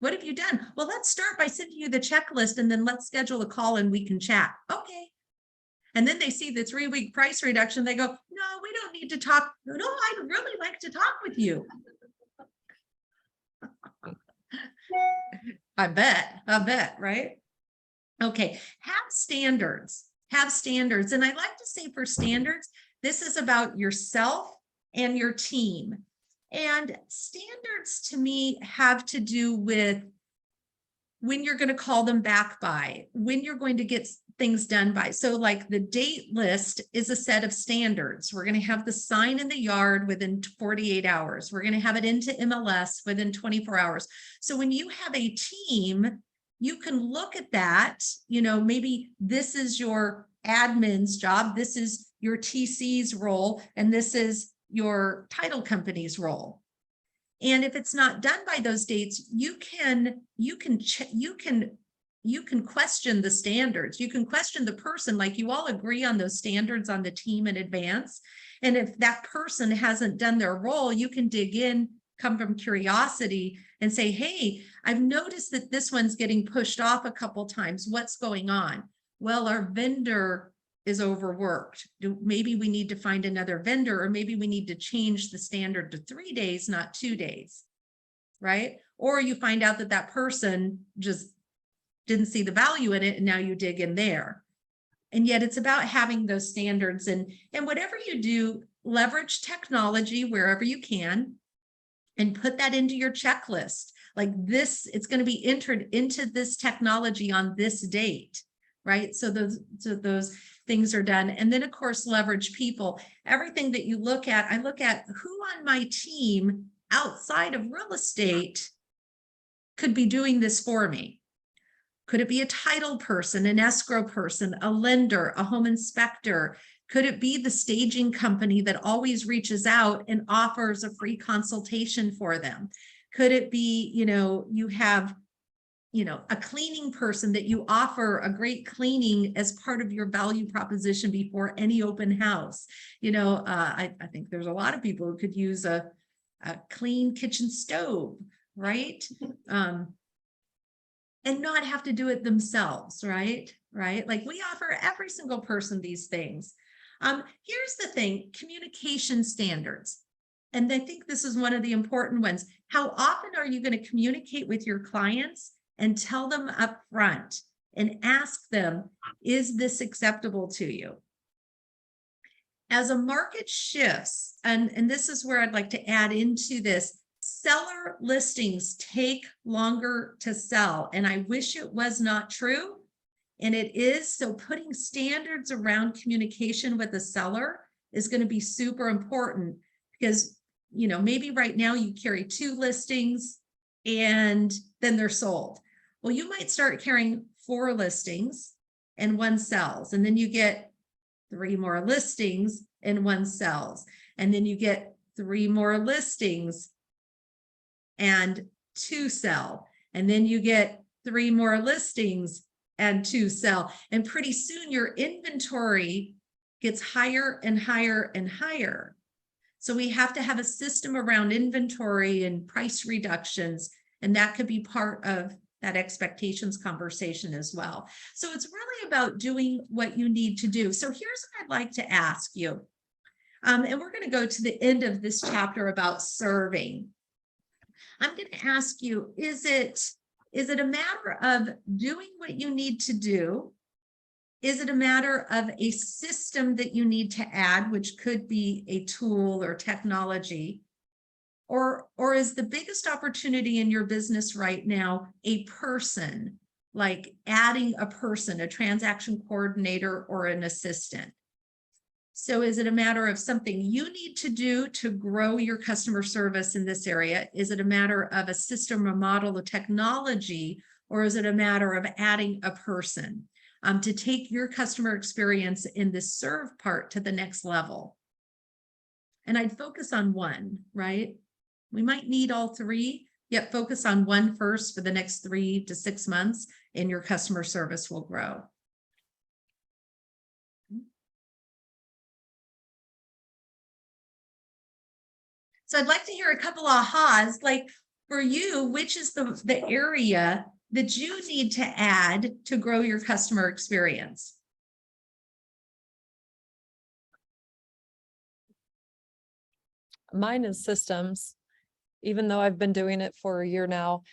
What have you done? Well, let's start by sending you the checklist and then let's schedule a call and we can chat. Okay. And then they see the 3-week price reduction. They go, no, we don't need to talk. No, I'd really like to talk with you. I bet, right? Okay, have standards. And I like to say for standards, this is about yourself and your team. And standards to me have to do with when you're going to call them back by, when you're going to get things done by. So like the date list is a set of standards. We're going to have the sign in the yard within 48 hours. We're going to have it into MLS within 24 hours. So when you have a team, you can look at that, you know, maybe this is your admin's job, this is your TC's role, and this is your title company's role. And if it's not done by those dates, you can question the standards. You can question the person, like you all agree on those standards on the team in advance. And if that person hasn't done their role, you can dig in, come from curiosity and say, hey, I've noticed that this one's getting pushed off a couple times. What's going on? Well, our vendor is overworked. Maybe we need to find another vendor, or maybe we need to change the standard to 3 days, not 2 days. right? Or you find out that that person just didn't see the value in it and now you dig in there. And yet it's about having those standards, and whatever you do, leverage technology wherever you can and put that into your checklist. Like this, it's going to be entered into this technology on this date, right? So those things are done. And then of course, leverage people. Everything that you look at, I look at who on my team outside of real estate could be doing this for me. Could it be a title person, an escrow person, a lender, a home inspector? Could it be the staging company that always reaches out and offers a free consultation for them? Could it be, you have, a cleaning person that you offer a great cleaning as part of your value proposition before any open house? I think there's a lot of people who could use a clean kitchen stove, right? And not have to do it themselves, right? Like we offer every single person these things. Here's the thing, communication standards. And I think this is one of the important ones. How often are you going to communicate with your clients and tell them up front and ask them, is this acceptable to you? As a market shifts, and this is where I'd like to add into this, seller listings take longer to sell, and I wish it was not true, and it is. So putting standards around communication with the seller is going to be super important, because maybe right now you carry 2 listings and then they're sold. Well, you might start carrying 4 listings and 1 sells, and then you get 3 more listings and 1 sells, and then you get 3 more listings and 2 sell, and then you get 3 more listings and 2 sell, and pretty soon your inventory gets higher and higher and higher. So we have to have a system around inventory and price reductions, and that could be part of that expectations conversation as well. So it's really about doing what you need to do. So here's what I'd like to ask you, and we're going to go to the end of this chapter about serving. I'm going to ask you, is it a matter of doing what you need to do? Is it a matter of a system that you need to add, which could be a tool or technology? Or is the biggest opportunity in your business right now a person, like adding a person, a transaction coordinator or an assistant? So is it a matter of something you need to do to grow your customer service in this area? Is it a matter of a system or model of technology, or is it a matter of adding a person to take your customer experience in the serve part to the next level? And I'd focus on one, right? We might need all 3, yet focus on one first for the next 3 to 6 months, and your customer service will grow. So I'd like to hear a couple ahas, like for you, which is the area that you need to add to grow your customer experience? Mine is systems. Even though I've been doing it for a year now,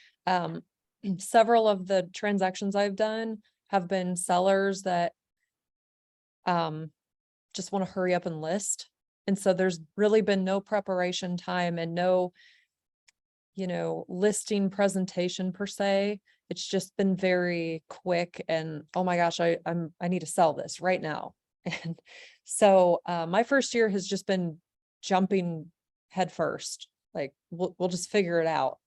several of the transactions I've done have been sellers that just want to hurry up and list. And so there's really been no preparation time and no, listing presentation per se. It's just been very quick and, oh my gosh, I need to sell this right now. And so my first year has just been jumping head first. Like we'll just figure it out.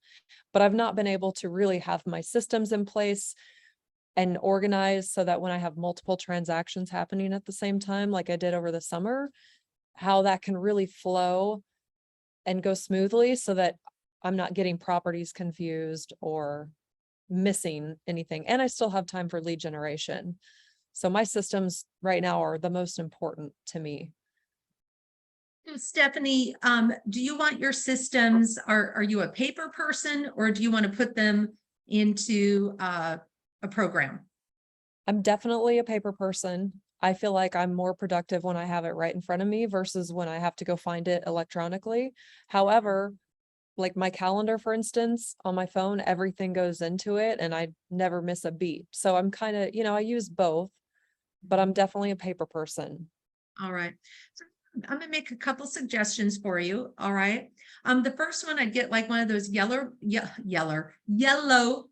But I've not been able to really have my systems in place and organized so that when I have multiple transactions happening at the same time, like I did over the summer, how that can really flow and go smoothly so that I'm not getting properties confused or missing anything. And I still have time for lead generation. So my systems right now are the most important to me. So Stephanie, do you want your systems, are you a paper person, or do you want to put them into a program? I'm definitely a paper person. I feel like I'm more productive when I have it right in front of me versus when I have to go find it electronically. However, like my calendar, for instance, on my phone, everything goes into it and I never miss a beat. So I'm kind of, I use both, but I'm definitely a paper person. All right. So I'm gonna make a couple suggestions for you. All right. The first one, I'd get like one of those yellow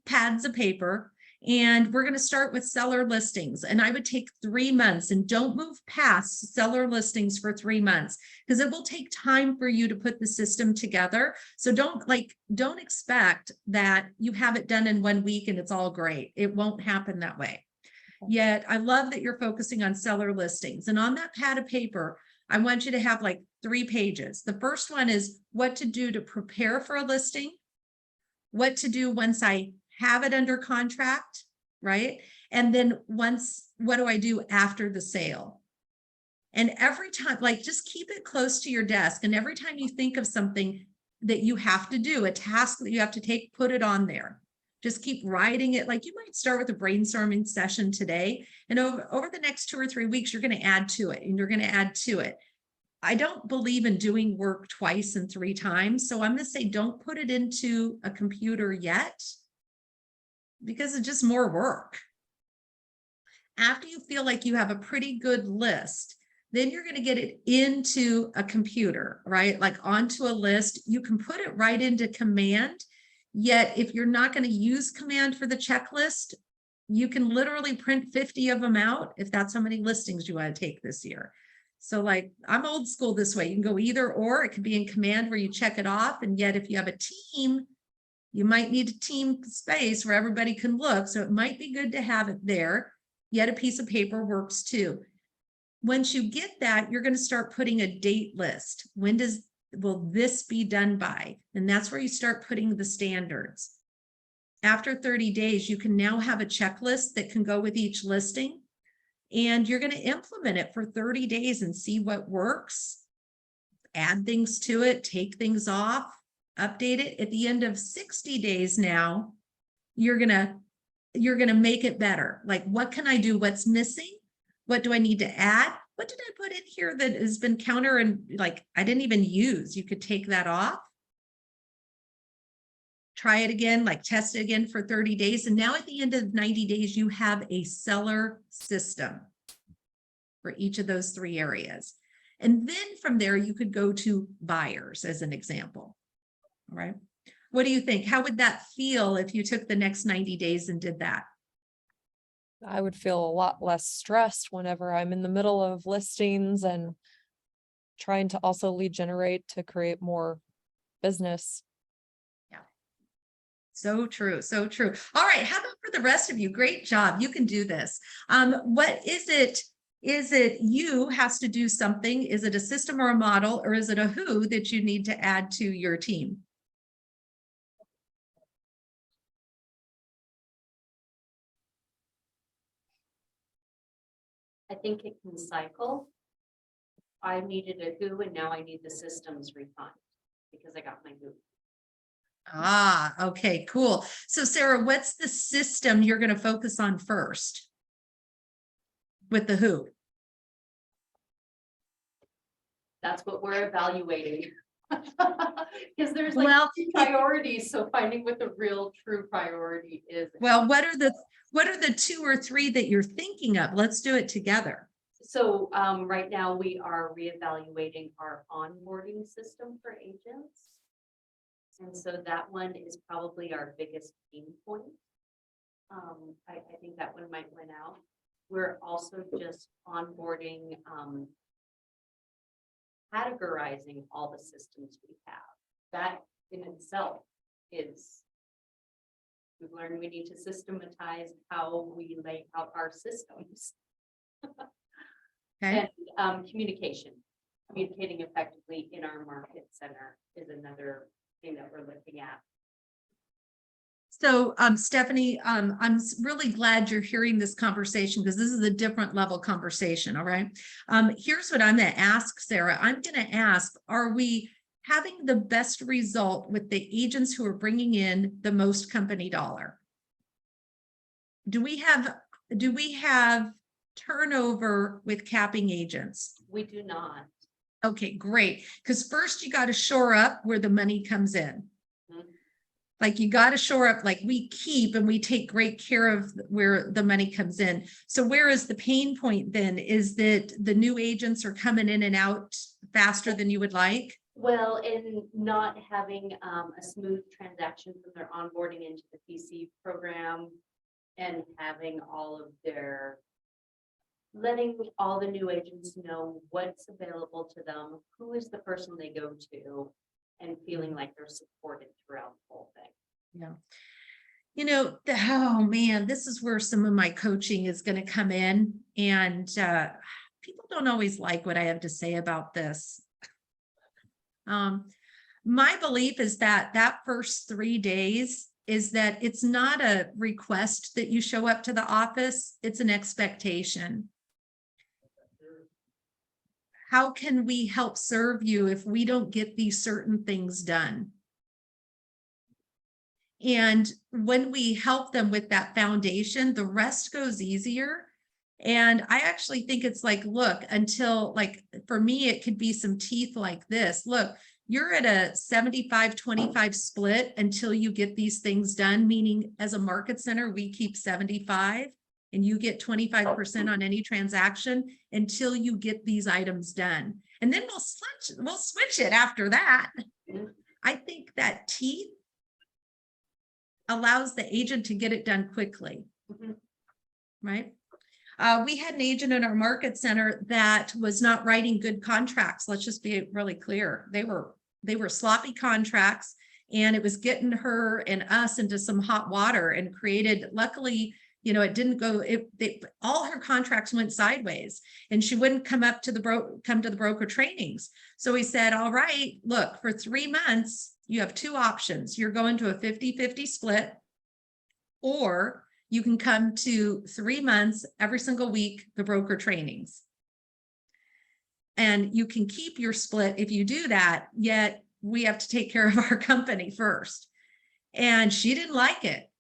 pads of paper. And we're going to start with seller listings. And I would take 3 months, and don't move past seller listings for 3 months, because it will take time for you to put the system together. So don't expect that you have it done in 1 week and it's all great. It won't happen that way. Yet I love that you're focusing on seller listings. And on that pad of paper, I want you to have like 3 pages. The first one is what to do to prepare for a listing, what to do once I have it under contract, right? And then what do I do after the sale? And every time, like, just keep it close to your desk. And every time you think of something that you have to do, a task that you have to take, put it on there. Just keep writing it. Like, you might start with a brainstorming session today, and over the next 2 or 3 weeks, you're going to add to it, and you're going to add to it. I don't believe in doing work twice and 3 times. So I'm going to say, don't put it into a computer yet, because it's just more work. After you feel like you have a pretty good list, then you're going to get it into a computer, right? Like onto a list. You can put it right into Command. Yet if you're not going to use Command for the checklist, you can literally print 50 of them out if that's how many listings you want to take this year. So like, I'm old school this way. You can go either or. It could be in Command where you check it off. And yet if you have a team, you might need a team space where everybody can look. So it might be good to have it there. Yet a piece of paper works too. Once you get that, you're going to start putting a date list. When will this be done by? And that's where you start putting the standards. After 30 days, you can now have a checklist that can go with each listing. And you're going to implement it for 30 days and see what works. Add things to it, take things off, update it. At the end of 60 days now, you're gonna make it better. Like, what can I do? What's missing? What do I need to add? What did I put in here that has been counter and like I didn't even use? You could take that off. Try it again, like test it again for 30 days. And now at the end of 90 days, you have a seller system for each of those 3 areas. And then from there, you could go to buyers as an example. All right. What do you think? How would that feel if you took the next 90 days and did that? I would feel a lot less stressed whenever I'm in the middle of listings and trying to also lead generate to create more business. Yeah. So true. So true. All right. How about for the rest of you? Great job. You can do this. What is it? Is it you has to do something? Is it a system or a model, or is it a who that you need to add to your team? I think it can cycle. I needed a who, and now I need the systems refined because I got my who. Ah, okay, cool. So Sarah, what's the system you're going to focus on first with the who? That's what we're evaluating. Because there's like 2 priorities, so finding what the real true priority is. Well, what are the 2 or 3 that you're thinking of? Let's do it together. So right now we are reevaluating our onboarding system for agents. And so that one is probably our biggest pain point. I think that one might win out. We're also just onboarding, categorizing all the systems we have. That in itself is, we've learned we need to systematize how we lay out our systems. Okay. And communicating effectively in our market center is another thing that we're looking at. So Stephanie, I'm really glad you're hearing this conversation, because this is a different level conversation. All right. Here's what I'm going to ask Sarah. I'm going to ask, are we having the best result with the agents who are bringing in the most company dollar? Do we have turnover with capping agents? We do not. Okay, great. Because first you got to shore up where the money comes in. Like you got to shore up, like we keep and we take great care of where the money comes in. So where is the pain point then? Is that the new agents are coming in and out faster than you would like? Well, in not having a smooth transaction from their onboarding into the PC program and having all of their, letting all the new agents know what's available to them, who is the person they go to, and feeling like they're supported throughout the whole thing. Yeah. You know, oh man, this is where some of my coaching is going to come in. And people don't always like what I have to say about this. My belief is that that first 3 days is that it's not a request that you show up to the office, it's an expectation. How can we help serve you if we don't get these certain things done? And when we help them with that foundation, the rest goes easier. And I actually think it's like, look, until like, for me, it could be some teeth like this. Look, you're at a 75-25 split until you get these things done, meaning as a market center, we keep 75 and you get 25% on any transaction until you get these items done. And then we'll switch it after that. I think that teeth allows the agent to get it done quickly, right? We had an agent in our market center that was not writing good contracts. Let's just be really clear. They were sloppy contracts, and it was getting her and us into some hot water and created, luckily, you know, it didn't go, all her contracts went sideways and she wouldn't come to the broker trainings. So we said, all right, look, for 3 months, you have 2 options. You're going to a 50-50 split, or you can come to 3 months, every single week, the broker trainings. And you can keep your split if you do that, yet we have to take care of our company first. And she didn't like it.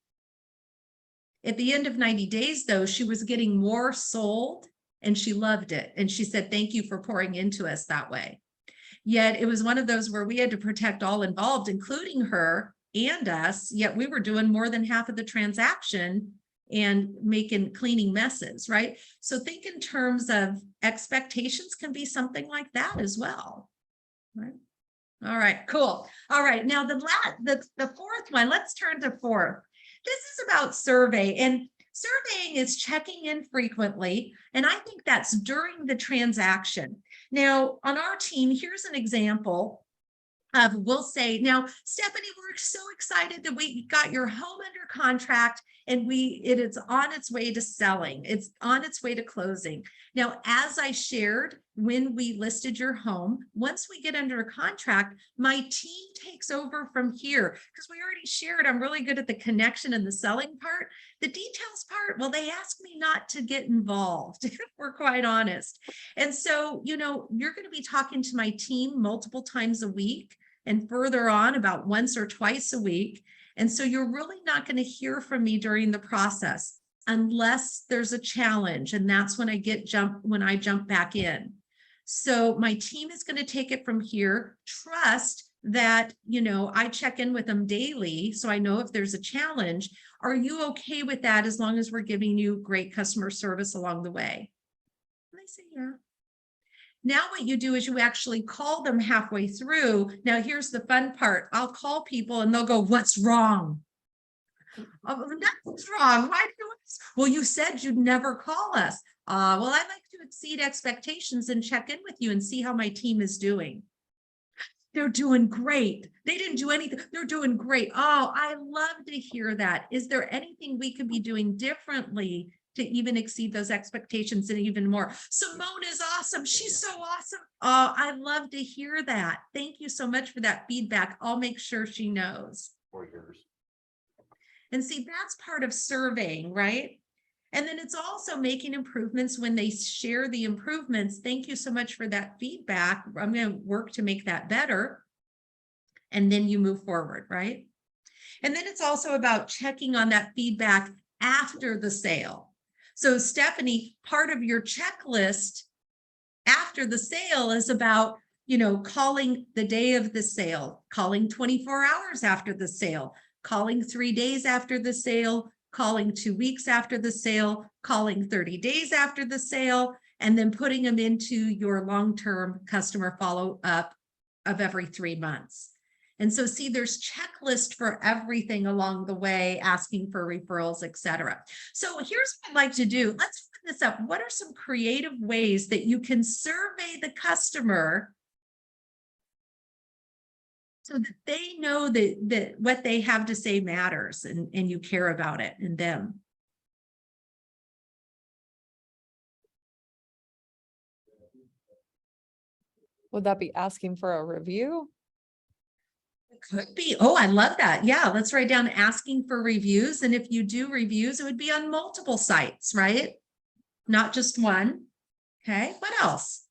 At the end of 90 days, though, she was getting more sold and she loved it. And she said, thank you for pouring into us that way. Yet it was one of those where we had to protect all involved, including her and us, yet we were doing more than half of the transaction and cleaning messes, right? So think in terms of expectations can be something like that as well, right? All right, cool. All right, now the fourth one, let's turn to fourth. This is about survey, and surveying is checking in frequently, and I think that's during the transaction. Now, on our team, here's an example of, we'll say, now, Stephanie, we're so excited that we got your home under contract and it is on its way to selling. It's on its way to closing. Now, as I shared, when we listed your home, once we get under a contract, my team takes over from here because we already shared. I'm really good at the connection and the selling part. The details part, well, they asked me not to get involved, if we're quite honest. And so, you know, you're going to be talking to my team multiple times a week and further on about once or twice a week. And so you're really not going to hear from me during the process unless there's a challenge. And that's when I jump back in. So my team is going to take it from here. Trust that, you know, I check in with them daily, so I know if there's a challenge. Are you okay with that as long as we're giving you great customer service along the way? And they say, yeah. Now what you do is you actually call them halfway through. Now here's the fun part. I'll call people and they'll go, what's wrong? Oh, nothing's wrong. Why do you? Well, you said you'd never call us. Well, I like to exceed expectations and check in with you and see how my team is doing. They're doing great. They didn't do anything. They're doing great. Oh, I love to hear that. Is there anything we could be doing differently to even exceed those expectations and even more? Simone is awesome. She's so awesome. Oh, I love to hear that. Thank you so much for that feedback. I'll make sure she knows. 4 years. And see, that's part of surveying, right? And then it's also making improvements when they share the improvements. Thank you so much for that feedback. I'm going to work to make that better. And then you move forward, right? And then it's also about checking on that feedback after the sale. So Stephanie, part of your checklist after the sale is about, you know, calling the day of the sale, calling 24 hours after the sale, calling 3 days after the sale, calling 2 weeks after the sale, calling 30 days after the sale, and then putting them into your long-term customer follow-up of every 3 months. And so see, there's checklist for everything along the way, asking for referrals, etc. So here's what I'd like to do. Let's put this up. What are some creative ways that you can survey the customer so that they know that what they have to say matters and you care about it and them? Would that be asking for a review? It could be. Oh, I love that. Yeah, let's write down asking for reviews. And if you do reviews, it would be on multiple sites, right? Not just one. Okay, what else?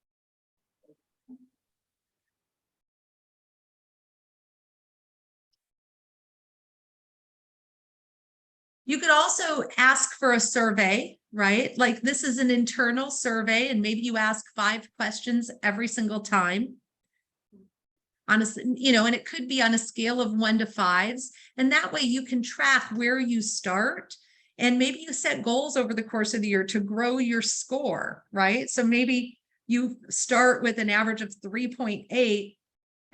You could also ask for a survey, right? Like this is an internal survey, and maybe you ask 5 questions every single time. On a, and it could be on a scale of 1 to 5s. And that way you can track where you start. And maybe you set goals over the course of the year to grow your score, right? So maybe you start with an average of 3.8,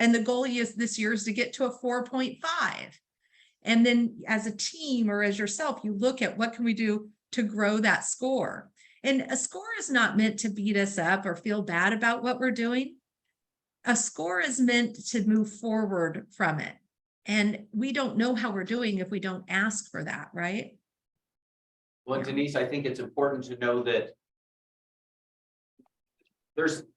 and the goal is this year is to get to a 4.5. And then as a team or as yourself, you look at what can we do to grow that score. And a score is not meant to beat us up or feel bad about what we're doing. A score is meant to move forward from it. And we don't know how we're doing if we don't ask for that, right? Well, Denise, I think it's important to know that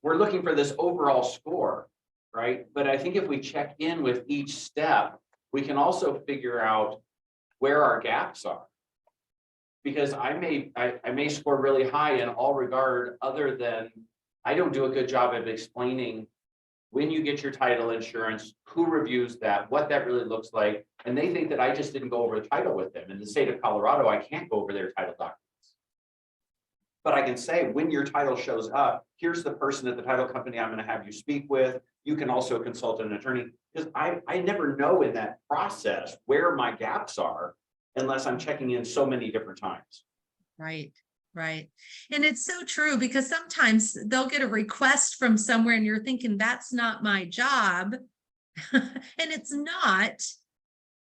we're looking for this overall score, right? But I think if we check in with each step, we can also figure out where our gaps are. Because I may score really high in all regard other than I don't do a good job of explaining when you get your title insurance, who reviews that, what that really looks like. And they think that I just didn't go over the title with them. In the state of Colorado, I can't go over their title documents. But I can say when your title shows up, here's the person at the title company I'm going to have you speak with. You can also consult an attorney, because I never know in that process where my gaps are unless I'm checking in so many different times. Right. Right. And it's so true, because sometimes they'll get a request from somewhere and you're thinking that's not my job. And it's not.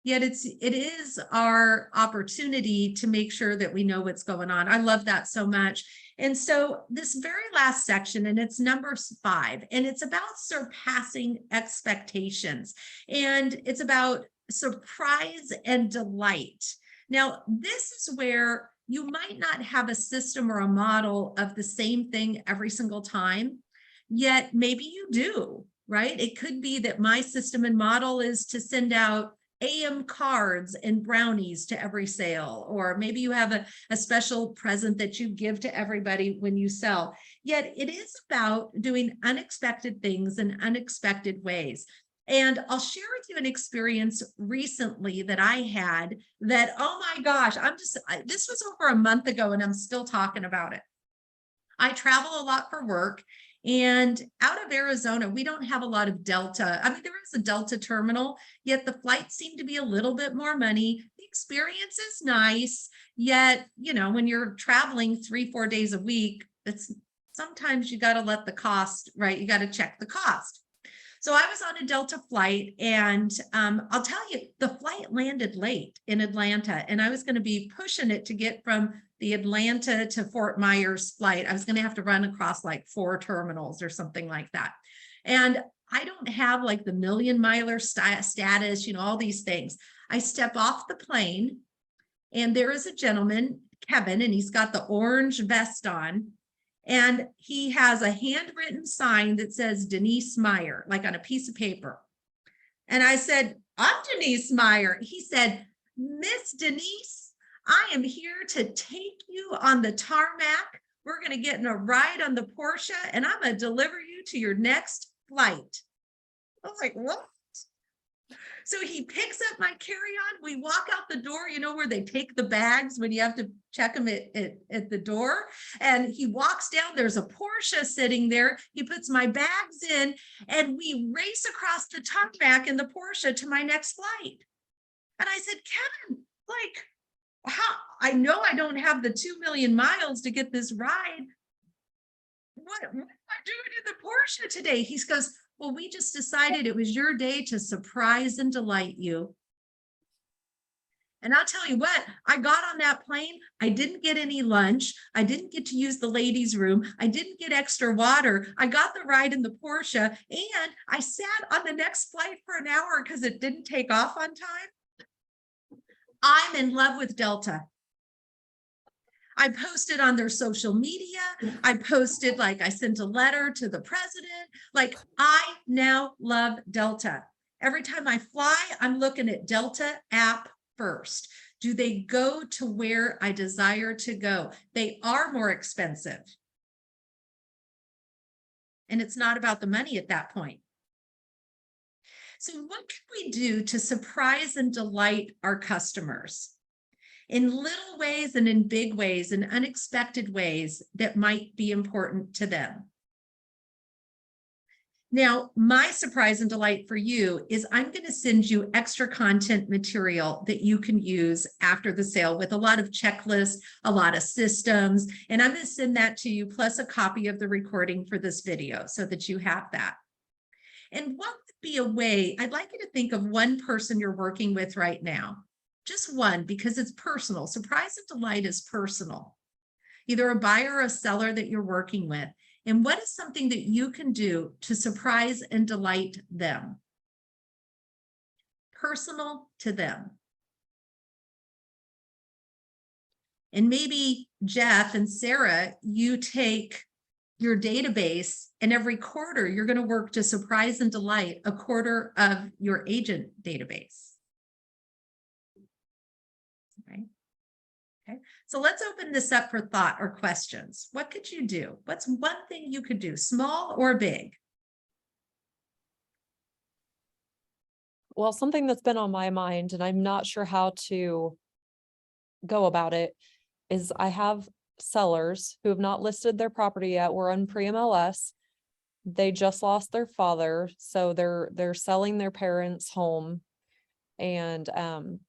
Yet it is our opportunity to make sure that we know what's going on. I love that so much. And so this very last section, and it's number 5, and it's about surpassing expectations. And it's about surprise and delight. Now, this is where you might not have a system or a model of the same thing every single time, yet maybe you do, right? It could be that my system and model is to send out AM cards and brownies to every sale, or maybe you have a special present that you give to everybody when you sell. Yet it is about doing unexpected things in unexpected ways. And I'll share with you an experience recently that I had that, oh my gosh, this was over a month ago and I'm still talking about it. I travel a lot for work, and out of Arizona, we don't have a lot of Delta. I mean, there is a Delta terminal, yet the flights seem to be a little bit more money. The experience is nice, yet, when you're traveling 3-4 days a week, sometimes you got to let the cost, right? You got to check the cost. So I was on a Delta flight, and I'll tell you, the flight landed late in Atlanta, and I was going to be pushing it to get from the Atlanta to Fort Myers flight. I was going to have to run across like 4 terminals or something like that. And I don't have like the million-miler status, all these things. I step off the plane, and there is a gentleman, Kevin, and he's got the orange vest on. And he has a handwritten sign that says Denise Meyer, like on a piece of paper. And I said, I'm Denise Meyer. He said, Miss Denise, I am here to take you on the tarmac. We're going to get in a ride on the Porsche, and I'm going to deliver you to your next flight. I was like, what? So he picks up my carry-on. We walk out the door, where they take the bags when you have to check them at the door. And he walks down, there's a Porsche sitting there. He puts my bags in, and we race across the tarmac in the Porsche to my next flight. And I said, Kevin, like, how, I know I don't have the 2 million miles to get this ride. What am I doing in the Porsche today? He goes, well, we just decided it was your day to surprise and delight you. And I'll tell you what, I got on that plane. I didn't get any lunch. I didn't get to use the ladies' room. I didn't get extra water. I got the ride in the Porsche, and I sat on the next flight for an hour because it didn't take off on time. I'm in love with Delta. I posted on their social media. I posted, like, I sent a letter to the president. Like, I now love Delta. Every time I fly, I'm looking at Delta app first. Do they go to where I desire to go? They are more expensive. And it's not about the money at that point. So what can we do to surprise and delight our customers in little ways and in big ways and unexpected ways that might be important to them? Now, my surprise and delight for you is I'm going to send you extra content material that you can use after the sale with a lot of checklists, a lot of systems, and I'm going to send that to you plus a copy of the recording for this video so that you have that. And what would be a way, I'd like you to think of one person you're working with right now, just one, because it's personal. Surprise and delight is personal, either a buyer or a seller that you're working with. And what is something that you can do to surprise and delight them? Personal to them. And maybe Jeff and Sarah, you take your database and every quarter you're going to work to surprise and delight a quarter of your agent database. Right? Okay, so let's open this up for thought or questions. What could you do? What's one thing you could do, small or big? Well, something that's been on my mind, and I'm not sure how to go about it, is I have sellers who have not listed their property yet. We're on pre-MLS. They just lost their father, so they're selling their parents' home, and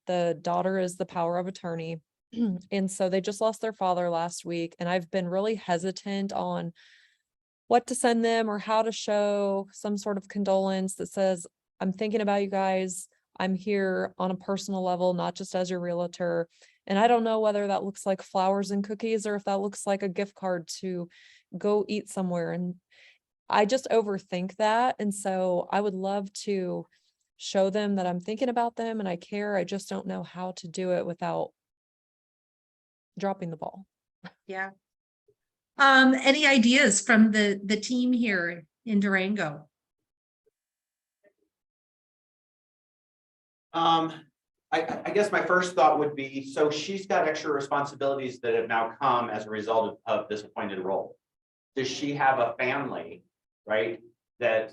the daughter is the power of attorney. And so they just lost their father last week, and I've been really hesitant on what to send them or how to show some sort of condolence that says, I'm thinking about you guys. I'm here on a personal level, not just as your realtor. And I don't know whether that looks like flowers and cookies or if that looks like a gift card to go eat somewhere. And I just overthink that. And so I would love to show them that I'm thinking about them and I care. I just don't know how to do it without dropping the ball. Yeah. Any ideas from the team here in Durango? I guess my first thought would be, so she's got extra responsibilities that have now come as a result of this appointed role. Does she have a family, right? That,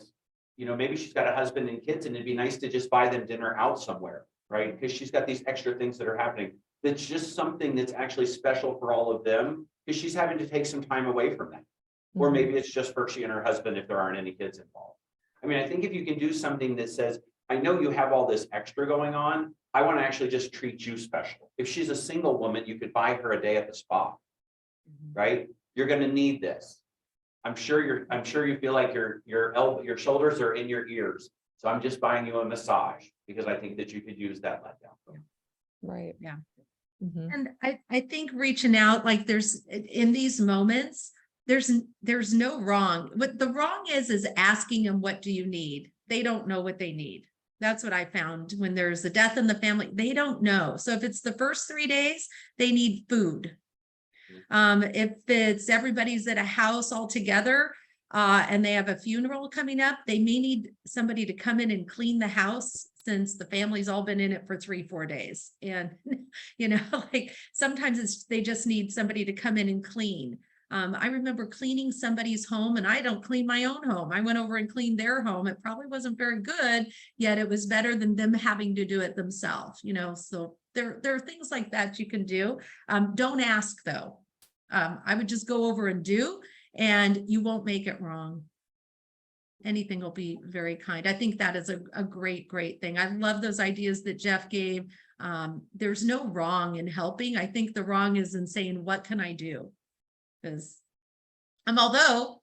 you know, maybe she's got a husband and kids and it'd be nice to just buy them dinner out somewhere, right? Because she's got these extra things that are happening. That's just something that's actually special for all of them because she's having to take some time away from them. Or maybe it's just for she and her husband if there aren't any kids involved. I mean, I think if you can do something that says, I know you have all this extra going on, I want to actually just treat you special. If she's a single woman, you could buy her a day at the spa, right? You're going to need this. I'm sure you feel like your shoulders are in your ears. So I'm just buying you a massage because I think that you could use that letdown. Right. Yeah. And I think reaching out, like there's in these moments, there's no wrong. What the wrong is asking them, what do you need? They don't know what they need. That's what I found when there's a death in the family, they don't know. So if it's the first 3 days, they need food. If it's everybody's at a house all together and they have a funeral coming up, they may need somebody to come in and clean the house since the family's all been in it for 3-4 days. And, you know, like sometimes they just need somebody to come in and clean. I remember cleaning somebody's home, and I don't clean my own home. I went over and cleaned their home. It probably wasn't very good, yet it was better than them having to do it themselves, you know. So there are things like that you can do. Don't ask though. I would just go over and do, and you won't make it wrong. Anything will be very kind. I think that is a great thing. I love those ideas that Jeff gave. There's no wrong in helping. I think the wrong is in saying, what can I do? Because although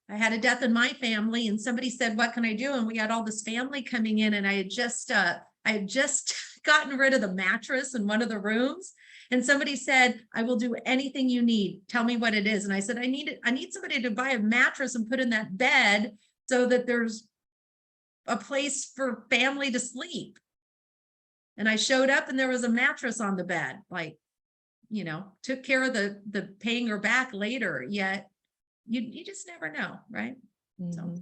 I had a death in my family and somebody said, what can I do? And we had all this family coming in, and I had just gotten rid of the mattress in one of the rooms. And somebody said, I will do anything you need. Tell me what it is. And I said, I need somebody to buy a mattress and put in that bed so that there's a place for family to sleep. And I showed up and there was a mattress on the bed, like, you know, took care of the paying her back later, yet you just never know, right? So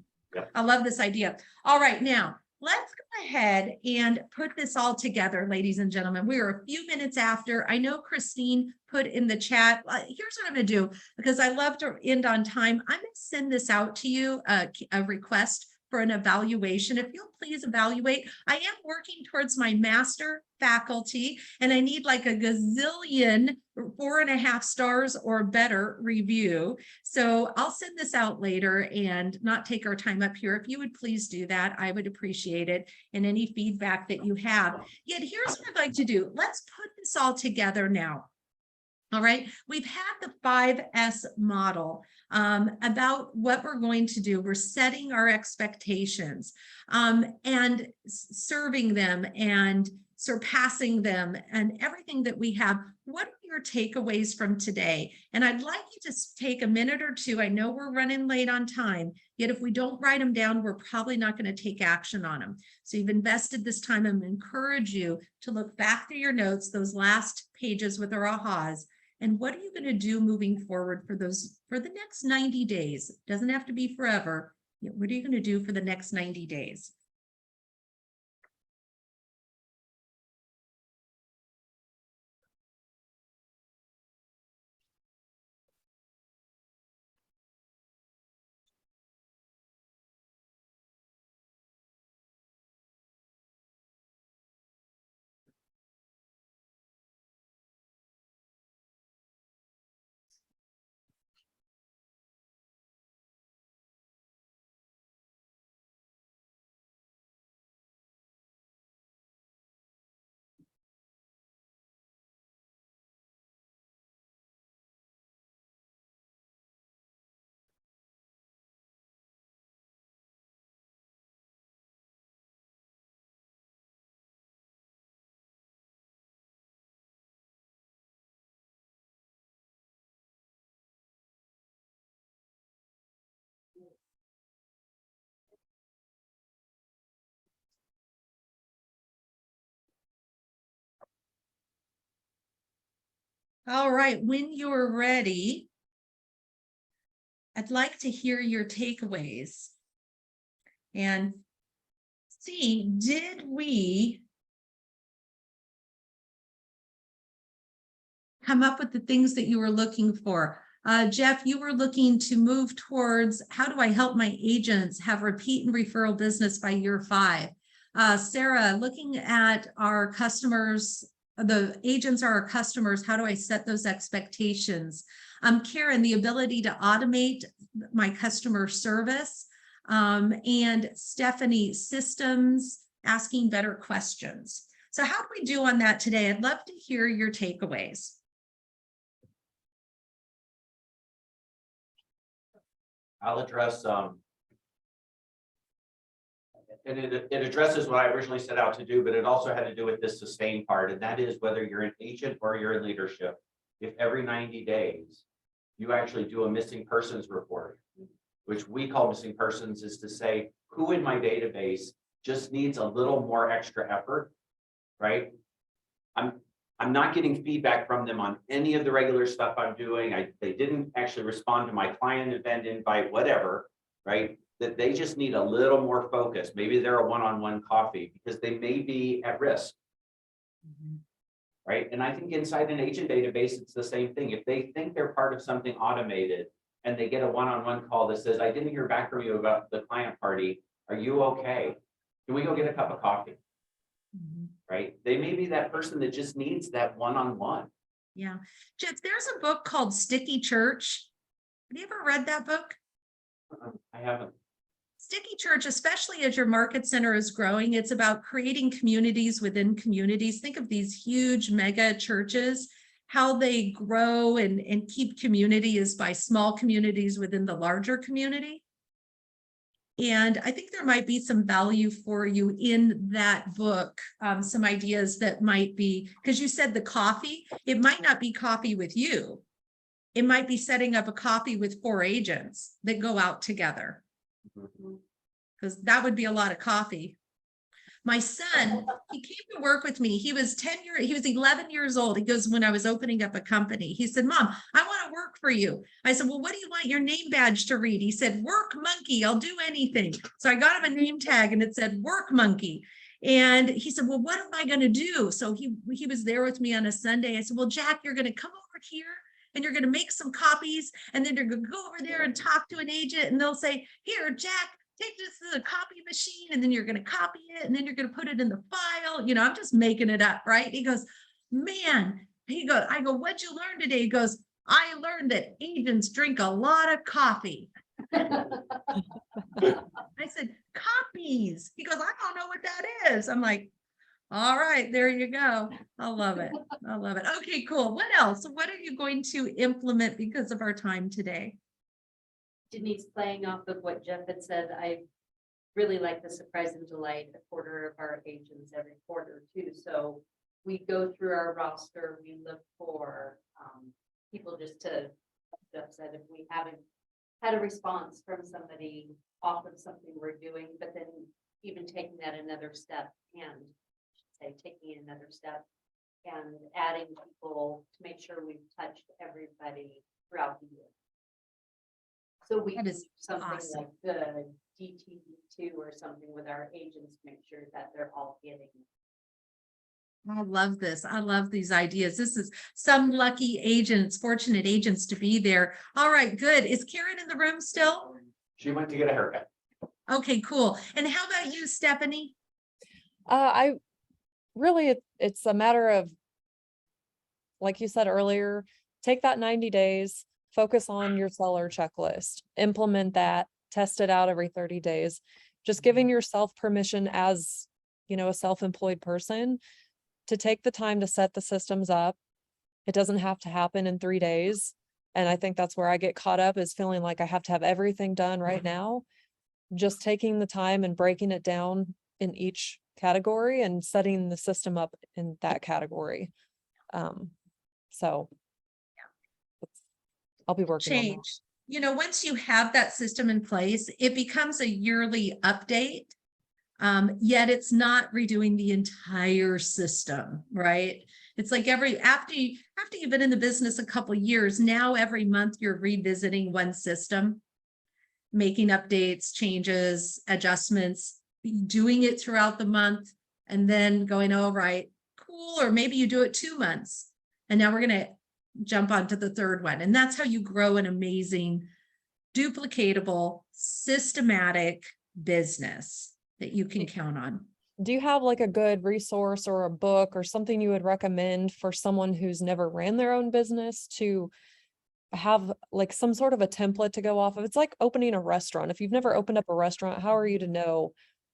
I love this idea. All right, now let's go ahead and put this all together, ladies and gentlemen. We are a few minutes after. I know Christine put in the chat. Here's what I'm going to do, because I love to end on time. I'm going to send this out to you, a request for an evaluation. If you'll please evaluate. I am working towards my master faculty, and I need like a gazillion 4.5 stars or better review. So I'll send this out later and not take our time up here. If you would please do that, I would appreciate it, and any feedback that you have. Yet here's what I'd like to do. Let's put this all together now. All right, we've had the 5S model about what we're going to do. We're setting our expectations and serving them and surpassing them and everything that we have. What are your takeaways from today? And I'd like you to take a minute or two. I know we're running late on time, yet if we don't write them down, we're probably not going to take action on them. So you've invested this time, and encourage you to look back through your notes, those last pages with our ahas. And what are you going to do moving forward for the next 90 days? It doesn't have to be forever. What are you going to do for the next 90 days? All right, when you're ready, I'd like to hear your takeaways and see, did we come up with the things that you were looking for? Jeff, you were looking to move towards, how do I help my agents have repeat and referral business by year 5? Sarah, looking at our customers, the agents are our customers, how do I set those expectations? Karen, the ability to automate my customer service. And Stephanie, systems, asking better questions. So how do we do on that today? I'd love to hear your takeaways. I'll address, and it addresses what I originally set out to do, but it also had to do with this sustain part, and that is whether you're an agent or you're in leadership. If every 90 days you actually do a missing persons report, which we call missing persons, is to say who in my database just needs a little more extra effort, right? I'm not getting feedback from them on any of the regular stuff I'm doing. They didn't actually respond to my client event invite, whatever, right? That they just need a little more focus. Maybe they're a one-on-one coffee because they may be at risk. Right. And I think inside an agent database, it's the same thing. If they think they're part of something automated and they get a one-on-one call that says, I didn't hear back from you about the client party. Are you okay? Can we go get a cup of coffee? Right. They may be that person that just needs that one-on-one. Yeah. Jeff, there's a book called Sticky Church. Have you ever read that book? I haven't. Sticky Church, especially as your market center is growing, it's about creating communities within communities. Think of these huge mega churches, how they grow and keep community is by small communities within the larger community. And I think there might be some value for you in that book, some ideas that might be, because you said the coffee, it might not be coffee with you. It might be setting up a coffee with 4 agents that go out together. Because that would be a lot of coffee. My son, he came to work with me. He was 11 years old. He goes, when I was opening up a company, he said, Mom, I want to work for you. I said, well, what do you want your name badge to read? He said, Work Monkey, I'll do anything. So I got him a name tag and it said Work Monkey. And he said, well, what am I going to do? So he was there with me on a Sunday. I said, well, Jack, you're going to come over here and you're going to make some copies. And then you're going to go over there and talk to an agent and they'll say, here, Jack, take this to the copy machine, and then you're going to copy it, and then you're going to put it in the file. You know, I'm just making it up, right? He goes, man, I go, what'd you learn today? He goes, I learned that agents drink a lot of coffee. I said, copies. He goes, I don't know what that is. I'm like, all right, there you go. I love it. I love it. Okay, cool. What else? What are you going to implement because of our time today? Denise, playing off of what Jeff had said, I really like the surprise and delight, a quarter of our agents every quarter too. So we go through our roster, we look for people just to, Jeff said, if we haven't had a response from somebody off of something we're doing, but then even taking that another step and taking another step and adding people to make sure we've touched everybody throughout the year. So we do something awesome. like the DTD2 or something with our agents, make sure that they're all getting. I love this. I love these ideas. This is some lucky agents, fortunate agents to be there. All right, good. Is Karen in the room still? She went to get a haircut. Okay, cool. And how about you, Stephanie? I really, it's a matter of, like you said earlier, take that 90 days, focus on your seller checklist, implement that, test it out every 30 days, just giving yourself permission as, you know, a self-employed person to take the time to set the systems up. It doesn't have to happen in 3 days. And I think that's where I get caught up, is feeling like I have to have everything done right now. Just taking the time and breaking it down in each category and setting the system up in that category. So I'll be working on that. Change. You know, once you have that system in place, it becomes a yearly update. Yet it's not redoing the entire system, right? It's like after you've been in the business a couple of years, now every month you're revisiting one system, making updates, changes, adjustments, doing it throughout the month, and then going, oh, right, cool. Or maybe you do it 2 months, and now we're going to jump onto the third one. And that's how you grow an amazing, duplicatable, systematic business that you can count on. Do you have like a good resource or a book or something you would recommend for someone who's never ran their own business to have like some sort of a template to go off of? It's like opening a restaurant. If you've never opened up a restaurant, how are you to know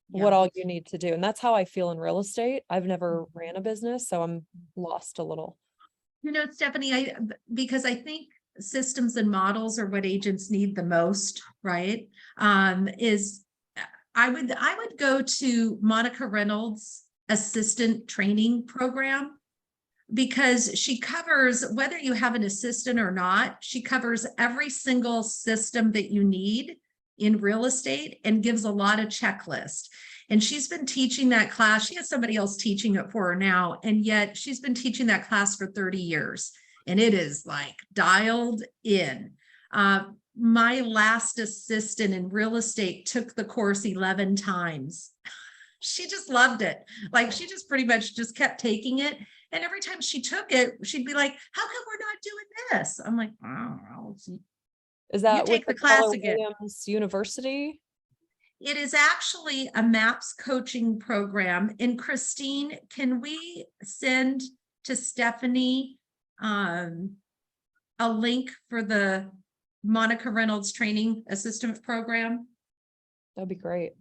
what all you need to do? And that's how I feel in real estate. I've never ran a business, so I'm lost a little. You know, Stephanie, because I think systems and models are what agents need the most, right? I would go to Monica Reynolds' assistant training program, because she covers, whether you have an assistant or not, she covers every single system that you need in real estate and gives a lot of checklist. And she's been teaching that class. She has somebody else teaching it for her now. And yet she's been teaching that class for 30 years. And it is like dialed in. My last assistant in real estate took the course 11 times. She just loved it. Like, she just pretty much just kept taking it. And every time she took it, she'd be like, how come we're not doing this? I'm like, oh, is that you take with the class Keller again. Williams University? It is actually a MAPS coaching program. And Christine, can we send to Stephanie a link for the Monica Reynolds training assistant program? That'd be great.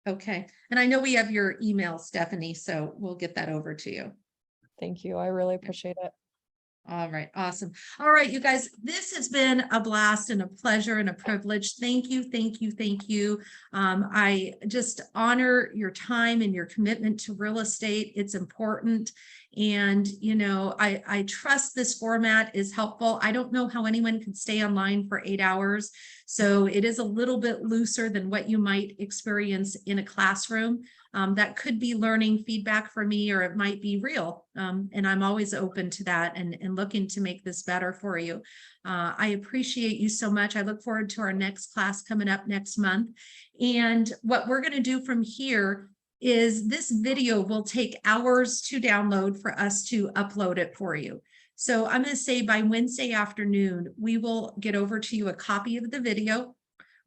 Okay, and I know we have your email, Stephanie, so we'll get that over to you. Thank you. I really appreciate it. All right, awesome. All right, you guys, this has been a blast and a pleasure and a privilege. Thank you, thank you, thank you. I just honor your time and your commitment to real estate. It's important. And, you know, I trust this format is helpful. I don't know how anyone could stay online for 8 hours. So it is a little bit looser than what you might experience in a classroom. That could be learning feedback for me, or it might be real. And I'm always open to that and looking to make this better for you. I appreciate you so much. I look forward to our next class coming up next month. And what we're going to do from here is this video will take hours to download for us to upload it for you. So I'm going to say by Wednesday afternoon, we will get over to you a copy of the video.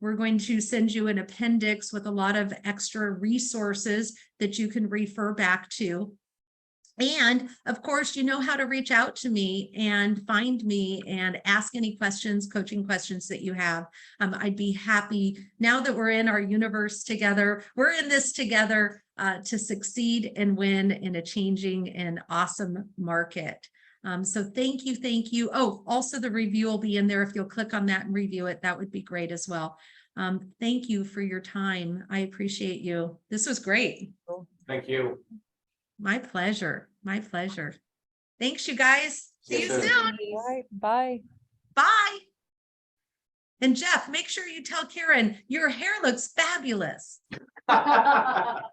We're going to send you an appendix with a lot of extra resources that you can refer back to. And of course, you know how to reach out to me and find me and ask any questions, coaching questions that you have. I'd be happy, now that we're in our universe together, we're in this together to succeed and win in a changing and awesome market. So thank you, thank you. Oh, also the review will be in there. If you'll click on that and review it, that would be great as well. Thank you for your time. I appreciate you. This was great. Thank you. My pleasure. My pleasure. Thanks, you guys. See you Yes, sir. soon. All right, bye. Bye. And Jeff, make sure you tell Karen your hair looks fabulous. Will A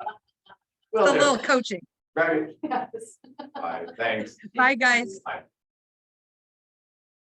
do. little coaching. Right. Yes. Bye. Thanks. Bye, guys. Bye.